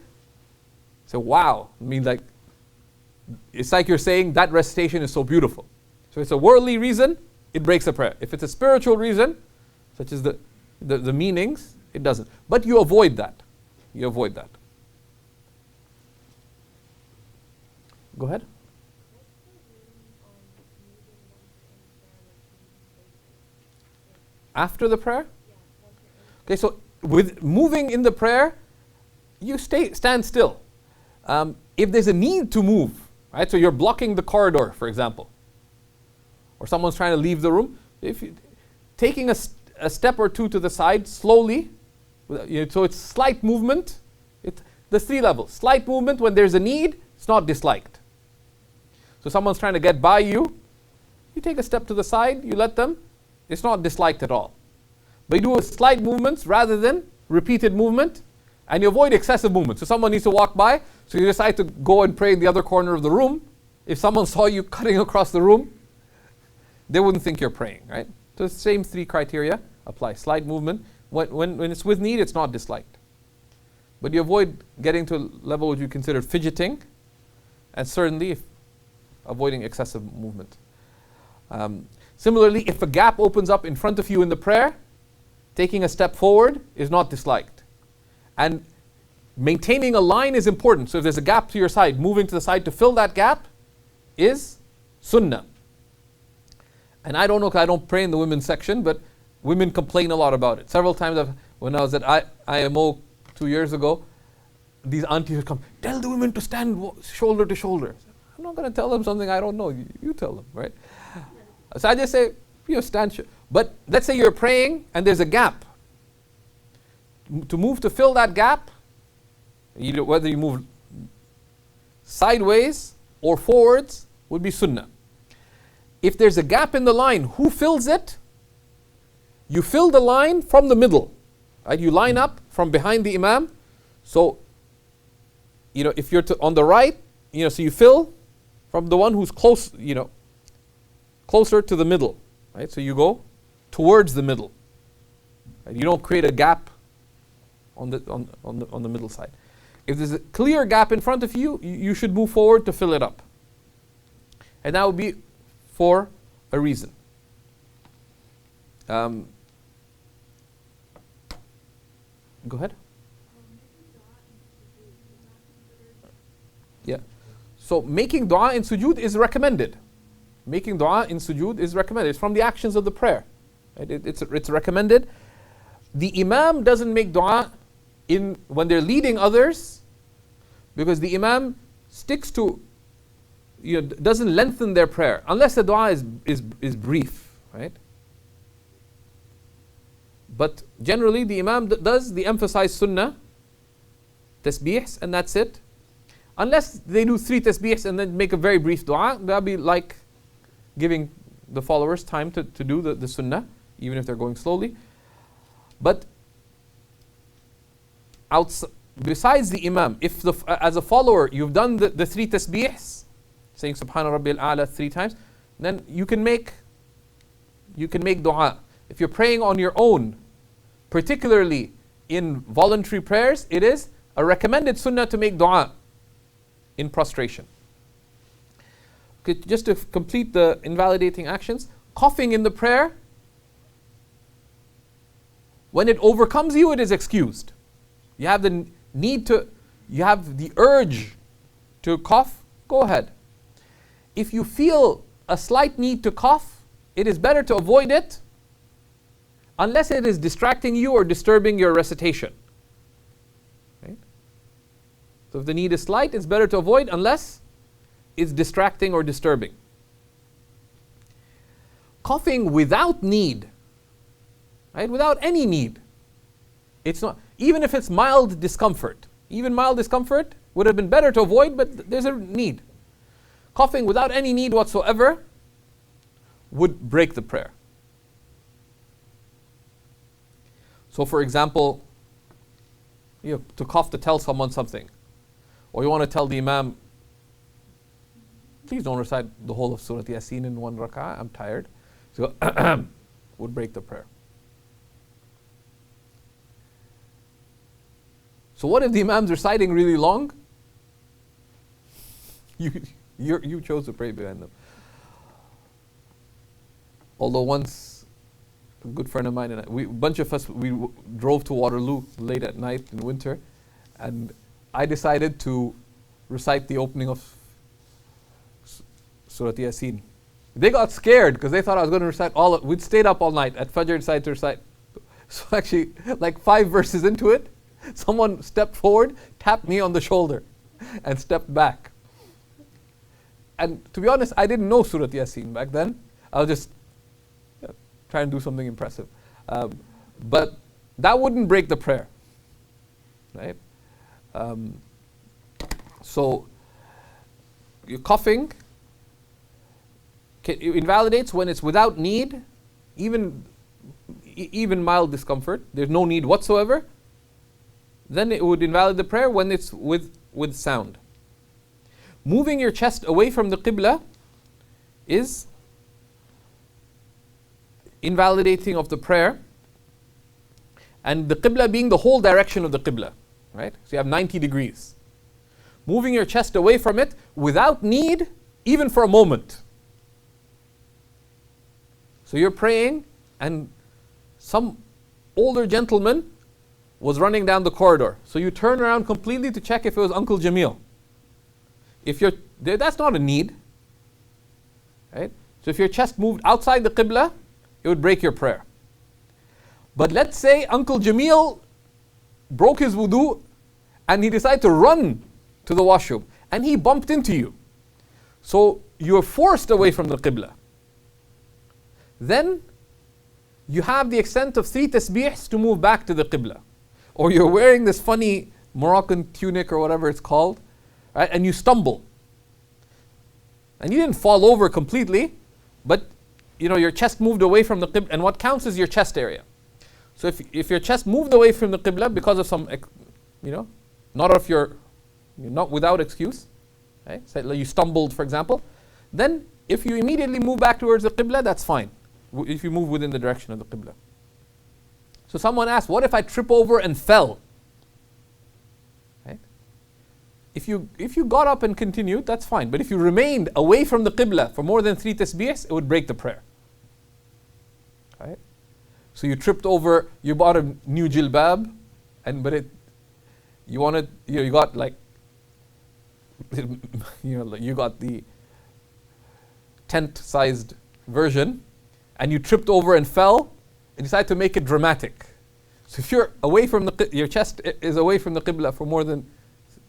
so wow. I mean, like, it's like you're saying that recitation is so beautiful. So it's a worldly reason, it breaks the prayer. If it's a spiritual reason, such as the meanings, it doesn't. But you avoid that. You avoid that. Go ahead. After the prayer? Okay, so with moving in the prayer, you stand still. If there's a need to move, right? So you're blocking the corridor, for example, or someone's trying to leave the room. Taking a step or two to the side slowly, so it's slight movement. There's 3 levels. Slight movement when there's a need, it's not disliked. So someone's trying to get by you, you take a step to the side, you let them, it's not disliked at all. But you do slight movements rather than repeated movement, and you avoid excessive movement. So someone needs to walk by, so you decide to go and pray in the other corner of the room. If someone saw you cutting across the room, they wouldn't think you're praying, right? So the same 3 criteria apply. Slight movement. When it's with need, it's not disliked. But you avoid getting to a level which you consider fidgeting, and certainly avoiding excessive movement. Similarly, if a gap opens up in front of you in the prayer, taking a step forward is not disliked. And maintaining a line is important. So if there's a gap to your side, moving to the side to fill that gap is sunnah. And I don't know, because I don't pray in the women's section, but women complain a lot about it. Several times when I was at IMO 2 years ago, these aunties would come, tell the women to stand shoulder to shoulder. I'm not going to tell them something I don't know. You tell them, right? So I just say, stand. But let's say you're praying and there's a gap. To move to fill that gap, whether you move sideways or forwards, would be sunnah. If there's a gap in the line, who fills it? You fill the line from the middle. Right? You line up from behind the imam. So, if you're on the right, so you fill from the one who's close, closer to the middle. Right? So you go towards the middle. Right? You don't create a gap on the middle side. If there's a clear gap in front of you, you should move forward to fill it up. And that would be for a reason. Go ahead. Yeah. So making dua in sujood is recommended. Making dua in sujood is recommended. It's from the actions of the prayer. Right? It's recommended. The imam doesn't make dua when they're leading others, because the imam sticks to, doesn't lengthen their prayer unless the dua is brief, right? But generally the imam does the emphasized sunnah tasbihs, and that's it. Unless they do 3 tasbihs and then make a very brief dua, that'll be like giving the followers time to do the sunnah, even if they're going slowly. But besides the imam, if as a follower you've done the 3 tasbihs, saying Subhana Rabbil A'la 3 times, then you can make dua. If you're praying on your own, particularly in voluntary prayers, it is a recommended sunnah to make dua in prostration. Okay, just to complete the invalidating actions, coughing in the prayer, when it overcomes you, it is excused. You have the urge to cough, go ahead. If you feel a slight need to cough, it is better to avoid it unless it is distracting you or disturbing your recitation. Right? So if the need is slight, it's better to avoid unless it's distracting or disturbing. Coughing without need, right? Without any need. It's not, even if it's mild discomfort. Even mild discomfort would have been better to avoid, but there's a need. Coughing without any need whatsoever would break the prayer. So for example, to cough to tell someone something, or you want to tell the imam, please don't recite the whole of Surah Yasin in 1 rak'ah, I'm tired. So would break the prayer. So what if the imam's reciting really long? You chose to pray behind them. Although once, a good friend of mine and a bunch of us, drove to Waterloo late at night in winter, and I decided to recite the opening of Surah Yasin. They got scared because they thought I was going to recite we'd stayed up all night. At Fajr decided to recite. So actually, like 5 verses into it, someone stepped forward, tapped me on the shoulder, and stepped back. And to be honest, I didn't know Surah Yasin back then. I was just trying to do something impressive. But that wouldn't break the prayer. Right? So, you're coughing. It invalidates when it's without need, even mild discomfort. There's no need whatsoever. Then it would invalidate the prayer when it's with sound. Moving your chest away from the qibla is invalidating of the prayer, and the qibla being the whole direction of the qibla, right? So you have 90 degrees. Moving your chest away from it without need, even for a moment. So you're praying, and some older gentleman was running down the corridor. So you turn around completely to check if it was Uncle Jamil. If you're there, that's not a need. Right? So if your chest moved outside the qibla, it would break your prayer. But let's say Uncle Jamil broke his wudu and he decided to run to the washroom, and he bumped into you. So you're forced away from the Qibla. Then you have the extent of 3 tasbihs to move back to the Qibla. Or you're wearing this funny Moroccan tunic or whatever it's called, right? And you stumble. And you didn't fall over completely, but your chest moved away from the Qibla. And what counts is your chest area. So if your chest moved away from the Qibla because of some, not without excuse, right? So you stumbled, for example, then if you immediately move back towards the Qibla, that's fine. If you move within the direction of the Qibla. So someone asked, what if I trip over and fell? Right? If you got up and continued, that's fine. But if you remained away from the Qibla for more than 3 tasbihs, it would break the prayer. Right? So you tripped over, you bought a new jilbab, you got like, you got the tent-sized version, and you tripped over and fell, and decided to make it dramatic. So if you're away from your chest is away from the Qibla for more than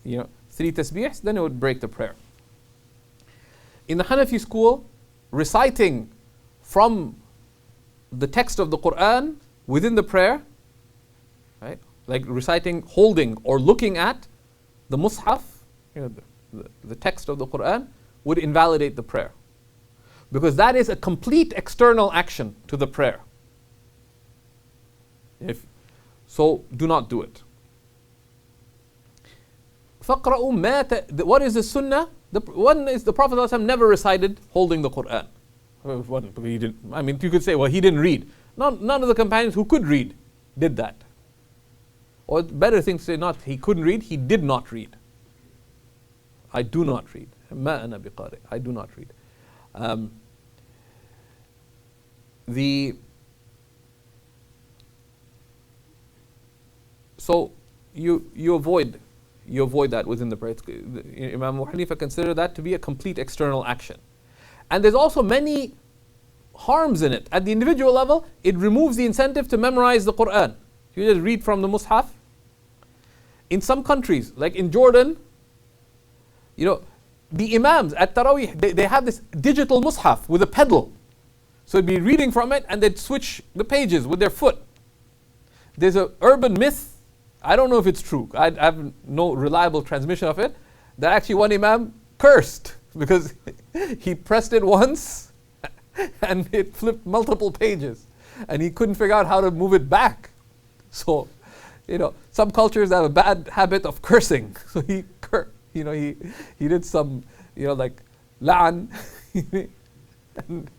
3 tasbihs, then it would break the prayer. In the Hanafi school, reciting from the text of the Quran within the prayer, right? Like reciting, holding, or looking at the mushaf, the text of the Quran, would invalidate the prayer. Because that is a complete external action to the prayer. So do not do it. What is the sunnah? One is the Prophet ﷺ never recited holding the Quran. You could say, well, he didn't read. None of the companions who could read did that. Or better thing to say, not he couldn't read, he did not read. I do not read. I do not read. So you avoid that within the prayer. Imam Abu Hanifa considered that to be a complete external action. And there's also many harms in it. At the individual level, it removes the incentive to memorize the Quran. You just read from the mushaf. In some countries, like in Jordan, the imams at Taraweeh, they have this digital mushaf with a pedal. So they'd be reading from it and they'd switch the pages with their foot. There's an urban myth, I don't know if it's true, I have no reliable transmission of it, that actually one imam cursed because he pressed it once and it flipped multiple pages and he couldn't figure out how to move it back. So, some cultures have a bad habit of cursing. So he did some, like la'an. And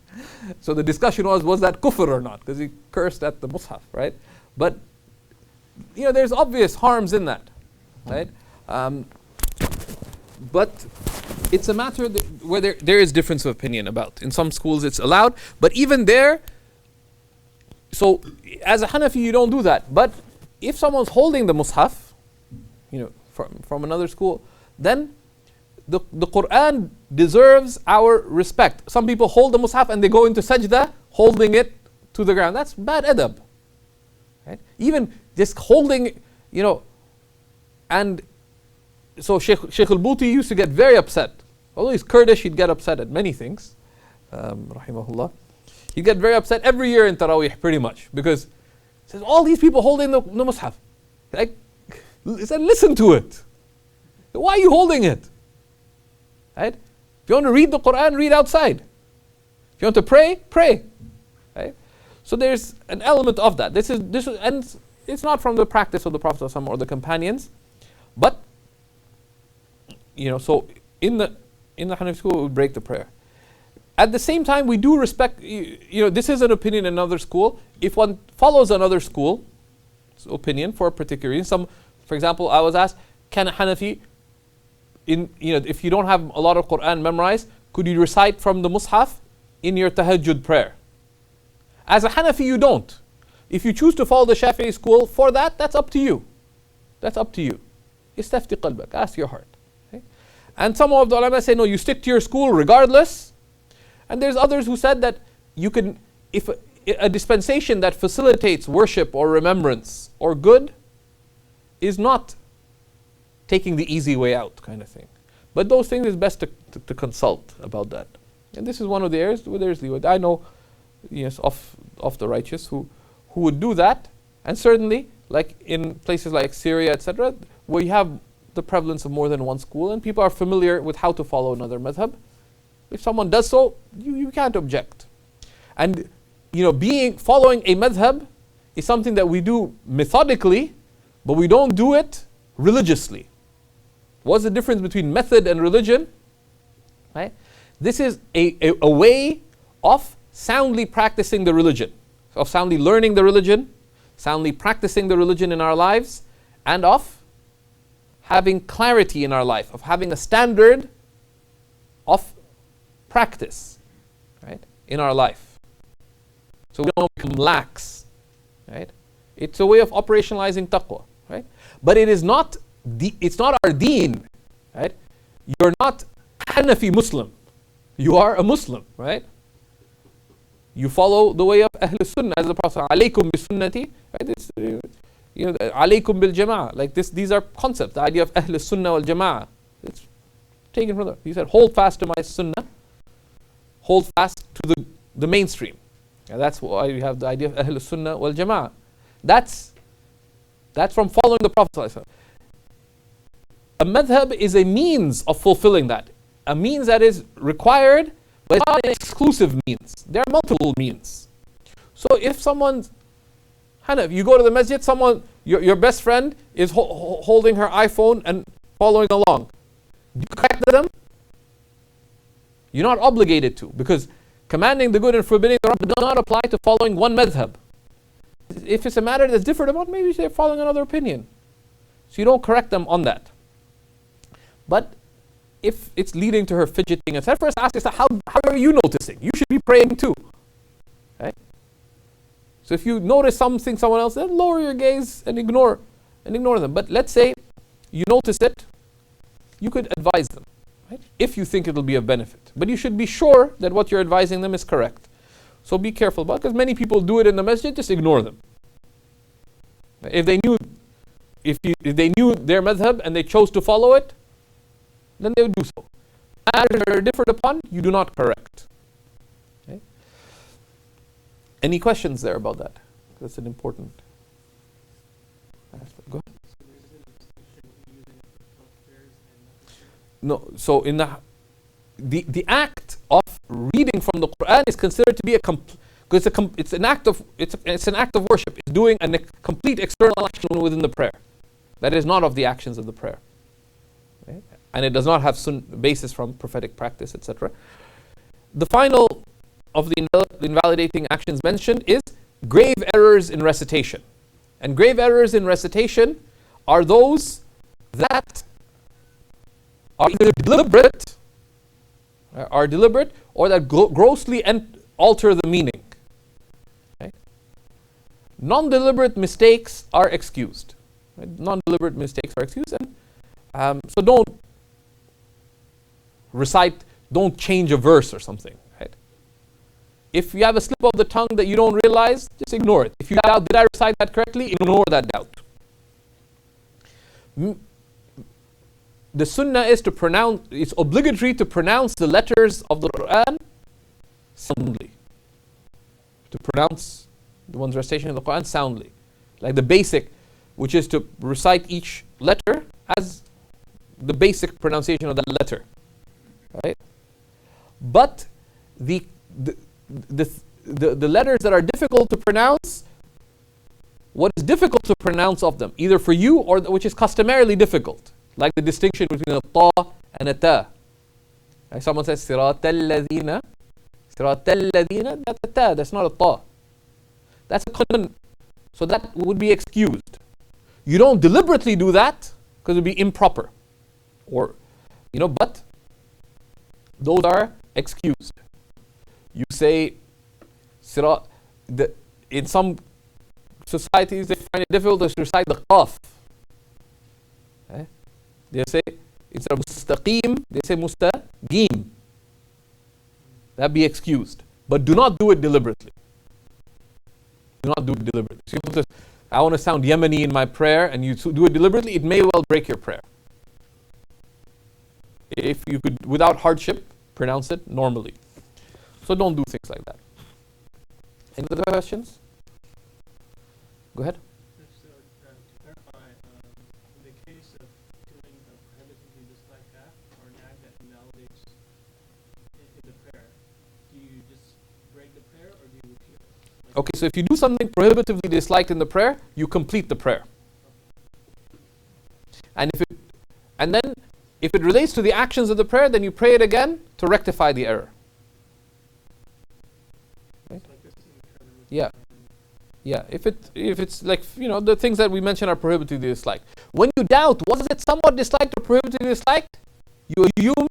so the discussion was that kufr or not? Because he cursed at the mushaf, right? But there's obvious harms in that, right? But it's a matter where there is difference of opinion about. In some schools it's allowed, but even there, so as a Hanafi you don't do that. But if someone's holding the mushaf, from another school, then the Quran deserves our respect. Some people hold the mushaf and they go into sajda holding it to the ground. That's bad adab. Right? Even just holding, and so Shaykh al-Buti used to get very upset. Although he's Kurdish, he'd get upset at many things. Rahimahullah. He'd get very upset every year in Taraweeh, pretty much, because he says, all these people holding the mushaf. Like, he said, listen to it. Why are you holding it? Right? If you want to read the Quran, read outside. If you want to pray, pray. Right? So there's an element of that. This is, and it's not from the practice of the Prophet ﷺ or the companions, but so in the Hanafi school, it would break the prayer. At the same time, we do respect. This is an opinion in another school. If one follows another school's opinion for a particular reason, for example, I was asked, can a Hanafi, if you don't have a lot of Quran memorized, could you recite from the mushaf in your tahajjud prayer? As a Hanafi, you don't. If you choose to follow the Shafi'i school for that, that's up to you. That's up to you. Istafti qalbak, ask your heart. Okay? And some of the ulama say, no, you stick to your school regardless. And there's others who said that you can, if a dispensation that facilitates worship or remembrance or good is not taking the easy way out kind of thing. But those things is best to consult about that. And this is one of the areas where there's leeway. I know, yes, of the righteous who would do that, and certainly like in places like Syria, etc., where you have the prevalence of more than one school and people are familiar with how to follow another madhab. If someone does so, you can't object. And following a madhab is something that we do methodically, but we don't do it religiously. What's the difference between method and religion? Right? This is a way of soundly practicing the religion, of soundly learning the religion, soundly practicing the religion in our lives, and of having clarity in our life, of having a standard of practice, right, in our life. So we don't become lax, right? It's a way of operationalizing taqwa, right? But it's not our deen, right? You're not Hanafi Muslim. You are a Muslim, right? You follow the way of Ahl Sunnah, as the Prophet alaykum bi sunnati, right? It's, alaykum bil jama'ah. Like this, these are concepts. The idea of Ahl Sunnah wal jama'ah. It's taken from there. He said, hold fast to my sunnah, hold fast to the mainstream. And that's why you have the idea of Ahl Sunnah wal jama'ah. That's from following the Prophet. A madhab is a means of fulfilling that. A means that is required, but it's not an exclusive means. There are multiple means. So if someone's, if you go to the masjid, your best friend is holding her iPhone and following along. Do you correct them? You're not obligated to, because commanding the good and forbidding the wrong does not apply to following one madhab. If it's a matter that's different about, maybe they're following another opinion. So you don't correct them on that. But if it's leading to her fidgeting, etc., first ask yourself, how are you noticing? You should be praying too. Right? So if you notice something someone else, then lower your gaze and ignore them. But let's say you notice it, you could advise them, right? If you think it'll be of benefit. But you should be sure that what you're advising them is correct. So be careful about it, because many people do it in the masjid, just ignore them. If they knew their madhab and they chose to follow it, then they would do so. Matters that are differed upon, you do not correct. Okay? Any questions there about that? That's an important aspect. Go ahead. So there's a distinction using it for both prayers and method? No, so in the act of reading from the Quran is considered to be because it's an act of worship. It's doing a complete external action within the prayer. That is not of the actions of the prayer. Okay? And it does not have basis from prophetic practice, etc. The final of the invalidating actions mentioned is grave errors in recitation. And grave errors in recitation are those that are either deliberate or that grossly alter the meaning. Right? Non-deliberate mistakes are excused. Right? Non-deliberate mistakes are excused, and so don't change a verse or something. Right? If you have a slip of the tongue that you don't realize, just ignore it. If you doubt, did I recite that correctly? Ignore that doubt. The sunnah is it's obligatory to pronounce the letters of the Quran soundly. To pronounce the one's recitation of the Quran soundly. Like the basic, which is to recite each letter as the basic pronunciation of that letter. Right? But the letters that are difficult to pronounce, what is difficult to pronounce of them, either for you or which is customarily difficult, like the distinction between a ta and a ta. Like someone says siratal ladina, that's a ta, that's not a ta. That's a common, so that would be excused. You don't deliberately do that because it would be improper, or but those are excused. You say in some societies they find it difficult to recite the qaf. Okay? They say instead of mustaqim, they say mustaqim. That be excused. But do not do it deliberately. Do not do it deliberately. So I want to sound Yemeni in my prayer, and you do it deliberately, it may well break your prayer. if you could, without hardship, pronounce it normally. So don't do things like that. Any other questions? Go ahead. So, to clarify, in the case of doing a prohibitively disliked act or an act that invalidates in the prayer, do you just break the prayer or do you repeat it? Like Okay, so if you do something prohibitively disliked in the prayer, you complete the prayer. And then if it relates to the actions of the prayer, then you pray it again to rectify the error. Right? like this is in the prayer that Yeah. Yeah, if it's like, the things that we mentioned are prohibitively disliked. When you doubt, was it somewhat disliked or prohibitively disliked? You assume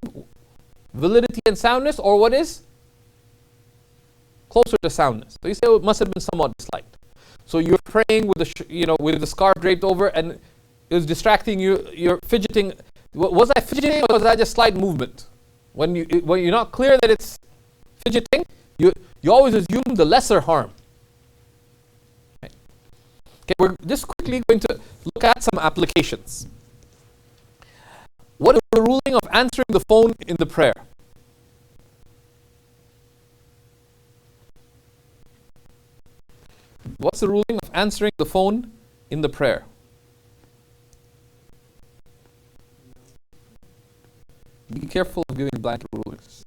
validity and soundness, or what is closer to soundness. So you say, it must have been somewhat disliked. So you're praying with the scarf draped over, and it was distracting you. You're fidgeting. Was I fidgeting, or was that just slight movement? When you're not clear that it's fidgeting, you always assume the lesser harm. Okay, we're just quickly going to look at some applications. What is the ruling of answering the phone in the prayer? What's the ruling of answering the phone in the prayer? Be careful of giving blanket rulings.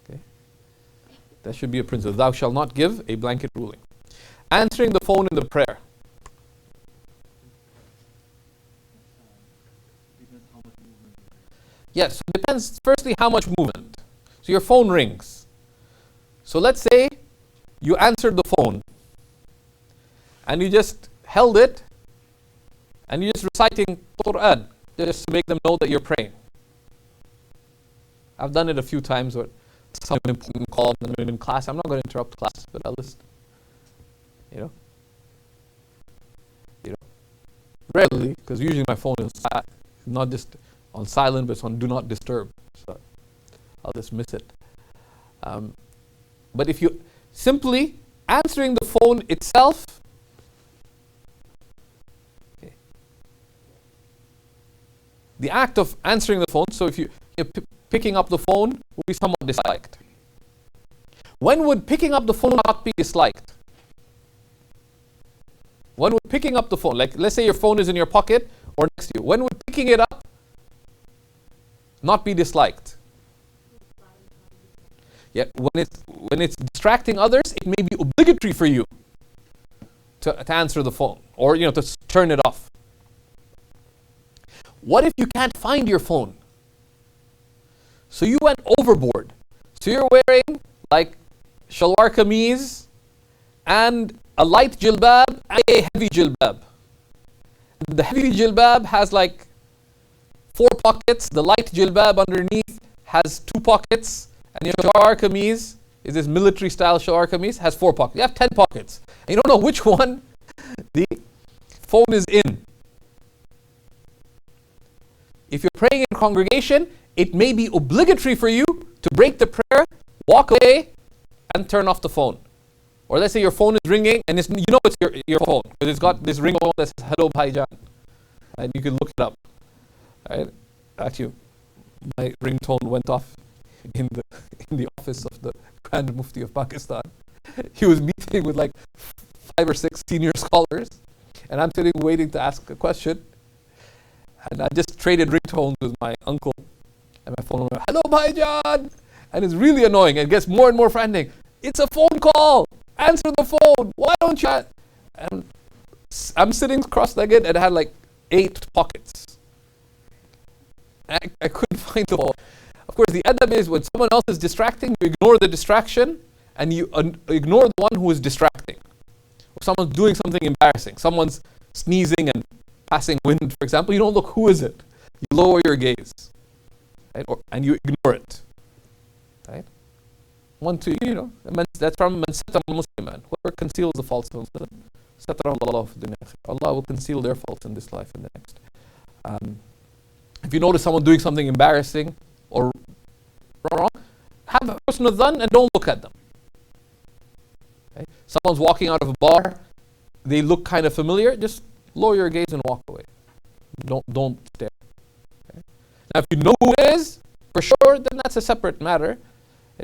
Okay? That should be a principle. Thou shalt not give a blanket ruling. Answering the phone in the prayer. Yes, it depends firstly how much movement. So your phone rings. So let's say you answered the phone and you just held it and you're just reciting Quran just to make them know that you're praying. I've done it a few times where someone important call and I'm in class. I'm not going to interrupt class, but I'll listen. Rarely, because usually my phone is not just on silent, but it's on do not disturb. So I'll just miss it. But if you simply answering the phone itself, okay, the act of answering the phone, so if you're picking up the phone will be somewhat disliked. When would picking up the phone not be disliked? When would picking up the phone, like let's say your phone is in your pocket or next to you, when would picking it up not be disliked? Yeah, when it's distracting others, it may be obligatory for you to answer the phone or to turn it off. What if you can't find your phone? So you went overboard. So you're wearing like shalwar kameez and a light jilbab and a heavy jilbab. The heavy jilbab has like 4 pockets. The light jilbab underneath has 2 pockets. And your shalwar kameez is this military style shalwar kameez, has 4 pockets. You have 10 pockets. And you don't know which one the phone is in. If you're praying in congregation, it may be obligatory for you to break the prayer, walk away, and turn off the phone. Or let's say your phone is ringing and it's your phone because it's got this ringtone that says "Hello, Bhaijan," and you can look it up. Right? Actually, my ringtone went off in the office of the Grand Mufti of Pakistan. He was meeting with like 5 or 6 senior scholars, and I'm sitting waiting to ask a question. And I just traded ringtones with my uncle, and my phone went, "Hello, Bhaijan," and it's really annoying. It gets more and more frantic. It's a phone call. Answer the phone. Why don't you? And I'm sitting cross-legged and I had like 8 pockets. I couldn't find the phone. Of course, the adab is when someone else is distracting, you ignore the distraction and you ignore the one who is distracting. Or someone's doing something embarrassing. Someone's sneezing and passing wind, for example. You don't look, who is it? You lower your gaze. Right? And you ignore it. Right? That's from man satara musliman. Whoever conceals the faults of Muslim, satara Allah fi dunya. Allah will conceal their faults in this life and the next. If you notice someone doing something embarrassing or wrong, have a husn al-dhan and don't look at them. Okay? Someone's walking out of a bar, they look kind of familiar, just lower your gaze and walk away. Don't stare. Okay? Now if you know who it is, for sure, then that's a separate matter.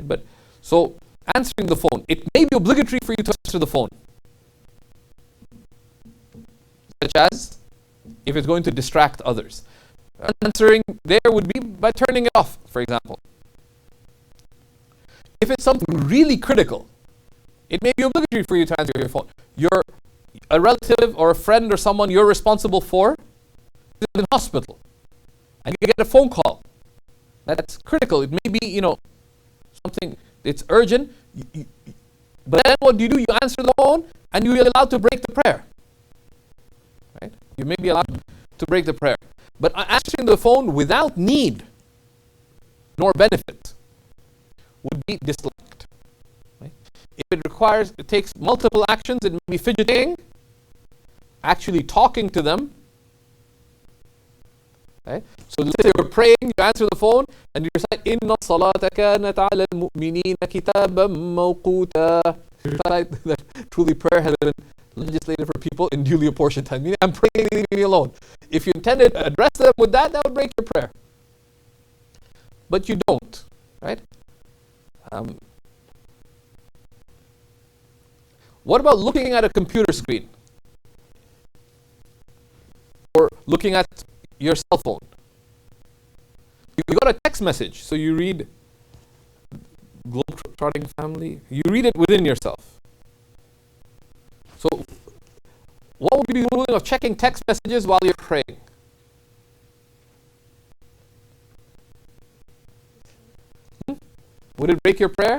But so answering the phone, it may be obligatory for you to answer the phone, such as if it's going to distract others. Answering there would be by turning it off, for example. If it's something really critical, it may be obligatory for you to answer your phone. You're a relative or a friend or someone you're responsible for is in hospital, and you get a phone call. That's critical. It may be, something it's urgent. But then what do? You answer the phone, and you're allowed to break the prayer. Right? You may be allowed to break the prayer. But answering the phone without need nor benefit would be disliked. Right? If it takes multiple actions, it may be fidgeting, actually talking to them. Right? So let's say you're praying, you answer the phone, and you recite, "Inna salata kanat ala al-mu'minina kitaban mawquta." That truly prayer has been legislated for people in duly apportioned time. Meaning, I'm praying, leave me alone. If you intended to address them with that would break your prayer. But you don't, right? What about looking at a computer screen? Or looking at your cell phone? You got a text message, so you read Globetrotting Family. You read it within yourself. So, what would be the ruling of checking text messages while you're praying? Would it break your prayer?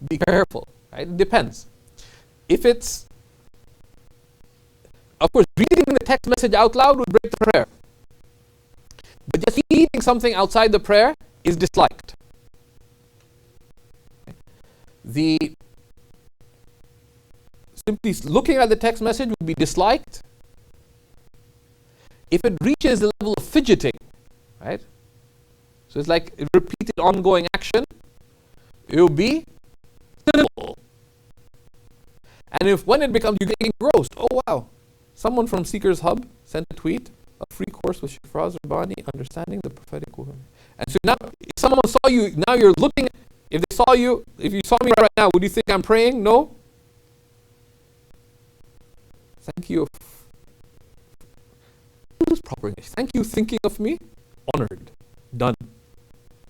Be careful. Right? It depends. If it's, of course, reading the text message out loud would break the prayer. But just reading something outside the prayer is disliked. Simply looking at the text message would be disliked. If it reaches the level of fidgeting, right? So it's like a repeated ongoing action, it will be sinful. And when it becomes, you get engrossed. Oh wow, someone from Seekers Hub sent a tweet, a free course with Shaykh Faraz, Rabbani, understanding the prophetic woman. And so now, if someone saw you, now you're looking, if you saw me right now, would you think I'm praying? No. Thank you. Use proper English. Thank you thinking of me. Honored. Done.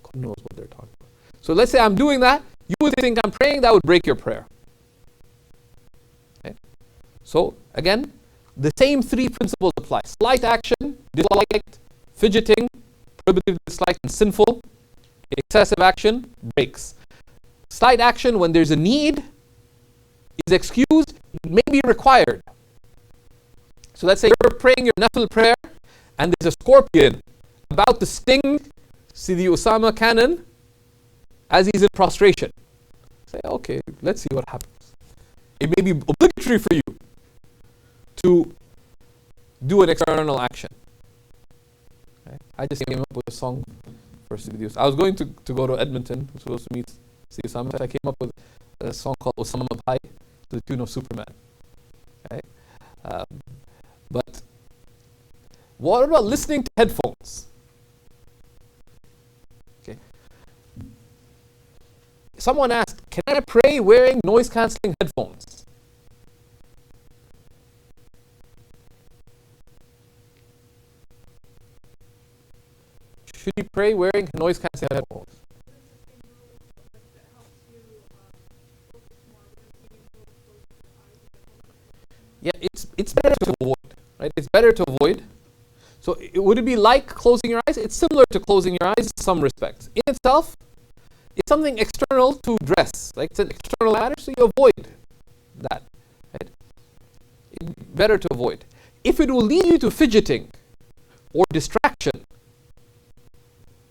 God knows what they're talking about. So let's say I'm doing that. You would think I'm praying. That would break your prayer. Okay? So again, the same three principles apply. Slight action, disliked, fidgeting, prohibitive, disliked, and sinful. Excessive action breaks. Slight action, when there's a need, is excused. It may be required. So let's say you're praying your nafil prayer and there's a scorpion about to sting Sidi Osama cannon as he's in prostration. Say, okay, let's see what happens. It may be obligatory for you to do an external action. Okay? I just came up with a song for Sidi Osama. I was going to go to Edmonton, was supposed to meet Sidi Osama. I came up with a song called Osama Bhai to the tune of Superman. Okay? But what about listening to headphones? Okay. Someone asked, can I pray wearing noise-cancelling headphones? Should you pray wearing noise-cancelling headphones? Yeah, it's better to avoid. Right? It's better to avoid. So would it be like closing your eyes? It's similar to closing your eyes in some respects. In itself, it's something external to dress. Like it's an external matter, so you avoid that. Right? It's better to avoid. If it will lead you to fidgeting or distraction,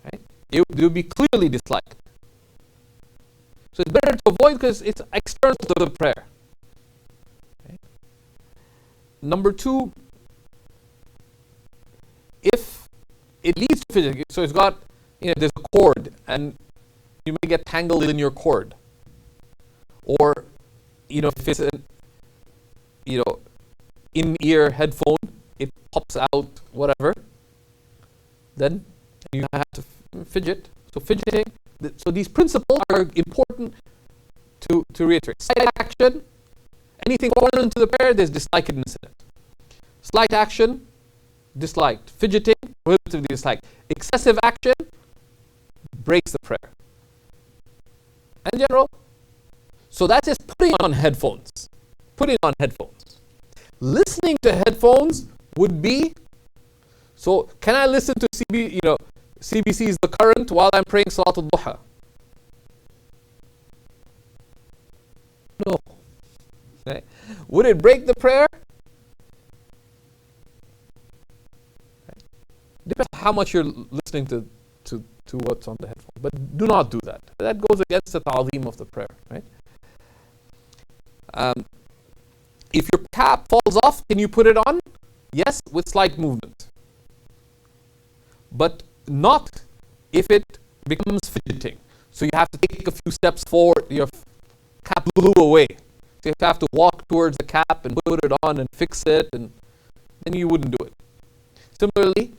right, it will be clearly disliked. So it's better to avoid because it's external to the prayer. Okay? Number two, if it leads to fidgeting, so it's got, there's a cord and you may get tangled in your cord. Or, if it's an, in-ear headphone, it pops out, whatever, then and you have to fidget. So fidgeting. So these principles are important to reiterate. Slight action, anything foreign to the prayer, there's dislikedness in it. Slight action, disliked. Fidgeting, prohibitively disliked. Excessive action breaks the prayer. In general, so that is putting on headphones. Putting on headphones. Listening to headphones would be, so can I listen to CBC's The Current while I'm praying Salatul Duha? No. Okay. Would it break the prayer? Depends how much you're listening to what's on the headphone. But do not do that. That goes against the ta'zeem of the prayer, right? If your cap falls off, can you put it on? Yes, with slight movement. But not if it becomes fidgeting. So you have to take a few steps forward, your cap blew away. So you have to walk towards the cap and put it on and fix it, and then you wouldn't do it. Similarly,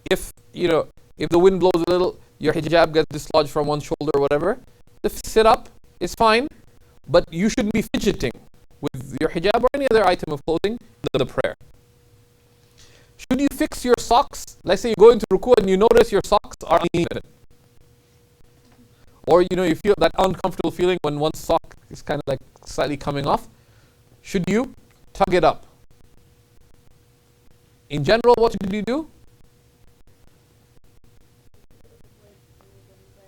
if the wind blows a little, your hijab gets dislodged from one shoulder or whatever, the sit up is fine, but you shouldn't be fidgeting with your hijab or any other item of clothing in the prayer. Should you fix your socks? Let's say you go into ruku and you notice your socks are uneven. Or you feel that uncomfortable feeling when one sock is kind of like slightly coming off. Should you tug it up? In general, what should you do?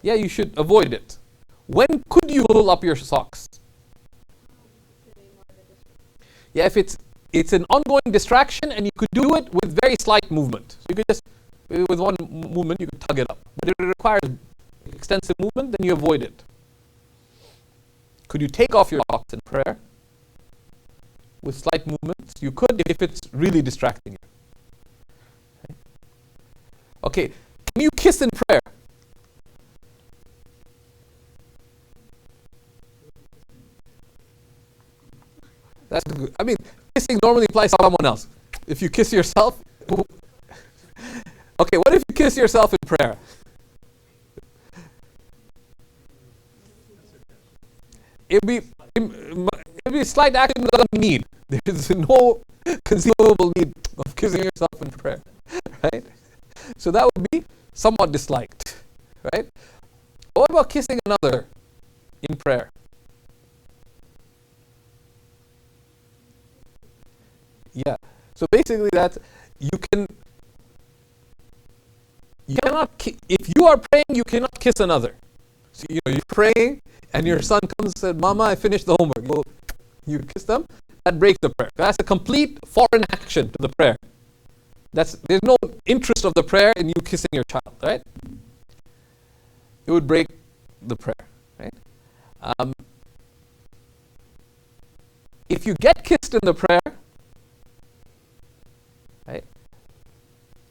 Yeah, you should avoid it. When could you pull up your socks? Yeah, if it's an ongoing distraction and you could do it with very slight movement. So you could just, with one movement, you could tug it up. But if it requires extensive movement, then you avoid it. Could you take off your socks in prayer? With slight movements? You could if it's really distracting you. Okay, can you kiss in prayer? That's good. I mean, kissing normally applies to someone else. If you kiss yourself, okay, what if you kiss yourself in prayer? It'd be a slight action without need. There's no conceivable need of kissing yourself in prayer, right? So that would be somewhat disliked, right? What about kissing another in prayer? Yeah. So basically, that you cannot. If you are praying, you cannot kiss another. So you're praying, and your son comes and says, "Mama, I finished the homework." You kiss them. That breaks the prayer. That's a complete foreign action to the prayer. There's no interest of the prayer in you kissing your child, right? It would break the prayer, right? If you get kissed in the prayer, right,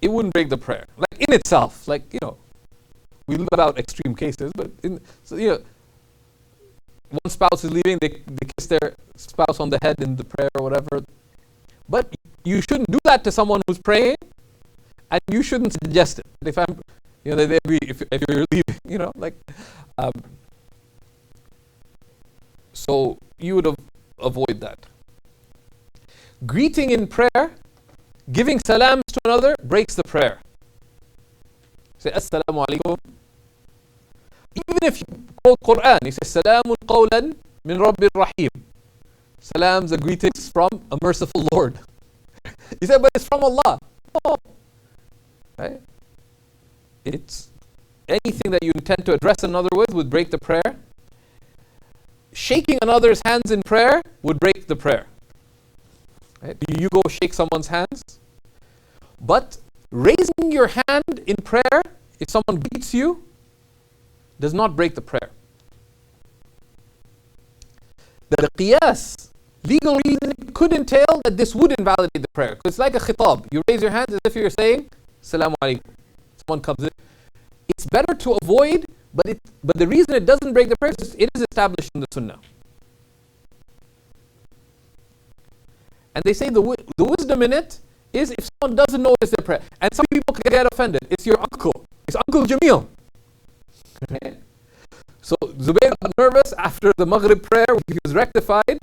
it wouldn't break the prayer. Like in itself, we leave out extreme cases, but one spouse is leaving, they kiss their spouse on the head in the prayer or whatever. But you shouldn't do that to someone who's praying, and you shouldn't suggest it. If I'm, if you're leaving, so you would avoid that. Greeting in prayer, giving salams to another breaks the prayer. Say Assalamu alaikum. Even if you quote Quran, you say Salamun qawlan min Rabbir Rahim. Salams are greetings from a merciful Lord. You say, but it's from Allah. No. Right? It's anything that you intend to address another with would break the prayer. Shaking another's hands in prayer would break the prayer. Right? You go shake someone's hands. But raising your hand in prayer, if someone beats you, does not break the prayer. The qiyas, legal reason, could entail that this would invalidate the prayer. Because it's like a khitab. You raise your hands as if you're saying, Assalamu alaikum. Someone comes in. It's better to avoid, but the reason it doesn't break the prayer is it is established in the sunnah. And they say the wisdom in it is if someone doesn't notice their prayer. And some people can get offended. It's your uncle. It's Uncle Jamil. So Zubayr got nervous after the Maghrib prayer. He was rectified.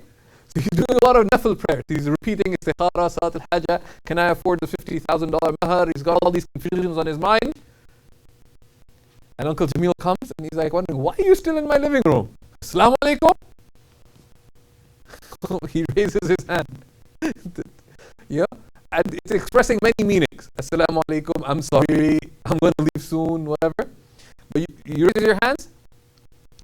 So he's doing a lot of nafil prayers. He's repeating istikhara, salat al-hajjah. Can I afford the $50,000 mahar? He's got all these confusions on his mind. And Uncle Jamil comes and he's like wondering, why are you still in my living room? Assalamu alaikum. He raises his hand. Yeah, and it's expressing many meanings. Assalamu alaikum, I'm sorry, I'm going to leave soon, whatever. But you raise your hands,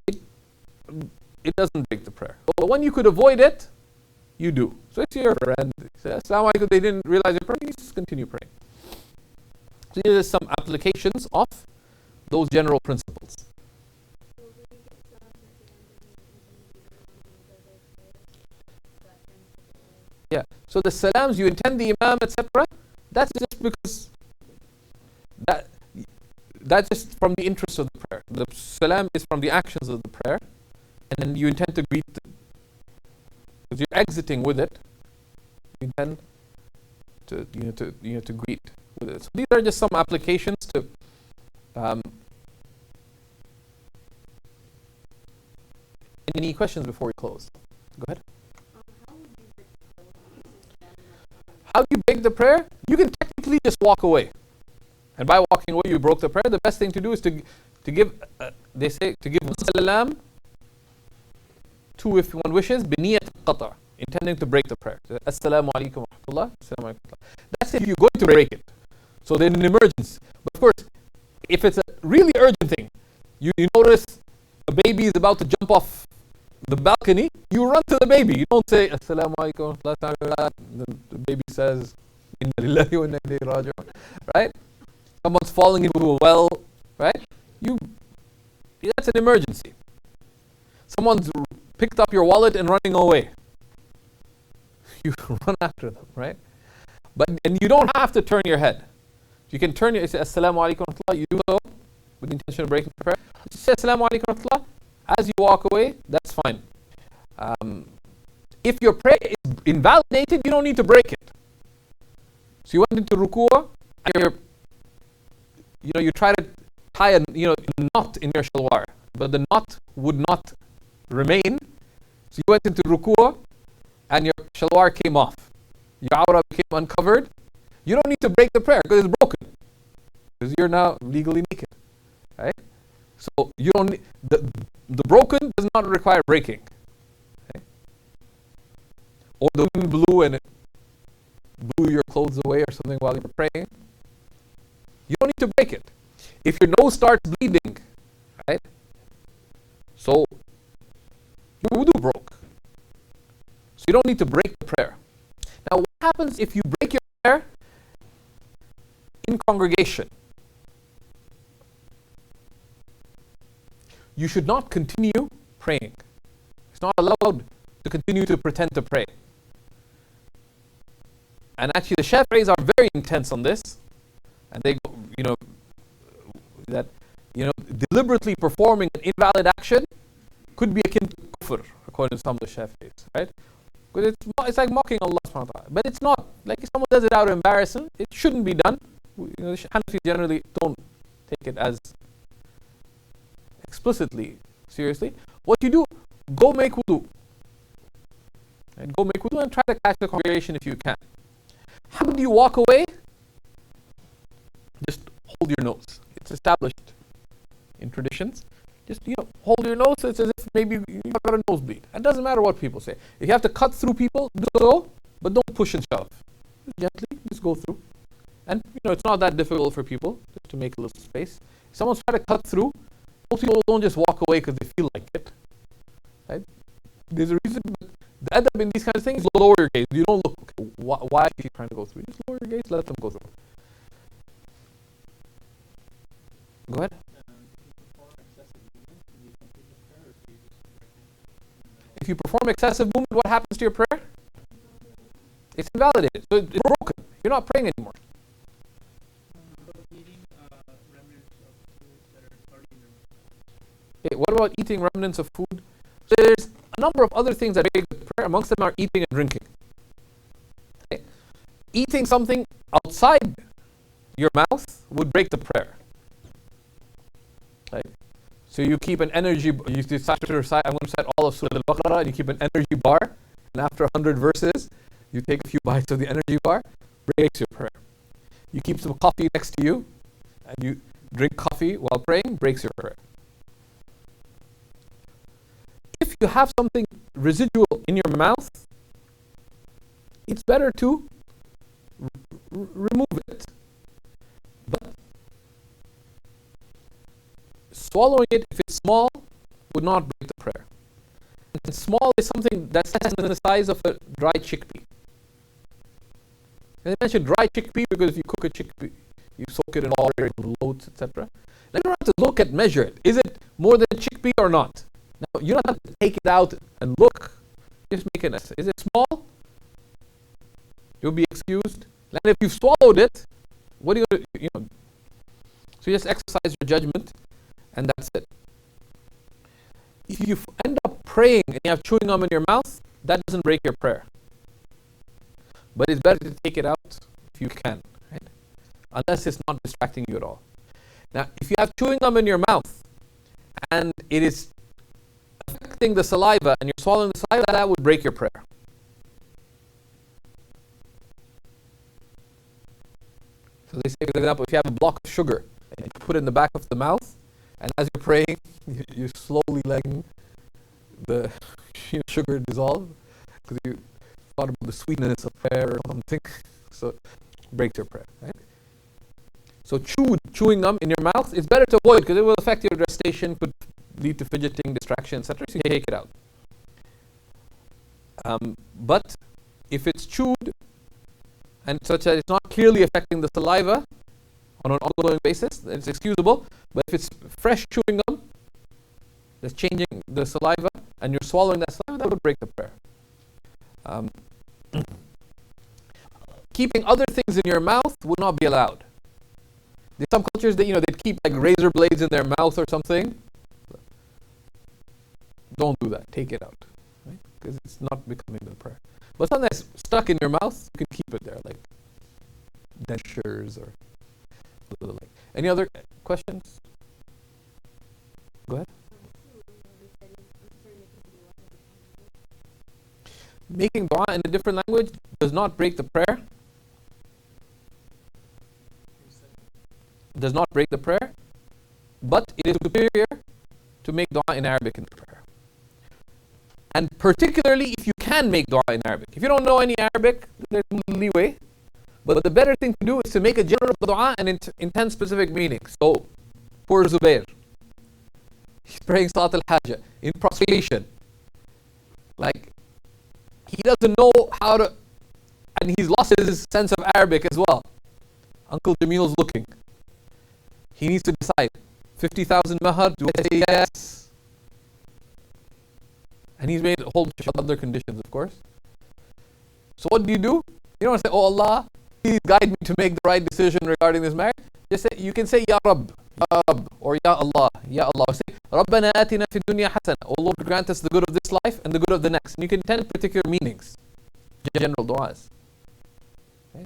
it doesn't break the prayer. But when you could avoid it, you do. So it's your friend. Say, Assalamu alaikum, they didn't realize your prayer, you just continue praying. So these are some applications of those general principles. Yeah. So the salams, you intend the imam, etc. That's just because that's just from the interest of the prayer. The salam is from the actions of the prayer, and then you intend to greet them. Because you're exiting with it, you intend to greet with it. So these are just some applications to any questions before we close? Go ahead. How do you break the prayer? You can technically just walk away. And by walking away, you broke the prayer. The best thing to do is to give, they say, to give salam to, if one wishes, biniyat qata, intending to break the prayer. Assalamu alaikum wa rahmatullah. Assalamu alaikum. That's if you're going to break it. So then an emergency. But of course, if it's a really urgent thing, you notice a baby is about to jump off the balcony, you run to the baby. You don't say, Assalamu alaikum, the baby says, Inna lillahi wa inna ilayhi raji'un. Right? Someone's falling into a well, right? That's an emergency. Someone's picked up your wallet and running away. You run after them, right? And you don't have to turn your head. You can turn your, say, Assalamu alaikum wa rahmatullah. You do so with the intention of breaking the prayer. Just say, Assalamu alaikum wa rahmatullah. As you walk away, that's fine. If your prayer is invalidated, you don't need to break it. So you went into ruku'ah, and you try to tie a knot in your shalwar, but the knot would not remain. So you went into ruku'ah, and your shalwar came off. Your awrah became uncovered. You don't need to break the prayer because it's broken, because you're now legally naked, right? So you don't need, the broken does not require breaking. Okay? Or the wind blew and it blew your clothes away or something while you were praying. You don't need to break it. If your nose starts bleeding, right? So your wudu broke. So you don't need to break the prayer. Now what happens if you break your prayer in congregation? You should not continue praying. It's not allowed to continue to pretend to pray. And actually the Shafi'is are very intense on this. And they go, deliberately performing an invalid action could be akin to kufr, according to some of the Shafi'is, right? Because it's like mocking Allah subhanahu wa ta'ala. But it's not. Like if someone does it out of embarrassment, it shouldn't be done. The Hanafis generally don't take it as explicitly seriously. What you do, go make wudu. And go make wudu and try to catch the congregation if you can. How do you walk away? Just hold your nose. It's established in traditions. Just hold your nose. It's as if maybe you've got a nosebleed. It doesn't matter what people say. If you have to cut through people, do so, but don't push and shove. Gently, just go through. And it's not that difficult for people just to make a little space. If someone's trying to cut through, most people don't just walk away because they feel like it. Right? There's a reason. But the adab in these kind of things, lower your gaze. You don't look, okay, why are you trying to go through? Just lower your gaze, let them go through. Go ahead. If you perform excessive movement, what happens to your prayer? It's invalidated. So it's broken. You're not praying anymore. Okay, what about eating remnants of food? So there's a number of other things that break the prayer. Amongst them are eating and drinking. Okay. Eating something outside your mouth would break the prayer. Right? So you keep an energy, you decide to recite, I'm going to recite all of Surah Al-Baqarah, and you keep an energy bar, and after 100 verses, you take a few bites of the energy bar, breaks your prayer. You keep some coffee next to you, and you drink coffee while praying, breaks your prayer. If you have something residual in your mouth, it's better to remove it. But swallowing it, if it's small, would not break the prayer. And small is something that's less than the size of a dry chickpea. And I mentioned dry chickpea because if you cook a chickpea, you soak it in water, it loads, etc. Now you don't have to look at measure it. Is it more than a chickpea or not? Now you don't have to take it out and look. Just make an estimate. Is it small? You'll be excused. And if you've swallowed it, what do you do? So you just exercise your judgment, and that's it. If you end up praying and you have chewing gum in your mouth, that doesn't break your prayer. But it's better to take it out if you can, right? Unless it's not distracting you at all. Now, if you have chewing gum in your mouth and it is affecting the saliva and you're swallowing the saliva, that would break your prayer. So they say, for example, if you have a block of sugar and you put it in the back of the mouth, and as you're praying, you're slowly letting the sugar dissolve because you thought about the sweetness of prayer or something. So it breaks your prayer, right? So chewing gum in your mouth is better to avoid because it will affect your recitation, could lead to fidgeting, distraction, etc. So you take it out. But if it's chewed and such that it's not clearly affecting the saliva on an ongoing basis, then it's excusable. But if it's fresh chewing gum that's changing the saliva and you're swallowing that saliva, that would break the prayer. Keeping other things in your mouth would not be allowed. There's some cultures that they'd keep like razor blades in their mouth or something. Don't do that. Take it out, right? Because it's not becoming the prayer. But something that's stuck in your mouth, you can keep it there, like dentures or like. Any other questions? Go ahead. Making dua in a different language does not break the prayer. Does not break the prayer, but it is superior to make dua in Arabic in the prayer. And particularly if you can make dua in Arabic. If you don't know any Arabic, there's leeway. But the better thing to do is to make a general dua and intend specific meanings. So, poor Zubair, he's praying Salat al-Hajjah in prostration. Like, he doesn't know how to, and he's lost his sense of Arabic as well. Uncle Jamil's looking. He needs to decide, 50,000 mahar, do I say yes? And he's made a whole bunch of other conditions, of course. So what do? You don't want to say, oh Allah, please guide me to make the right decision regarding this marriage. Just say, you can say, Ya Rabb, or Ya Allah, Ya Allah. Say, Rabbana atina fi dunya hasana. Oh Lord, grant us the good of this life and the good of the next. And you can intend particular meanings, general du'as. Right?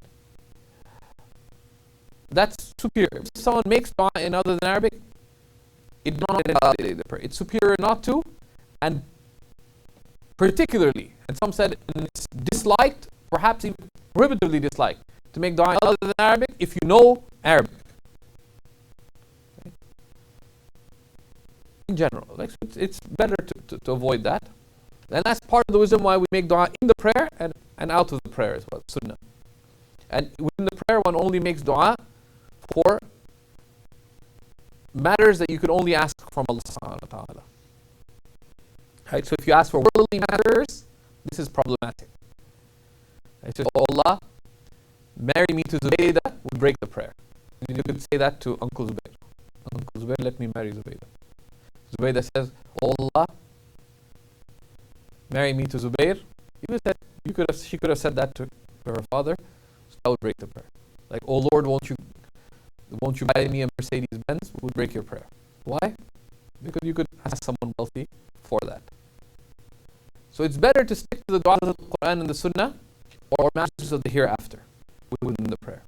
That's superior. If someone makes dua in other than Arabic, it does not invalidate the prayer. It's superior not to, and particularly, and some said it's disliked, perhaps even prohibitively disliked, to make dua other than Arabic if you know Arabic. Right? In general, like, it's better to avoid that. And that's part of the wisdom why we make dua in the prayer and out of the prayer as well, sunnah. And within the prayer, one only makes dua for matters that you could only ask from Allah subhanahu wa ta'ala. Right? So if you ask for worldly matters, this is problematic. Right? So, oh Allah, marry me to Zubaydah would break the prayer. And you could say that to Uncle Zubayr. Uncle Zubayr, let me marry Zubaydah. Zubaydah says, oh Allah, marry me to Zubayr. She could have said that to her father, so that would break the prayer. Like, oh Lord, won't you buy me a Mercedes Benz? Would break your prayer. Why? Because you could ask someone wealthy for that. So it's better to stick to the du'as of the Quran and the Sunnah or matters of the hereafter within the prayer.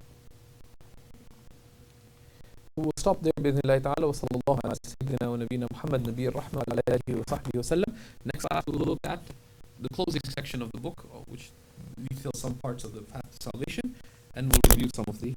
we'll stop there بإذن الله تعالى وصلى الله على سيدنا ونبينا محمد نبي الرحمة وعلى آله وصحبه وسلم. Next class we'll look at the closing section of the book, which details some parts of the path to salvation, and we'll review some of the